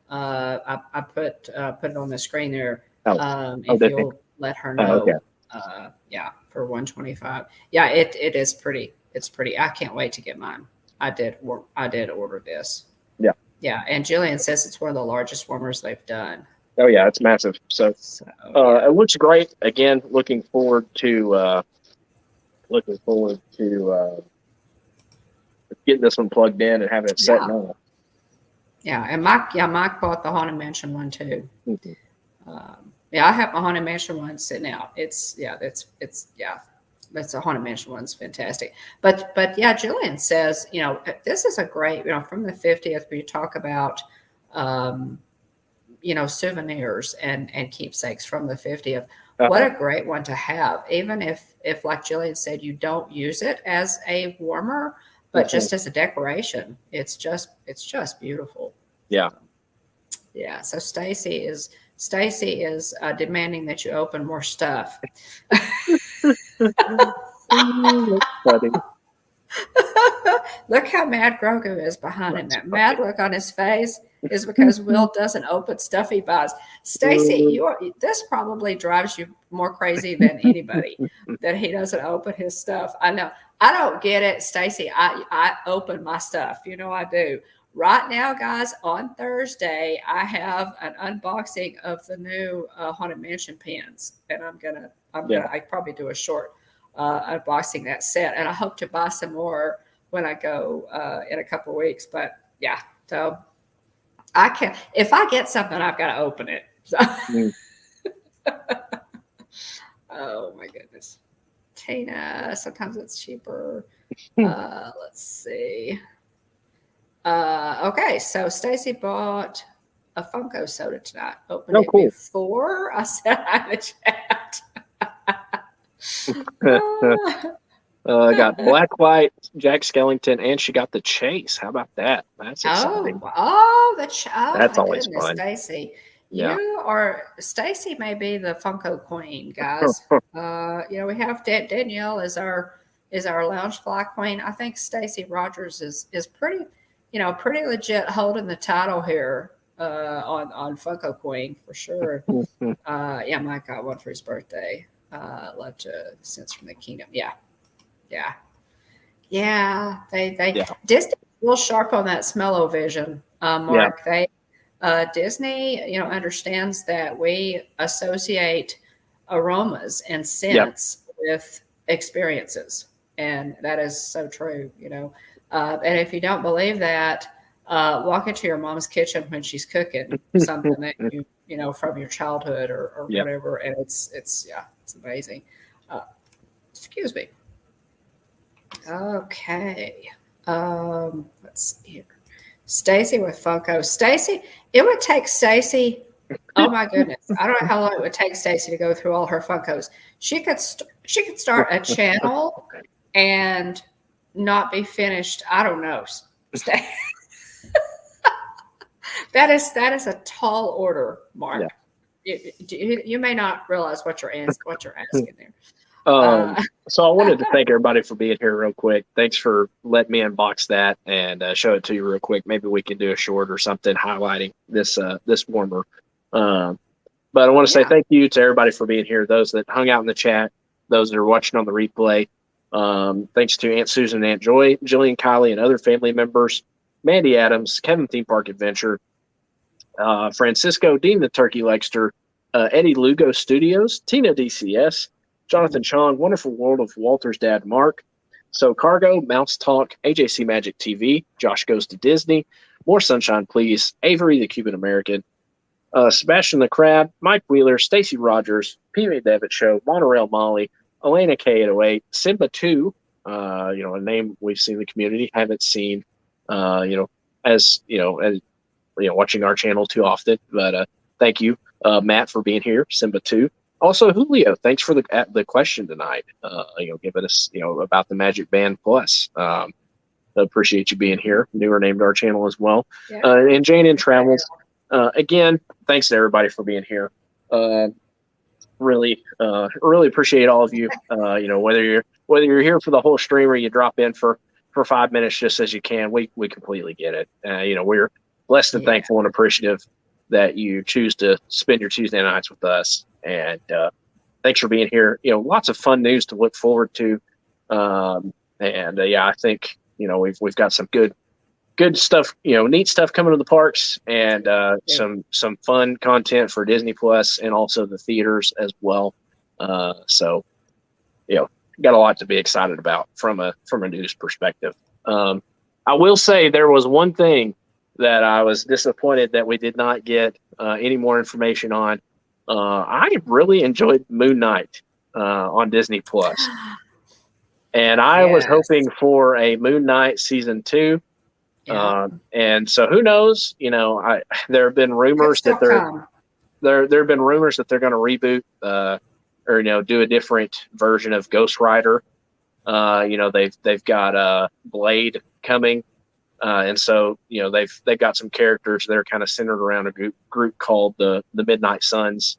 I put it on the screen there. oh, oh, If did they? you'll let her Oh, okay. know, yeah, for 125. Yeah, it is pretty. It's pretty. I can't wait to get mine. I did order this. Yeah. Yeah, and Jillian says it's one of the largest warmers they've done. Oh yeah, it's massive. So So yeah. it looks great. Again, looking forward to getting this one plugged in and having it set Yeah. now. Yeah, and Mike bought the Haunted Mansion one too. Mhm. Yeah, I have my Haunted Mansion one sitting out. It's that's a Haunted Mansion one's fantastic. But yeah, Jillian says, this is a great, from the 50th, we talk about, souvenirs and keepsakes from the 50th. What Uh-huh. a great one to have, even if like Jillian said, you don't use it as a warmer, but Mhm. just as a decoration. It's just beautiful. Yeah. Yeah. So Stacy is demanding that you open more stuff. That's funny. Look how mad Grogu is behind him. That's That funny. mad look on his face is because Will doesn't open stuff he buys. Stacy, this probably drives you more crazy than anybody that he doesn't open his stuff. I know. I don't get it, Stacy. I open my stuff. I do. Right now, guys, on Thursday, I have an unboxing of the new Haunted Mansion pins, and I probably do a short unboxing that set, and I hope to buy some more when I go in a couple of weeks. But yeah, so I can, if I get something, I've got to open it. So, Mm. oh my goodness, Tina. Sometimes it's cheaper. Let's see. Okay, so Stacy bought a Funko soda tonight. Opened Oh, it cool. before I said hi in the chat. I got Black White, Jack Skellington, and she got the Chase. How about that? That's exciting. Oh, That's my always goodness, fun. Stacy. Yeah. Stacy may be the Funko queen, guys. We have Danielle is our lounge fly queen. I think Stacy Rogers is pretty, pretty legit holding the title here on Funko Queen for sure. Yeah, Mike got one for his birthday. Love to sense from the kingdom. Yeah. They Yeah. Disney's real sharp on that smell-o-vision, Mark. They Disney, understands that we associate aromas and scents with experiences, and that is so true. And if you don't believe that, walk into your mom's kitchen when she's cooking something that from your childhood or Yep. whatever, and it's amazing. Excuse me. Okay. Let's see here. Stacy with Funko. Stacy, it would take Stacy. Oh my goodness! I don't know how long it would take Stacy to go through all her Funkos. She could start a channel and not be finished. I don't know. That is a tall order, Mark. Yeah. You may not realize what you're asking there. So I wanted to thank everybody for being here real quick. Thanks for letting me unbox that and show it to you real quick. Maybe we can do a short or something highlighting this warmer. But I want to say thank you to everybody for being here. Those that hung out in the chat, those that are watching on the replay. Thanks to Aunt Susan and Aunt Joy, Jillian, Kylie, and other family members. Mandy Adams, Kevin Theme Park Adventure, Francisco, Dean the Turkey Legster, Eddie Lugo Studios, Tina DCS, Jonathan Chong, Wonderful World of Walter's Dad Mark, So Cargo, Mouse Talk, AJC Magic TV, Josh Goes to Disney, More sunshine, please. Avery, the Cuban American. Sebastian the Crab, Mike Wheeler, Stacy Rogers, PJ Devitt Show, Monorail Molly, Elena K808, Simba 2, a name we've seen in the community, haven't seen, as watching our channel too often. But thank you, Matt, for being here, Simba 2. Also, Julio, thanks for the question tonight. Giving us, about the Magic Band Plus. Appreciate you being here. Newer name to our channel as well. Yeah. And Jane in Travels. Again, thanks to everybody for being here. Really appreciate all of you. Whether you're here for the whole stream or you drop in for 5 minutes just as you can, we completely get it. We're less than thankful and appreciative that you choose to spend your Tuesday nights with us. And thanks for being here. Lots of fun news to look forward to. I think we've got some good stuff, neat stuff coming to the parks, and some fun content for Disney Plus and also the theaters as well. So got a lot to be excited about from a news perspective. I will say there was one thing that I was disappointed that we did not get any more information on. I really enjoyed Moon Knight on Disney Plus. And I was hoping for a Moon Knight season 2. Yeah. And so who knows, there have been rumors that there have been rumors that they're going to reboot, or, do a different version of Ghost Rider. They've got Blade coming. And so, they've got some characters that are kind of centered around a group called the Midnight Suns.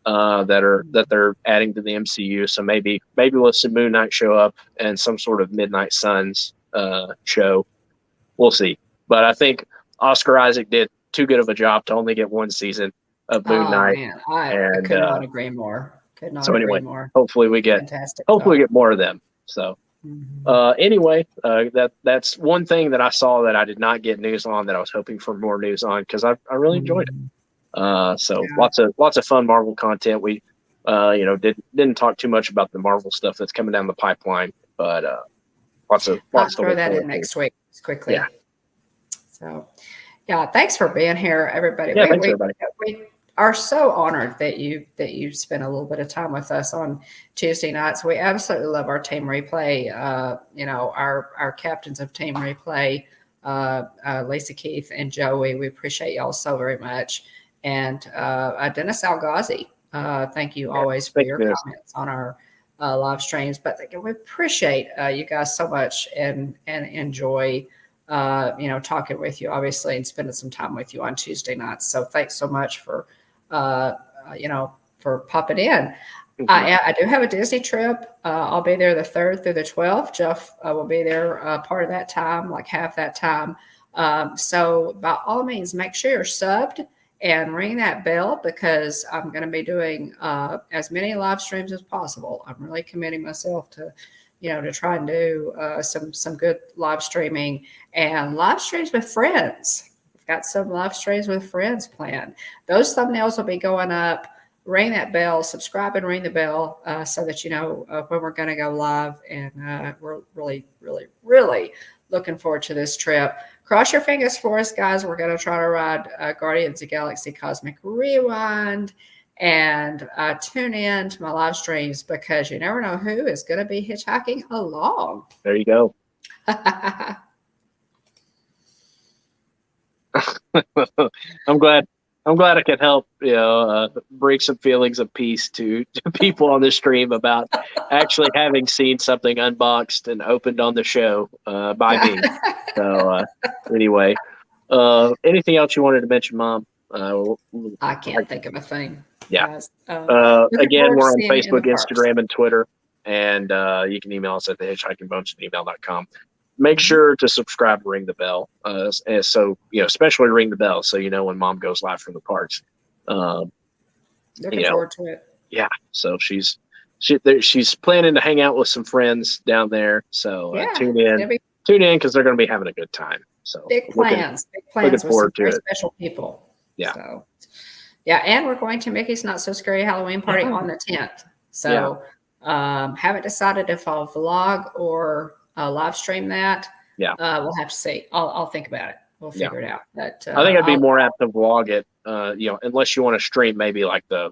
That they're adding to the MCU. So maybe we'll see Moon Knight show up and some sort of Midnight Suns show. We'll see. But I think Oscar Isaac did too good of a job to only get one season of Moon Knight. Man. I could not agree more. Agree more. Hopefully we get more of them. So that's one thing that I saw that I did not get news on that I was hoping for more news on, because I really enjoyed it. Lots of fun Marvel content. We, didn't talk too much about the Marvel stuff that's coming down the pipeline, but lots of. I'll throw that in next week quickly. Yeah. So, thanks for being here, everybody. Yeah, thanks everybody. We are so honored that you spent a little bit of time with us on Tuesday nights. We absolutely love our team replay. Our captains of team replay, Lisa Keith and Joey. We appreciate y'all so very much. And Dennis Algazi, thank you always for your comments on our live streams. But we appreciate you guys so much and enjoy, talking with you, obviously, and spending some time with you on Tuesday nights. So thanks so much for popping in. I do have a Disney trip. I'll be there the 3rd through the 12th. Jeff will be there part of that time, like half that time. So by all means, make sure you're subbed and ring that bell, because I'm going to be doing as many live streams as possible. I'm really committing myself to, to try and do some good live streaming and live streams with friends. We've got some live streams with friends planned. Those thumbnails will be going up. Ring that bell, subscribe and ring the bell so that you know when we're going to go live. And we're really, really, really looking forward to this trip. Cross your fingers for us, guys. We're going to try to ride Guardians of the Galaxy Cosmic Rewind, and tune in to my live streams, because you never know who is going to be hitchhiking along. There you go. I'm glad I could help, bring some feelings of peace to people on the stream about actually having seen something unboxed and opened on the show by me. So anyway, anything else you wanted to mention, Mom? I can't think of a thing. Yeah. Again, we're on Facebook, Instagram, and Twitter, and you can email us at thehitchhikingbones@gmail.com. Make sure to subscribe and ring the bell. So, especially ring the bell so you know when Mom goes live from the parks. Looking forward to it. Yeah. So she's planning to hang out with some friends down there. So tune in because they're going to be having a good time. So big plans with some very special people. Yeah. So, and we're going to Mickey's Not So Scary Halloween Party on the 10th. So haven't decided if I'll vlog or live stream that. Yeah. We'll have to see. I'll think about it. we'll Yeah. figure it out. But I think I'd be more apt to vlog it, unless you want to stream maybe like the,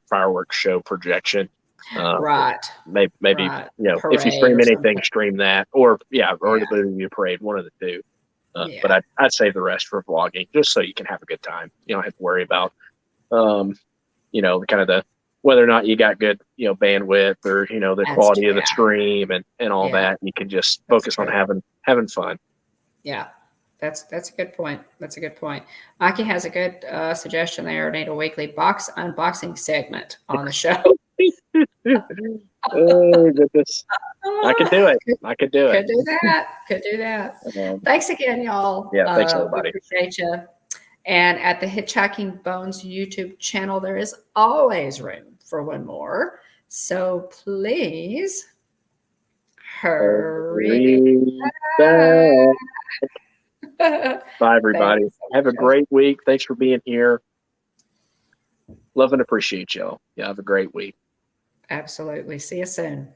fireworks show projection. right, Maybe, right. if you Parade stream or anything, something. stream that, or Yeah. the Booty Parade, one of the two. Yeah. But I'd save the rest for vlogging, just so you can have a good time. You don't have to worry about, kind of the whether or not you got good, bandwidth, or the quality of the stream and all that. You can just focus on having fun. Yeah, that's a good point. That's a good point. Mikey has a good suggestion there. Need a weekly unboxing segment on the show. Oh goodness, I could do it. I could do it. Could do that. Could do that. Thanks again, y'all. Yeah, thanks We everybody. appreciate you. And at the Hitchhiking Bones YouTube channel, there is always room for one more. So please hurry back. Bye, everybody. Have a great week. Thanks for being here. Love and appreciate y'all. Yeah, have a great week. Absolutely. See you soon.